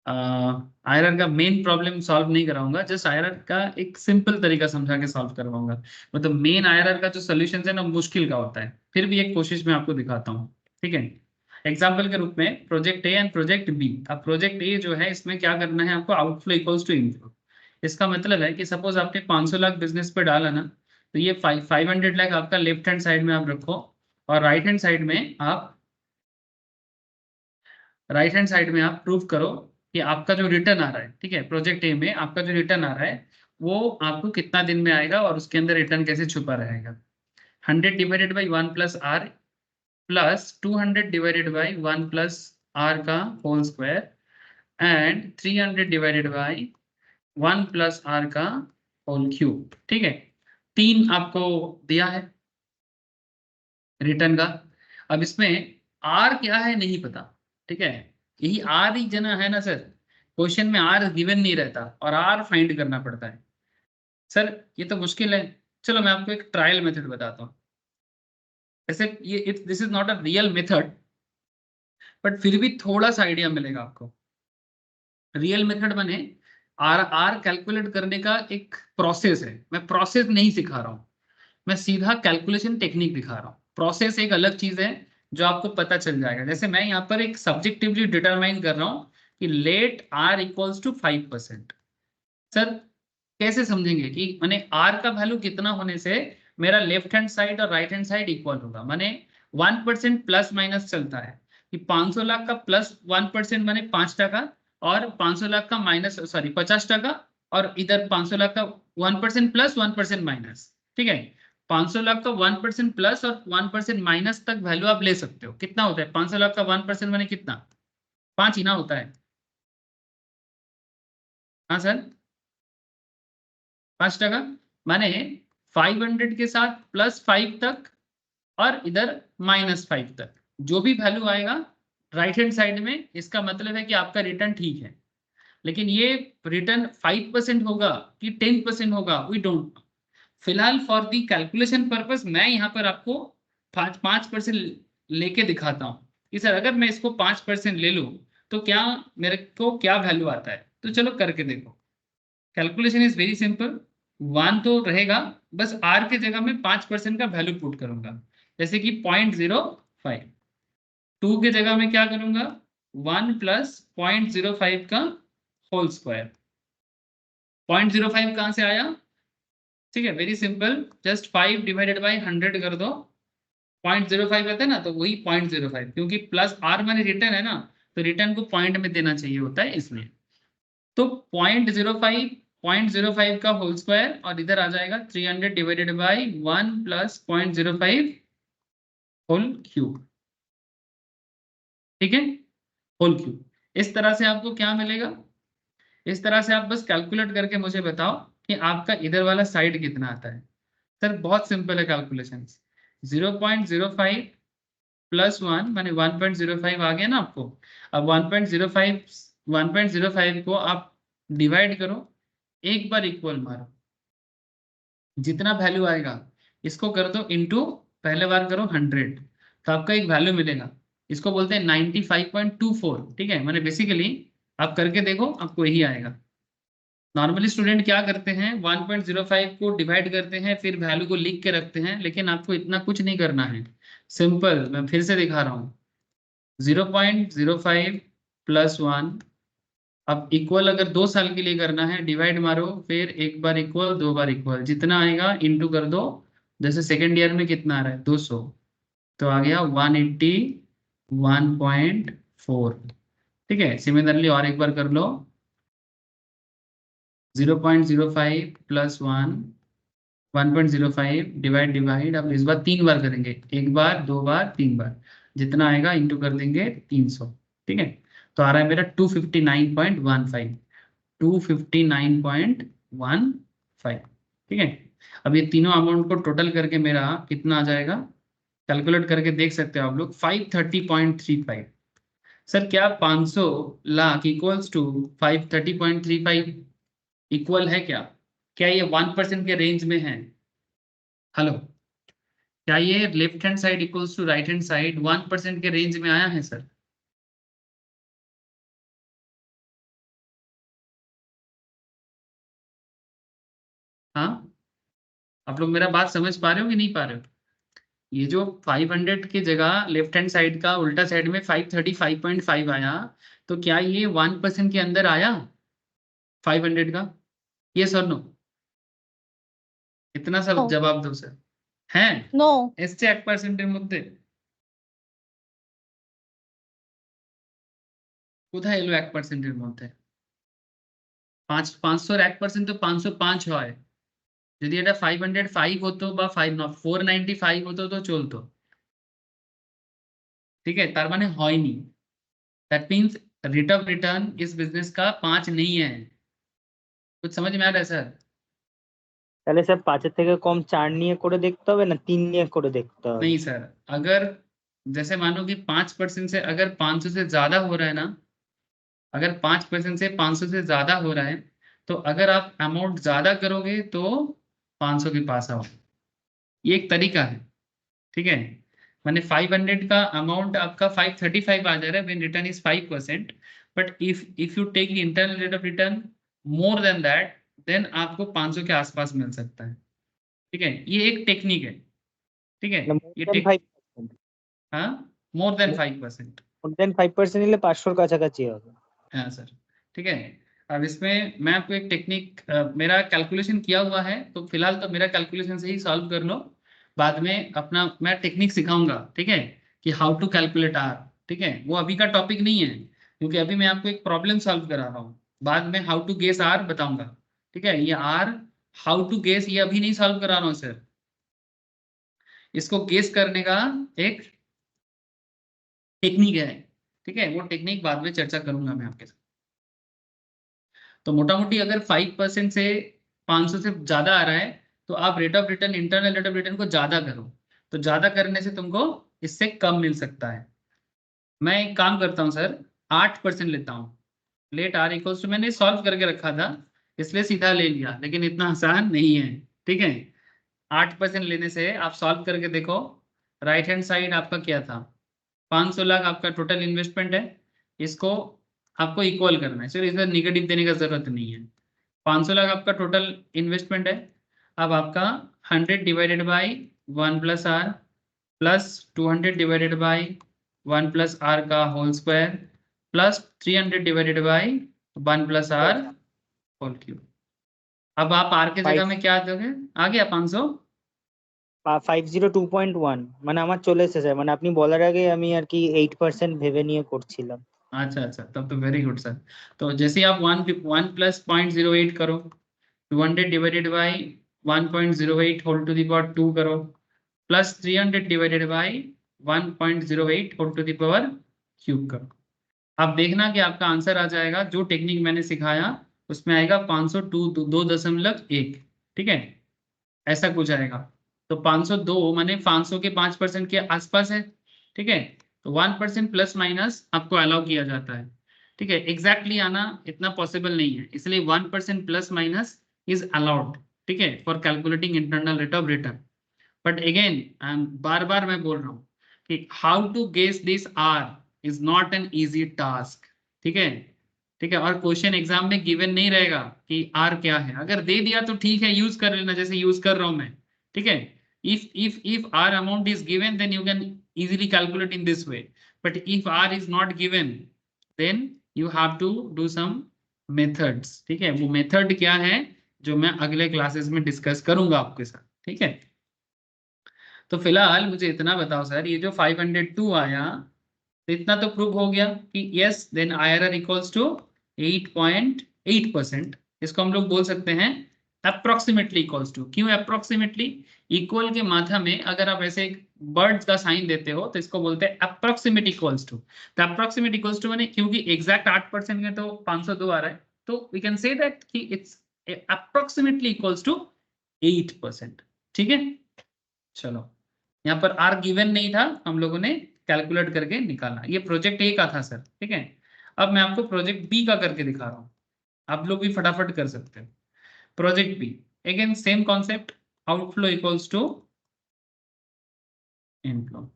आईआरआर का मेन प्रॉब्लम सॉल्व नहीं कराऊंगा, जस्ट आईआरआर का एक सिंपल तरीका समझा के सॉल्व करवाऊंगा। मतलब मेन आईआरआर का जो सोल्यूशन है ना, मुश्किल का होता है, फिर भी एक कोशिश में आपको दिखाता हूँ, ठीक है। एग्जाम्पल के रूप में project A and project B. अब प्रोजेक्ट ए जो है, इसमें क्या करना है आपको, आउटफ्लो इक्वल्स टू इनफ्लो। इसका मतलब है कि सपोज आपने 500 लाख बिजनेस पे डाला ना, तो ये 500 लाख आपका लेफ्ट हैंड साइड में आप रखो, और राइट हैंड साइड में आप प्रूव करो कि आपका जो रिटर्न आ रहा है, ठीक है, प्रोजेक्ट ए में आपका जो रिटर्न आ रहा है वो आपको कितना दिन में आएगा, और उसके अंदर रिटर्न कैसे छुपा रहेगा। 100 divided by 1 plus R plus 200 divided by 1 plus R का whole square and 300 divided by 1 plus R का होल क्यूब, ठीक है। 3 आपको दिया है रिटर्न का। अब इसमें आर क्या है नहीं पता, ठीक है, यही आर ही जना है ना सर। क्वेश्चन में आर गिवन नहीं रहता और आर फाइंड करना पड़ता है। सर ये तो मुश्किल है, चलो मैं आपको एक ट्रायल मेथड बताता हूँ। ऐसे ये this is not a real method, but फिर भी थोड़ा सा आइडिया मिलेगा आपको। रियल मेथड बने आर आर कैलकुलेट करने का एक प्रोसेस है, मैं प्रोसेस नहीं सिखा रहा हूँ, मैं सीधा कैलकुलेशन टेक्निक दिखा रहा हूँ। प्रोसेस एक अलग चीज है जो आपको पता चल जाएगा। जैसे मैं यहाँ पर एक सब्जेक्टिवली डिटरमाइन कर रहा हूँ कि let R equals to 5%। Sir कैसे समझेंगे कि मैंने आर का वैल्यू कितना होने से मेरा लेफ्ट हैंड साइड और राइट हैंड साइड इक्वल होगा। मैंने 1% प्लस माइनस चलता है कि 500 लाख का प्लस 1% माने 5 टका, और 500 लाख का माइनस 50 टका, और इधर 500 लाख का 1% प्लस 1% माइनस, ठीक है। 500 लाख का 1% प्लस और 1% माइनस तक वैल्यू आप ले सकते हो। कितना होता है 500 लाख का 1% माने कितना? 5 ही ना होता है? हाँ सर, 5 टका माने 500 के साथ +5 तक और इधर -5 तक जो भी वैल्यू आएगा राइट हैंड साइड में, इसका मतलब है कि आपका रिटर्न ठीक है। लेकिन ये रिटर्न 5% होगा कि 10% होगा, वी डोंट नो। फिलहाल फॉर दी कैलकुलेशन पर्पस मैं यहाँ पर आपको 5% लेके दिखाता हूँ कि सर अगर मैं इसको 5% ले लूँ तो क्या मेरे को क्या वैल्यू आता है, तो चलो करके देखो। Calculation is very simple. 1 तो रहेगा, बस r के जगह में 5% का वैल्यू पुट करूंगा, जैसे कि 0.05। 2 के जगह में क्या करूंगा, 1 प्लस 0.05 का होल स्क्वायर। 0.05 कहां से आया, ठीक है, very simple, just 5 divided by 100 कर दो, 0.05 रहता है ना, तो वही 0.05, क्योंकि प्लस r माने रिटर्न है ना, तो रिटर्न को पॉइंट में देना चाहिए होता है इसलिए। तो 0.05 का होल स्क्वायर, और इधर आ जाएगा 300 divided by 1 plus 0.05 whole cube, ठीक है, होल क्यूब। इस तरह से आपको क्या मिलेगा, इस तरह से आप बस कैलकुलेट करके मुझे बताओ कि आपका इधर वाला साइड कितना आता है। सर बहुत सिंपल है कैलकुलेशन, 0.05 प्लस 1 माने 1.05 आ गया ना आपको। अब 1.05 को आप डिवाइड करो, एक बार इक्वल मारो, जितना वैल्यू आएगा इसको कर दो इनटू, पहले बार करो 100, तो आपका एक वैल्यू मिलेगा, इसको बोलते हैं 95.24, ठीक है, माने बेसिकली आप करके देखो आपको यही आएगा। नॉर्मली स्टूडेंट क्या करते हैं, 1.05 को डिवाइड करते हैं, फिर वैल्यू को लिख के रखते हैं, लेकिन आपको इतना कुछ नहीं करना है, सिंपल मैं फिर से दिखा रहा हूँ। 0.05 प्लस 1, अब इक्वल अगर 2 साल के लिए करना है, डिवाइड मारो, फिर एक बार इक्वल, 2 बार इक्वल, जितना आएगा इंटू कर दो, जैसे सेकेंड ईयर में कितना आ रहा है 200, तो आ गया 181.4, ठीक है। सिमिलरली और एक बार कर लो, 0.05 प्लस 1.05 डिवाइड, अब इस बार 3 बार करेंगे, एक बार, 2 बार, 3 बार, जितना आएगा इंटू कर देंगे 300, ठीक है। तो आ रहा है मेरा 259.15, 259.15, ठीक है। अब ये तीनों अमाउंट को टोटल करके मेरा कितना आ जाएगा, कैलकुलेट करके देख सकते हो आप लोग, 530.35। सर क्या 500 लाख इक्वल्स टू 530.35 इक्वल है क्या, क्या ये 1% के रेंज में है, हेलो, क्या ये left hand side equals to right hand side 1% के रेंज में आया है सर? हाँ, आप लोग मेरा बात समझ पा रहे हो कि नहीं पा रहे हो? ये जो 500 की जगह लेफ्ट हैंड साइड का उल्टा साइड में 535.5 आया, तो क्या ये 1% के अंदर आया 500 का, ये सर नो, इतना सब No. जवाब दो सर। हैं No. এসছে 1% এর মধ্যে, কোথায় এলো 1% এর মধ্যে? 500 1% তো 505 হয়, যদি এটা 505 হতো বা 495 হতো তো চলতো, ठीक है, তার মানে হয়নি, that means rate of return इस बिजनेस का 5 नहीं है। कुछ समझ में आ रहा है सर? তাহলে স্যার 5-এর থেকে কম 4 নিয়ে করে দেখতে হবে না 3 নিয়ে করে দেখতে হবে? नहीं सर, अगर जैसे मानो कि 5% से अगर 500 से ज्यादा हो रहा है ना, अगर 5% से 500 से ज्यादा हो रहा है, तो अगर आप अमाउंट ज्यादा करोगे तो 500 के पास आओ, ये एक तरीका है, ठीक है। माने 500 का अमाउंट आपका 535 आ जा रहा है when return is 5%, but if you take internal rate of return more than that, then आपको 500 के आसपास मिल सकता है, ठीक है, ये एक टेक्निक है, ठीक है, মোর ये দেন टेक 5%, हाँ, मोर देन 5%, মোর দেন 5% নিলে 500-র কাছাকাছি হবে। हाँ सर, ठीक है। अब इसमें मैं आपको एक टेक्निक, मेरा कैलकुलेशन किया हुआ है, तो फिलहाल तो मेरा कैलकुलेशन से ही सॉल्व कर लो, बाद में अपना मैं टेक्निक सिखाऊंगा, ठीक है, कि हाउ टू कैलकुलेट आर, ठीक है, वो अभी का टॉपिक नहीं है, क्योंकि अभी मैं आपको एक प्रॉब्लम सॉल्व करा रहा हूँ, बाद में हाउ टू गेस आर बताऊंगा, ठीक है। ये आर हाउ टू गेस ये अभी नहीं सॉल्व करा रहा हूँ सर, इसको गेस करने का एक टेक्निक है, ठीक है, वो टेक्निक बाद में चर्चा करूंगा मैं आपके साथ। तो मोटा मोटी अगर 5% से 500 से ज्यादा आ रहा है, तो आप rate of return, internal rate of return को ज्यादा करो, तो ज्यादा करने से तुमको इससे कम मिल सकता है। मैं एक काम करता हूँ सर, 8% लेता हूँ, लेट आर इक्वल्स टू, मैंने सॉल्व करके रखा था इसलिए सीधा ले लिया, लेकिन इतना आसान नहीं है, ठीक है। 8% लेने से आप सॉल्व करके देखो, राइट हैंड साइड आपका क्या था, 500 लाख आपका टोटल इन्वेस्टमेंट है, इसको आपको इक्वल करना है, चलो इधर निगेटिव देने का जरूरत नहीं है। 500 लाख आपका टोटल इन्वेस्टमेंट है। अब आपका 100 divided by 1 plus R plus 200 divided by 1 plus R का whole square plus 300 divided by 1 plus R whole cube. अब आप आर के जगह में क्या दोगे? आ गया 500। 502.1 মানে আমার চলে এসেছে স্যার, মানে আপনি বলার আগে আমি আর কি 8% ভেবে নিয়ে করছিলাম। अच्छा अच्छा, तब तो वेरी गुड सर। तो जैसे आप 1 प्लस 0.08 करो, 200 divided by 1.08 whole to the power 2 करो, plus 300 divided by 1.08 whole to the power cube करो। अब देखना कि आपका आंसर आ जाएगा, जो टेक्निक मैंने सिखाया उसमें आएगा 502.1, ठीक है, ऐसा कुछ आएगा। तो 502 माने 500 के 5% के आसपास है, ठीक है। तो 1% प्लस माइनस आपको अलाउ किया जाता है, ठीक है। एग्जैक्टली आना इतना पॉसिबल नहीं है, इसलिए 1% प्लस माइनस इज अलाउड, ठीक है, for calculating internal rate of return. But again बार बार मैं बोल रहा हूँ कि how to guess this R is not an easy task, ठीक है, ठीक है। और क्वेश्चन एग्जाम में गिवन नहीं रहेगा कि आर क्या है, अगर दे दिया तो ठीक है, यूज कर लेना जैसे यूज कर रहा हूं मैं, ठीक है। if r amount is given then you can easily calculate in this way, but if r is not given then you have to do some methods, ठीक है। वो मेथड क्या है जो मैं अगले क्लासेस में डिस्कस करूंगा आपके साथ, ठीक है। तो फिलहाल मुझे इतना बताओ सर, ये जो 502 आया तो इतना तो प्रूव हो गया कि yes then IRR equals to 8.8%। इसको हम लोग बोल सकते हैं अप्रोक्सीमेटली इक्वल्स टू। क्यों अप्रोक्सीमेटली? इक्वल के माथा में अगर आप ऐसे बर्ड्स का साइन देते हो तो इसको बोलते हैं अप्रोक्सीमेट इक्वल्स टू। तो अप्रोक्सीमेट इक्वल्स टू माने क्योंकि एग्जैक्ट 8% में तो 502 आ रहा है, तो वी कैन से दैट कि इट्स अप्रोक्सीमेटली इक्वल्स टू 8%, ठीक है। चलो, यहाँ पर आर गिवन नहीं था, हम लोगों ने कैलकुलेट करके निकाला। ये प्रोजेक्ट ए का था सर, ठीक है। अब मैं आपको प्रोजेक्ट बी का करके दिखा रहा हूँ, आप लोग भी फटाफट कर सकते हो। Project B again same concept, outflow equals to inflow.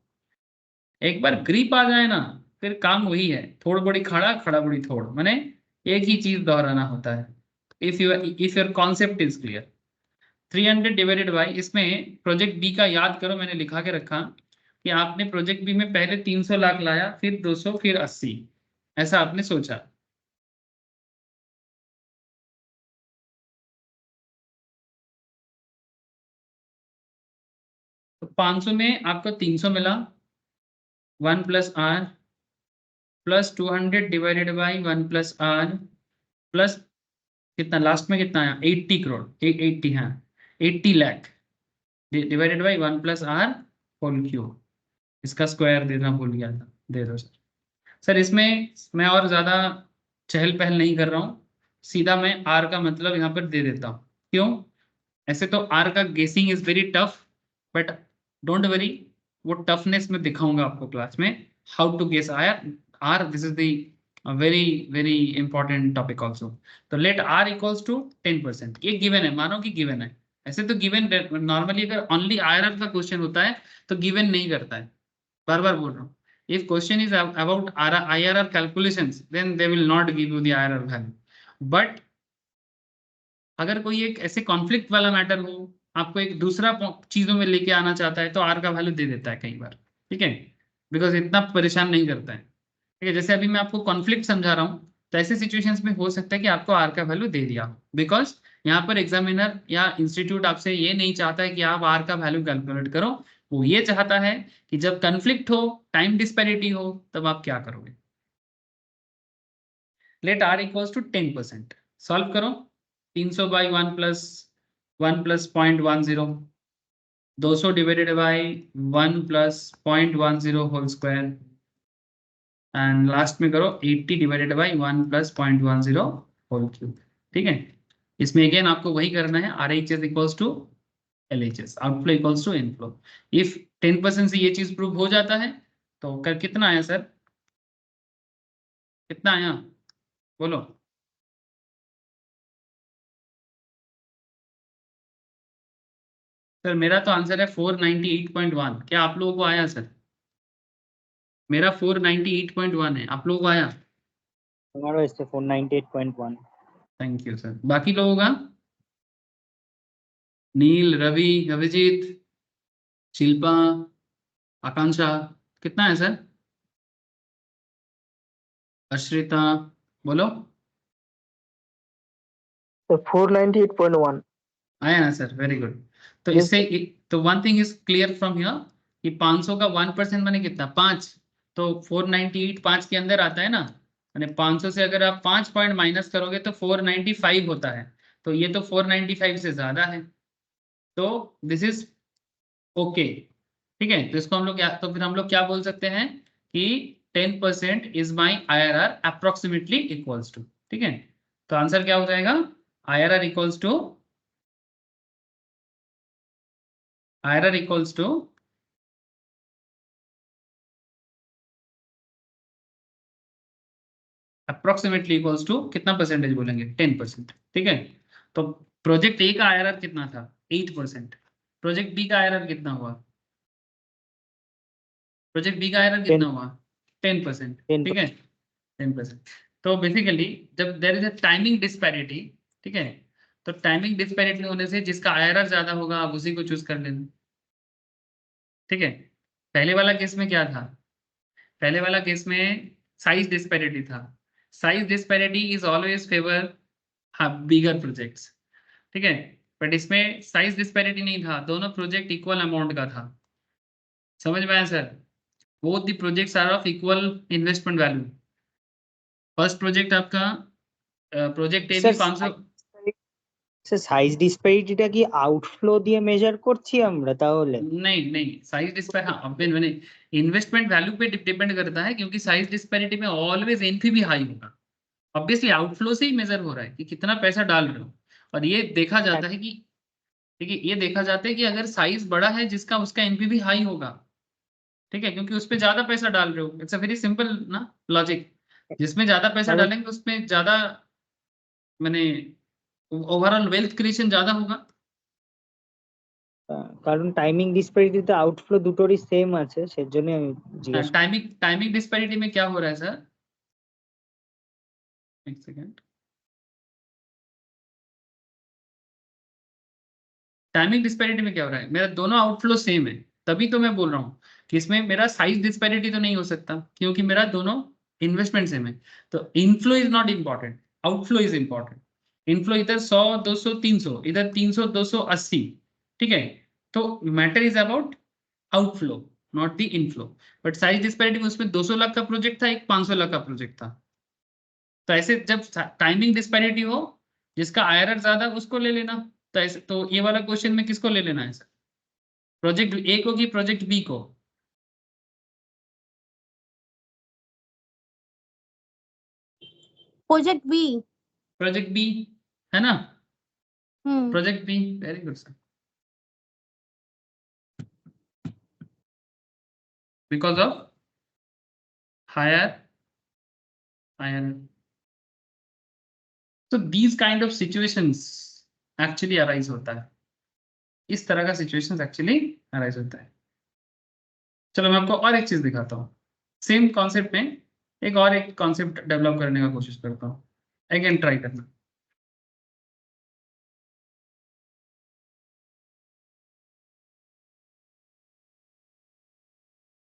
एक बार ग्रिप आ जाए ना फिर काम वही है, थोड़ बड़ी खड़ा खड़ा बड़ी थोड़, माने एक ही चीज दोहराना होता है। If your concept is clear. 300 divided by, इसमें प्रोजेक्ट बी का याद करो, मैंने लिखा के रखा कि आपने प्रोजेक्ट बी में पहले 300 लाख लाया, फिर 200, फिर 80, ऐसा आपने सोचा। तो 500 में आपको 300 मिला, 1 plus R plus 200 divided by 1 plus R plus कितना लास्ट में कितना आया? 80 करोड़, 80, हाँ 80 lakh divided by 1 plus R whole cube. इसका स्क्वायर देना भूल गया था, दे दो सर। सर इसमें मैं और ज्यादा चहल पहल नहीं कर रहा हूँ, सीधा मैं आर का मतलब यहाँ पर दे देता हूँ। क्यों? ऐसे तो आर का guessing is very tough, but don't worry, वो टफनेस में दिखाऊंगा आपको क्लास में, how to guess R. This is the very very important topic also. तो लेट आर इक्वल्स टू 10%, ये गिवन है, मानो कि गिवन है। ऐसे तो गिवन नॉर्मली अगर ओनली IRR का क्वेश्चन होता है तो गिवन नहीं करता है, बार बार बोल रहा हूँ। If question is about IRR calculations, then they will not give you the IRR value. But अगर कोई एक ऐसे कॉन्फ्लिक्ट वाला मैटर हो, आपको एक दूसरा चीजों में लेके आना चाहता है, तो आर का वैल्यू दे देता है कई बार, ठीक है, बिकॉज इतना परेशान नहीं करता है, ठीक है। जैसे अभी मैं आपको कॉन्फ्लिक्ट समझा रहा हूँ, तो ऐसे सिचुएशंस में हो सकता है कि आपको आर का वैल्यू दे दिया, बिकॉज यहाँ पर एग्जामिनर या इंस्टीट्यूट आपसे ये नहीं चाहता है कि आप आर का वैल्यू कैलकुलेट करो, वो ये चाहता है कि जब कन्फ्लिक्ट हो, टाइम डिस्पैरिटी हो, तब आप क्या करोगे। Let R equals to 10%, solve करो। 300 by 1 plus 0.10, 200 divided by 1 plus 0.10 whole square, and last में करो 80 divided by 1 plus 0.10 whole cube, ठीक है। इसमें अगेन आपको वही करना है, RHS equals to LHS, outflow equals to inflow. If 10% से ये चीज प्रूव हो जाता है तो कर कितना आया सर? कितना आया बोलो? सर मेरा तो आंसर है 498.1। क्या आप लोगों को आया सर? मेरा 498.1 है, आप लोगों को आया? हमारा इससे 498.1। Thank you sir. बाकी लोगों का नील, रवि, अभिजीत, शिल्पा, आकांक्षा कितना है सर? अश्रिता बोलो। So 498.1. आया ना सर? Very good. तो Yes, इससे तो one thing is clear from here कि 500 का 1% माने कितना? 5। तो 498 5 के अंदर आता है ना, यानी 500 से अगर आप 5 पॉइंट माइनस करोगे तो 495 होता है। तो ये तो 495 से ज्यादा है, तो दिस इज ओके। ठीक है, तो इसको हम लोग क्या, तो फिर हम लोग क्या बोल सकते हैं कि 10% is my IRR approximately equals to. ठीक है, तो आंसर क्या हो जाएगा? IRR equals to approximately equals to कितना परसेंटेज बोलेंगे? 10%। ठीक है, तो प्रोजेक्ट ए का IRR कितना था? 8%। प्रोजेक्ट बी का IRR कितना हुआ? प्रोजेक्ट बी का IRR कितना 10 हुआ? 10%। 10 ठीक है, 10%। तो बेसिकली जब there is a timing disparity, ठीक है, तो टाइमिंग डिस्पैरिटी होने से जिसका IRR ज्यादा होगा आप उसी को चूज कर लेना। ठीक है, पहले वाला केस में क्या था? पहले वाला केस में साइज डिस्पैरिटी था। Size disparity is always favour bigger projects. ठीक है, बट इसमें साइज डिस्पैरिटी नहीं था, दोनों प्रोजेक्ट इक्वल अमाउंट का था। समझ में आया sir? Both the projects are of equal investment value. First project आपका प्रोजेक्ट ए भी 500। স্যার সাইজ ডিসপ্যারিটিটা কি আউটফ্লো দিয়ে মেজার করছি আমরা তাহলে? नहीं नहीं, साइज डिस्पैरिटी, हाँ अब मैंने इन्वेस्टमेंट वैल्यू पे डिपेंड करता है, क्योंकि साइज डिस्पैरिटी में ऑलवेज एनपीवी हाई होगा। ऑब्वियसली आउटफ्लो से ही मेजर हो रहा है कि कितना पैसा डाल रहे हो, और ये देखा जाता है कि, ठीक है, ये देखा जाता है कि अगर साइज बड़ा है जिसका, उसका एनपीवी हाई होगा। ठीक है, क्योंकि उस पर ज्यादा पैसा डाल रहे हो। इट्स अ वेरी सिंपल ना लॉजिक। जिसमें ज्यादा पैसा মানে डालेंगे उसमें ज्यादा, मैंने ओवरऑल वेल्थ क्रिएशन ज्यादा होगा। কারণ টাইমিং ডিসপ্যারিটিতে আউটফ্লো দুটোরই সেম আছে সেজন্য আমি জিজ্ঞেস করছি। टाइमिंग डिस्पैरिटी में क्या हो रहा है सर? एक सेकेंड। टाइमिंग डिस्पैरिटी में क्या हो रहा है? मेरा दोनों आउटफ्लो सेम है, तभी तो मैं बोल रहा हूँ कि इसमें मेरा साइज डिस्पैरिटी तो नहीं हो सकता, क्योंकि मेरा दोनों इन्वेस्टमेंट सेम है। तो inflow is not important, outflow is important. Inflow इधर 100 200 300, इधर 300 280। ठीक है, तो matter is about outflow, not the inflow. But size disparity में उसमें 200 लाख का प्रोजेक्ट था, एक 500 लाख का प्रोजेक्ट था। तो ऐसे जब टाइमिंग डिस्पैरिटी हो, जिसका IRR ज्यादा उसको ले लेना। तो ऐसे, तो ये वाला क्वेश्चन में किसको ले लेना है सर? प्रोजेक्ट ए को कि प्रोजेक्ट बी को? Project B. प्रोजेक्ट बी है ना? Hmm. Project B, very good sir. Because of higher higher. तो these kind of situations actually arise होता है, इस तरह का सिचुएशंस एक्चुअली अराइज होता है। चलो मैं आपको और एक चीज दिखाता हूँ, सेम कॉन्सेप्ट में एक कॉन्सेप्ट डेवलप करने का कोशिश करता हूँ। अगेन ट्राई करना।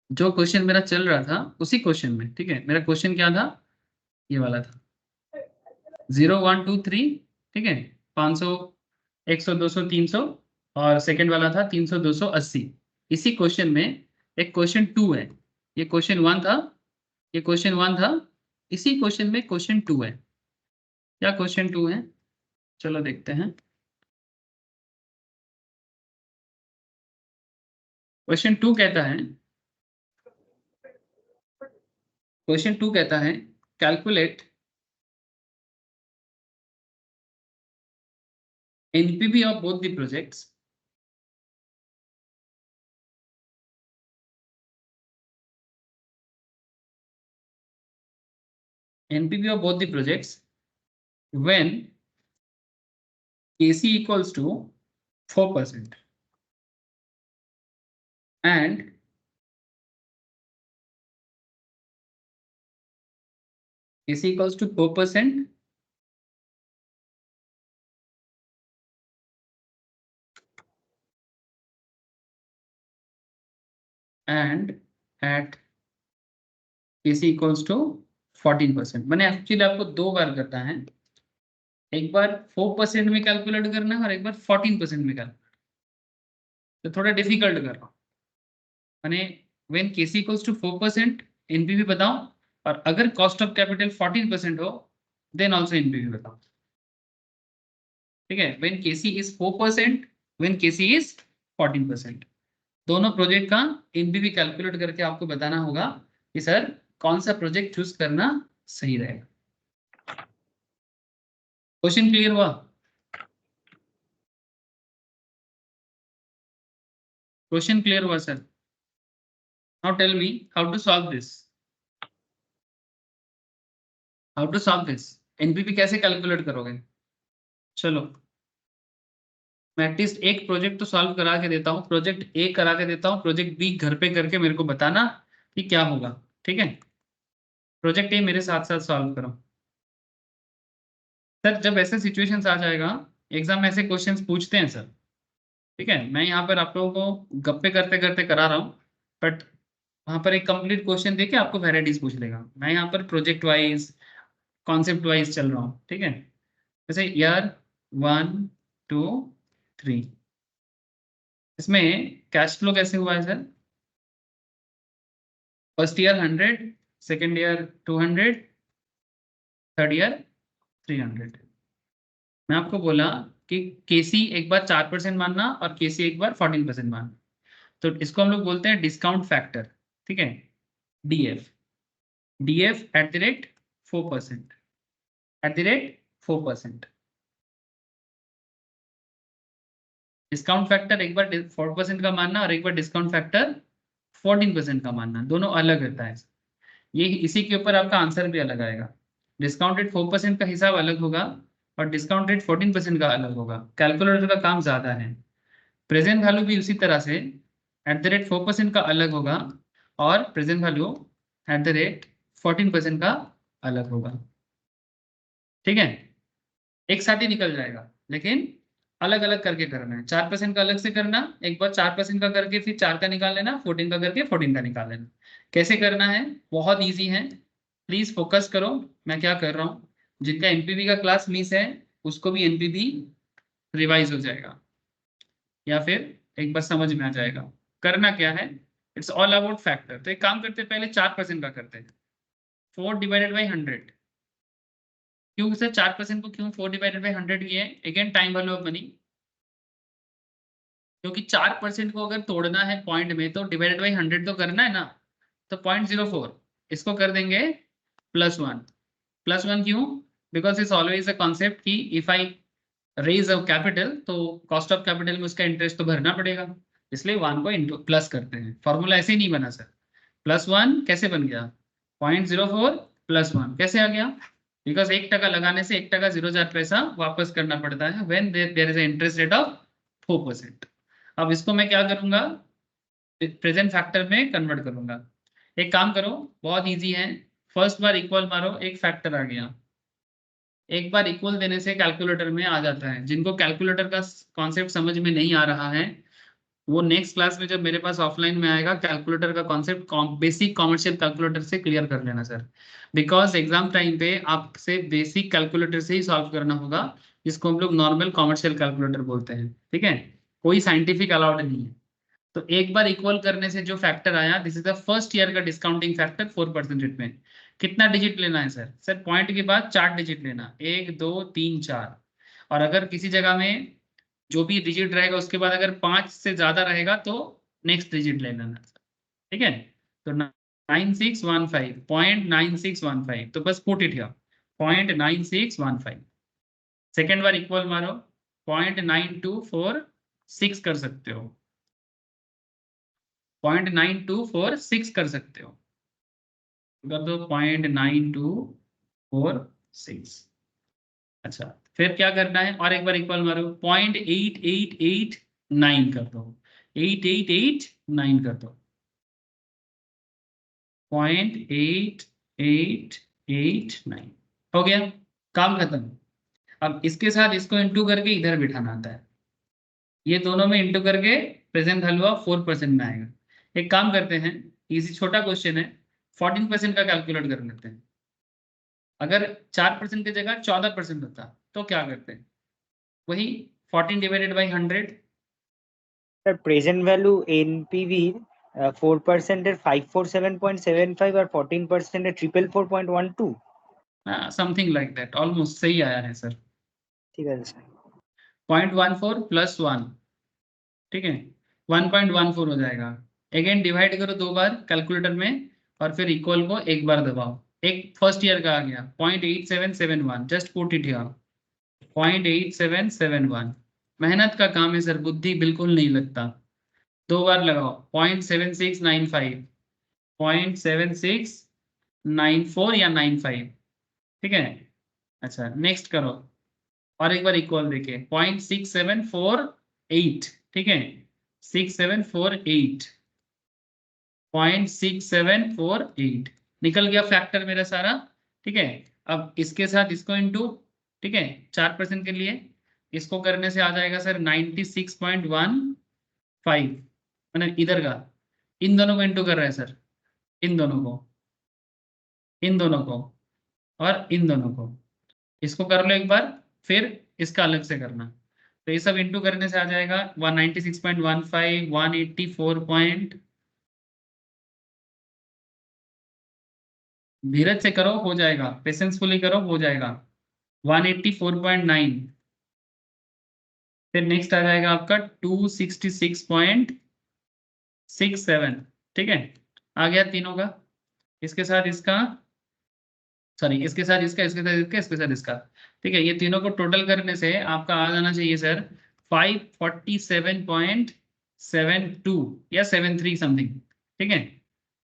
जो क्वेश्चन मेरा चल रहा था उसी क्वेश्चन में, ठीक है, मेरा क्वेश्चन क्या था? ये वाला था 0 1 2 3। ठीक है, 500 100 200 300, और सेकंड वाला था 300 280। इसी क्वेश्चन में एक क्वेश्चन 2 है, ये क्वेश्चन 1 था, ये क्वेश्चन 1 था, इसी क्वेश्चन में क्वेश्चन 2 है। क्या क्वेश्चन 2 है? चलो देखते हैं। क्वेश्चन 2 कहता है, calculate NPV of both the projects when KC equals to 4% and KC equals to 4%. And at KC equals to 14%. मैंने एक्चुअली आपको दो बार करना है, एक बार 4% में कैलकुलेट करना है और एक बार 14% में कैलकुलेट, तो थोड़ा डिफिकल्ट कर रहा हूँ। मैंने when KC equals to 4% NPV बताओ, और अगर कॉस्ट ऑफ कैपिटल 14% हो देन ऑल्सो एनपीवी बताओ। ठीक है, when KC is 4%, when KC is 14%, दोनों प्रोजेक्ट का एनपीवी कैलकुलेट करके आपको बताना होगा कि सर कौन सा प्रोजेक्ट चूज करना सही रहेगा। क्वेश्चन क्लियर हुआ? क्वेश्चन क्लियर हुआ sir? Now tell me how to solve this, how to solve this, NPV कैसे कैलकुलेट करोगे? चलो मैं एटलीस्ट एक प्रोजेक्ट तो सॉल्व करा के देता हूँ, प्रोजेक्ट ए करा के देता हूँ, प्रोजेक्ट बी घर पे करके मेरे को बताना कि क्या होगा। ठीक है, प्रोजेक्ट ए मेरे साथ साथ सॉल्व करो। सर जब ऐसे सिचुएशंस आ जाएगा, एग्जाम में ऐसे क्वेश्चंस पूछते हैं सर। ठीक है, मैं यहाँ पर आप लोगों को गप्पे करते करते करा रहा हूँ, बट वहाँ पर एक कंप्लीट क्वेश्चन देके आपको वैरायटीज पूछ लेगा। मैं यहाँ पर प्रोजेक्ट वाइज कॉन्सेप्ट वाइज चल रहा हूँ। ठीक है, जैसे ईयर 1 2 3, इसमें कैश फ्लो कैसे हुआ है sir? First year 100, second year 200, third year 300। मैं आपको बोला कि केसी एक बार 4% मानना और केसी एक बार 14% मानना, तो इसको हम लोग बोलते हैं डिस्काउंट फैक्टर। ठीक है, DF, DF at the rate 4%, at the rate 4%। Discount factor एक बार 4% का मानना और एक बार डिस्काउंट फैक्टर 14% का मानना, दोनों अलग रहता है। ये इसी के ऊपर आपका आंसर भी अलग आएगा। डिस्काउंट रेट 4% का हिसाब अलग होगा और डिस्काउंट रेट 14% का अलग होगा। कैलकुलेटर का काम ज्यादा है। प्रेजेंट वैल्यू भी उसी तरह से एट द रेट 4% का अलग होगा और present value at the rate 14% का अलग होगा। ठीक है, एक साथ ही निकल जाएगा, लेकिन अलग अलग करके करना है। 4% का अलग से करना, एक बार 4% का करके फिर 4 का निकाल लेना, 14 का करके 14 का निकाल लेना। कैसे करना है? बहुत इजी है, प्लीज फोकस करो मैं क्या कर रहा हूँ। जिनका एनपीवी का क्लास मिस है उसको भी एनपीवी रिवाइज हो जाएगा या फिर एक बार समझ में आ जाएगा। करना क्या है, इट्स ऑल अबाउट फैक्टर। तो एक काम करते हैं, पहले 4% का करते हैं। 4 डिवाइडेड बाई 100, क्यों सर 4% को क्यों 4 डिवाइडेड बाई 100 किए? Again time value of money, क्योंकि 4% को अगर तोड़ना है पॉइंट में तो डिवाइडेड बाई 100 तो करना है ना। तो 0.04 इसको कर देंगे +1। +1 क्यों? Because it's always a concept कि if I raise of capital तो कॉस्ट ऑफ कैपिटल में उसका इंटरेस्ट तो भरना पड़ेगा, इसलिए 1 को प्लस करते हैं। फॉर्मूला ऐसे ही नहीं बना सर। +1 कैसे बन गया? 0.04 +1 कैसे आ गया? बिकॉज 1% लगाने से 1% 0.0 पैसा वापस करना पड़ता है when there is interest rate of 4%। अब इसको मैं क्या करूंगा, प्रेजेंट फैक्टर में कन्वर्ट करूंगा। एक काम करो, बहुत इजी है, फर्स्ट बार इक्वल मारो, एक फैक्टर आ गया। एक बार इक्वल देने से कैलकुलेटर में आ जाता है। जिनको कैलकुलेटर का कॉन्सेप्ट समझ में नहीं आ रहा है वो नेक्स्ट क्लास में जब मेरे पास ऑफलाइन में आएगा कैलकुलेटर का कॉन्सेप्ट बेसिक कॉमर्शियल कैलकुलेटर से क्लियर कर लेना सर। बिकॉज एग्जाम टाइम पे आपसे बेसिक कैलकुलेटर से ही सॉल्व करना होगा, जिसको हम लोग नॉर्मल कॉमर्शियल कैलकुलेटर बोलते हैं। ठीक है, कोई साइंटिफिक अलाउड नहीं है। तो एक बार इक्वल करने से जो फैक्टर आया, this is the first year का डिस्काउंटिंग फैक्टर 4% में। कितना डिजिट लेना है सर? सर पॉइंट के बाद 4 डिजिट लेना, 1 2 3 4। और अगर किसी जगह में जो भी डिजिट रहेगा उसके बाद अगर 5 से ज्यादा रहेगा तो नेक्स्ट डिजिट ले लेना। ठीक है, तो 9615, 0.9615, तो बस put it here 0.9615। Second bar equal मारो, 0.9246 कर सकते हो, 0.9246 कर सकते हो, कर दो 0.9246। अच्छा, फिर क्या करना है? और एक बार इक्वल मारो, 0.8889 कर दो, 8889 कर दो, 0.8889। 9 हो गया, काम खत्म। अब इसके साथ इसको इंटू करके इधर बिठाना आता है, ये दोनों में इंटू करके प्रेजेंट वैल्यू ऑफ 4% में आएगा। एक काम करते हैं, इजी छोटा क्वेश्चन है, 14% का कैलकुलेट कर लेते हैं। अगर 4% की जगह 14% होता तो क्या करते हैं, वही 14 divided by 100। Sir present value NPV 4% এর 547.75 और 14% এর 444.12। समथिंग लाइक दैट, ऑलमोस्ट सही आया है सर। ঠিক আছে স্যার। 0.14 प्लस 1, ठीक है 1.14 हो जाएगा। अगेन डिवाइड करो 2 बार कैलकुलेटर में और फिर इक्वल को एक बार दबाओ। एक फर्स्ट ईयर का आ गया 0.8771, जस्ट पुट इट हियर 0.8771। मेहनत का काम है सर, बुद्धि बिल्कुल नहीं लगता। 2 बार लगाओ 0.7695, 0.7694 या 95, ठीक है। अच्छा नेक्स्ट करो और एक बार इक्वल देखे 0.6748, ठीक है 6748, 0.6748 निकल गया फैक्टर मेरा सारा, ठीक है। अब इसके साथ इसको इंटू, ठीक है 4% के लिए इसको करने से आ जाएगा सर 96.15, मैंने इधर का इन दोनों को इंटू कर रहा है सर, इन दोनों को, इन दोनों को और इन दोनों को, इसको कर लो एक बार, फिर इसका अलग से करना। तो ये सब इंटू करने से आ जाएगा 196.15, 184 धीरज से करो हो जाएगा, पेशेंसफुली करो हो जाएगा, 184.9। फिर नेक्स्ट आ जाएगा आपका 266.67, ठीक है आ गया तीनों का। इसके साथ इसका, सॉरी इसके साथ इसका, इसके साथ इसका, इसके साथ इसका, ठीक है। ये तीनों को टोटल करने से आपका आ जाना चाहिए सर 547.72 या 73 समथिंग, ठीक है।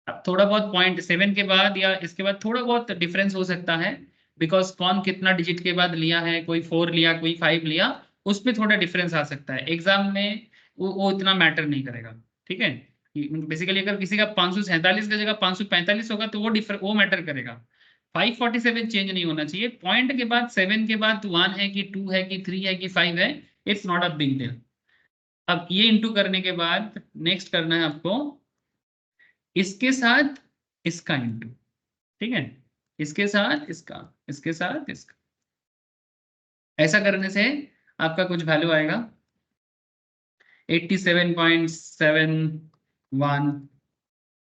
अब थोड़ा बहुत 0.7 के बाद या इसके बाद थोड़ा बहुत डिफरेंस हो सकता है, बिकॉज कौन कितना डिजिट के बाद लिया है, कोई 4 लिया कोई 5 लिया, उस पर थोड़ा डिफरेंस आ सकता है। एग्जाम में वो इतना मैटर नहीं करेगा, ठीक है। बेसिकली अगर किसी का 547 की जगह 545 होगा तो वो मैटर करेगा। 547 चेंज नहीं होना चाहिए, पॉइंट के बाद 7 के बाद 1 है कि 2 है कि 3 है कि 5 है, it's not a big deal. अब ये इंटू करने के बाद नेक्स्ट करना है आपको इसके साथ इसका इंटू, ठीक है इसके साथ इसका, इसके साथ इसका, ऐसा करने से आपका कुछ वैल्यू आएगा 87.71।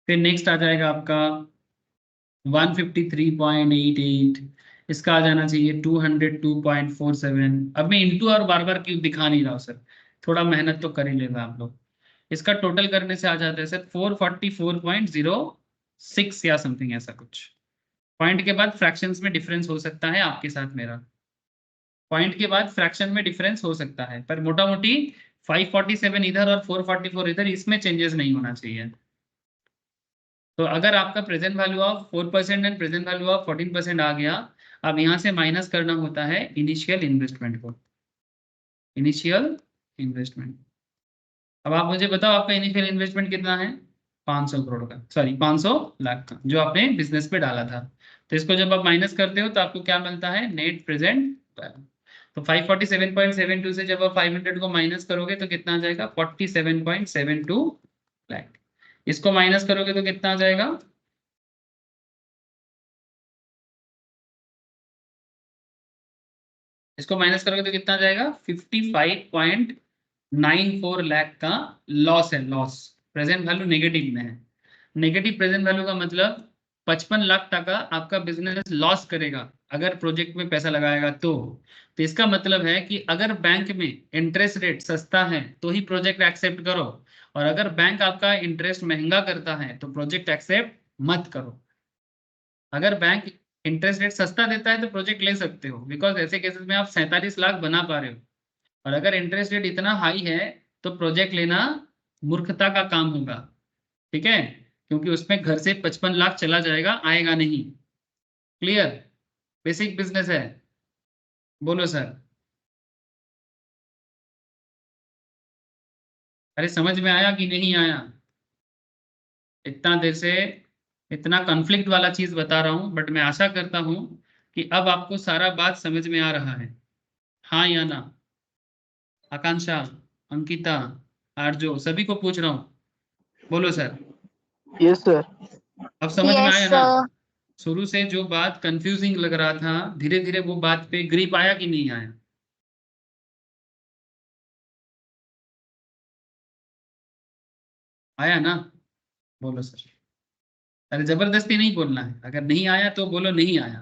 फिर नेक्स्ट आ जाएगा आपका 153.88, इसका आ जाना चाहिए 202.47। अब मैं इंटू और बार बार क्यों दिखा नहीं रहा हूँ सर, थोड़ा मेहनत तो कर ही लेगा आप लोग। इसका टोटल करने से आ जाता है सर 444.06 या समथिंग ऐसा कुछ। पॉइंट के बाद फ्रैक्शंस में डिफरेंस हो सकता है आपके साथ मेरा, पॉइंट के बाद फ्रैक्शन में डिफरेंस हो सकता है, पर मोटा मोटी 547 इधर और 444 इधर, इसमें चेंजेस नहीं होना चाहिए। तो अगर आपका present value of 4% and present value of 14% आ गया, अब यहाँ से माइनस करना होता है इनिशियल इन्वेस्टमेंट को, इनिशियल इन्वेस्टमेंट। अब आप मुझे बताओ आपका इनिशियल इन्वेस्टमेंट कितना है, 500 करोड़ का, सॉरी 500 लाख का, जो आपने बिजनेस पे डाला था। तो इसको जब आप माइनस करते हो तो आपको क्या मिलता है, नेट प्रेजेंट वैल्यू। तो 547.72 से जब आप 500 को माइनस करोगे तो कितना आ जाएगा, 47.72 लाख। इसको माइनस करोगे तो कितना आ जाएगा, इसको माइनस करोगे तो कितना आ जाएगा 55.94 लाख का लॉस है। लॉस प्रेजेंट वैल्यू नेगेटिव में है, नेगेटिव प्रेजेंट वैल्यू का मतलब 55 लाख टका आपका बिजनेस लॉस करेगा अगर प्रोजेक्ट में पैसा लगाएगा तो इसका मतलब है कि अगर बैंक में इंटरेस्ट रेट सस्ता है तो ही प्रोजेक्ट एक्सेप्ट करो, और अगर बैंक आपका इंटरेस्ट महंगा करता है तो प्रोजेक्ट एक्सेप्ट मत करो। अगर बैंक इंटरेस्ट रेट सस्ता देता है तो प्रोजेक्ट ले सकते हो, बिकॉज ऐसे केसेस में आप 47 लाख बना पा रहे हो। और अगर इंटरेस्ट रेट इतना हाई है तो प्रोजेक्ट लेना मूर्खता का काम होगा, ठीक है, क्योंकि उसमें घर से 55 लाख चला जाएगा, आएगा नहीं। क्लियर, बेसिक बिजनेस है। बोलो सर, अरे समझ में आया कि नहीं आया, इतना देर से इतना कॉन्फ्लिक्ट वाला चीज बता रहा हूँ, बट मैं आशा करता हूँ कि अब आपको सारा बात समझ में आ रहा है, हाँ या ना? आकांक्षा, अंकिता, आरजो, सभी को पूछ रहा हूँ, बोलो सर। Yes, sir. अब समझ में Yes, आया ना? sir. शुरू से जो बात कंफ्यूजिंग लग रहा था, धीरे धीरे वो बात पे ग्रिप आया कि नहीं आया? आया ना? बोलो सर। अरे जबरदस्ती नहीं बोलना है, अगर नहीं आया तो बोलो नहीं आया,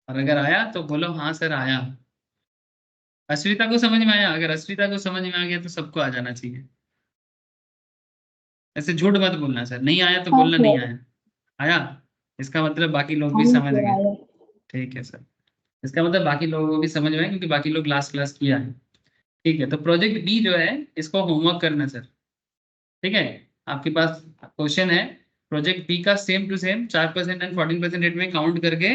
और अगर आया तो बोलो हाँ सर आया। अश्विता को समझ में आया? अगर अश्विता को समझ में आ गया तो सबको आ जाना चाहिए। ऐसे झूठ मत बोलना सर, नहीं आया तो बोलना नहीं आया। आया इसका मतलब बाकी लोग भी समझ गए। ठीक है सर, इसका मतलब बाकी लोगों को भी समझ में आया, क्योंकि बाकी लोग लास्ट क्लास किया है। ठीक है, तो प्रोजेक्ट बी जो है इसको होमवर्क करना सर। ठीक है, आपके पास क्वेश्चन है प्रोजेक्ट बी का, same to same 4% and 14% rate में काउंट करके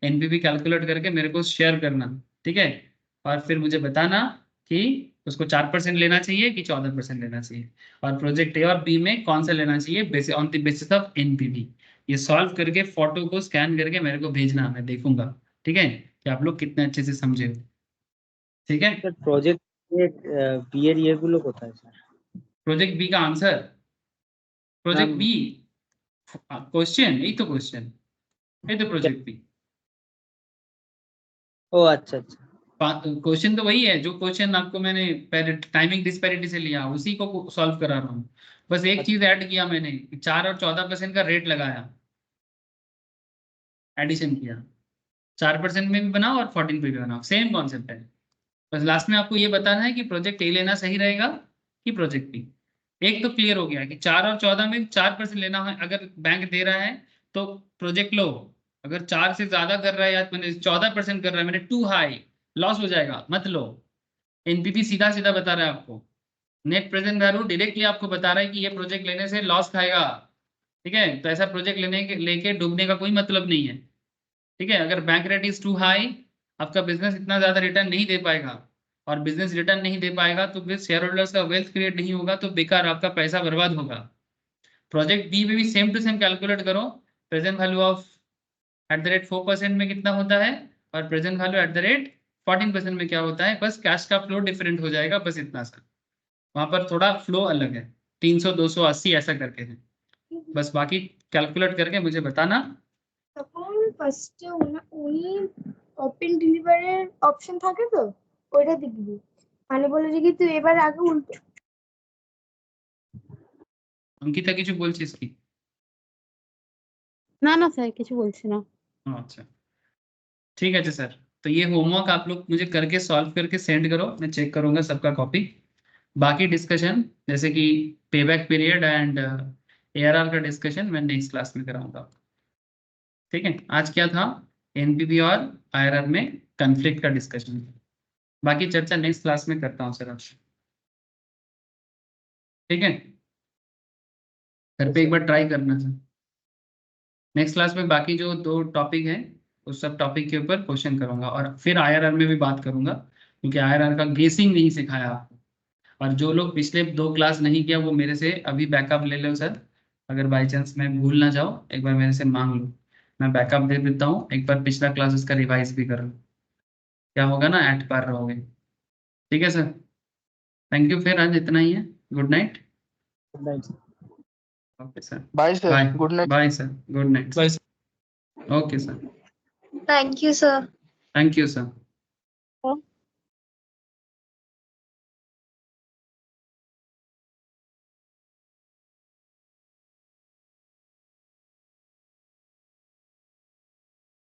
एनपीवी कैलकुलेट करके मेरे को शेयर करना। ठीक है, और फिर मुझे बताना कि उसको 4% लेना चाहिए कि 14% लेना चाहिए, और प्रोजेक्ट ए और बी में कौन सा लेना चाहिए on the basis of NPV. ये सॉल्व करके फोटो को स्कैन करके मेरे को भेजना, मैं देखूंगा। ठीक है, कि आप लोग कितने अच्छे से समझे हो। ठीक है, স্যার প্রজেক্ট বি এর ইয়েগুলো কোথায় স্যার? प्रोजेक्ट बी का आंसर, प्रोजेक्ट बी क्वेश्चन, यही तो क्वेश्चन, ये तो प्रोजेक्ट बी। ও আচ্ছা আচ্ছা। क्वेश्चन तो वही है जो क्वेश्चन आपको मैंने पहले टाइमिंग डिस्पैरिटी से लिया, उसी को सॉल्व करा रहा हूँ। बस एक चीज ऐड किया मैंने, 4 और 14% का रेट लगाया, एडिशन किया। 4% में भी बनाओ और 14 पे भी बनाओ, सेम कॉन्सेप्ट है। बस लास्ट में आपको ये बताना है कि प्रोजेक्ट ए लेना सही रहेगा कि प्रोजेक्ट बी। एक तो क्लियर हो गया कि 4 और 14 में 4% लेना है, अगर बैंक दे रहा है तो प्रोजेक्ट लो। अगर 4 से ज्यादा कर रहा है या मैंने 14% कर रहा है, मैंने टू हाई, लॉस हो जाएगा, मत लो। एनपीपी सीधा सीधा बता रहा है आपको, नेट प्रेजेंट वैल्यू डायरेक्टली आपको बता रहा है कि ये प्रोजेक्ट लेने से लॉस खाएगा। ठीक है, तो ऐसा प्रोजेक्ट लेके डूबने का कोई मतलब नहीं है। ठीक है, अगर bank rate is too high, आपका बिजनेस इतना ज्यादा रिटर्न नहीं दे पाएगा, और बिजनेस रिटर्न नहीं दे पाएगा तो फिर शेयर होल्डर्स का वेल्थ क्रिएट नहीं होगा, तो बेकार आपका पैसा बर्बाद होगा। प्रोजेक्ट बी में भी सेम टू सेम कैलकुलेट करो, present value of at the rate 4% में कितना होता है, और present value at the rate 14% में क्या होता है। बस कैश का फ्लो डिफरेंट हो जाएगा, बस इतना सा। वहां पर थोड़ा फ्लो अलग है, 300 280 ऐसा करके है। बस बाकी कैलकुलेट करके मुझे बताना। তখন ফার্স্টে উনি ওপেন ডেলিভারির অপশন থাকে তো ওইটা দেখবি মানে বলে যে কি তুই এবার আগে উল্টো अंकिता কিছু বলছিস কি? না না স্যার কিছু বলছি না। अच्छा ठीक है सर, तो ये होमवर्क आप लोग मुझे करके सॉल्व करके सेंड करो, मैं चेक करूंगा सबका कॉपी। बाकी डिस्कशन जैसे कि पेबैक पीरियड एंड एआरआर का डिस्कशन मैं नेक्स्ट क्लास में कराऊंगा। ठीक है, आज क्या था, एनपीवी और आईआरआर में कन्फ्लिक्ट का डिस्कशन। बाकी चर्चा नेक्स्ट क्लास में करता हूँ सर आपसे। ठीक है, घर पे एक बार ट्राई करना सर। नेक्स्ट क्लास में बाकी जो 2 टॉपिक हैं उस सब टॉपिक के ऊपर क्वेश्चन करूंगा, और फिर आईआरआर में भी बात करूंगा, क्योंकि आईआरआर का गेसिंग नहीं सिखाया आपको। और जो लोग पिछले 2 क्लास नहीं किया वो मेरे से अभी बैकअप ले लो सर। अगर बाई चांस मैं भूल ना जाओ, एक बार मेरे से मांग लो, मैं बैकअप दे देता हूँ। एक बार पिछला क्लास उसका रिवाइज भी कर लो, क्या होगा ना, एट पार रहोगे। ठीक है सर, थैंक यू, फिर आज इतना ही है। Good night. Okay sir, Bye, sir. Bye. Good night. Bye sir, good night. Bye, sir. Okay sir, thank you sir thank you sir.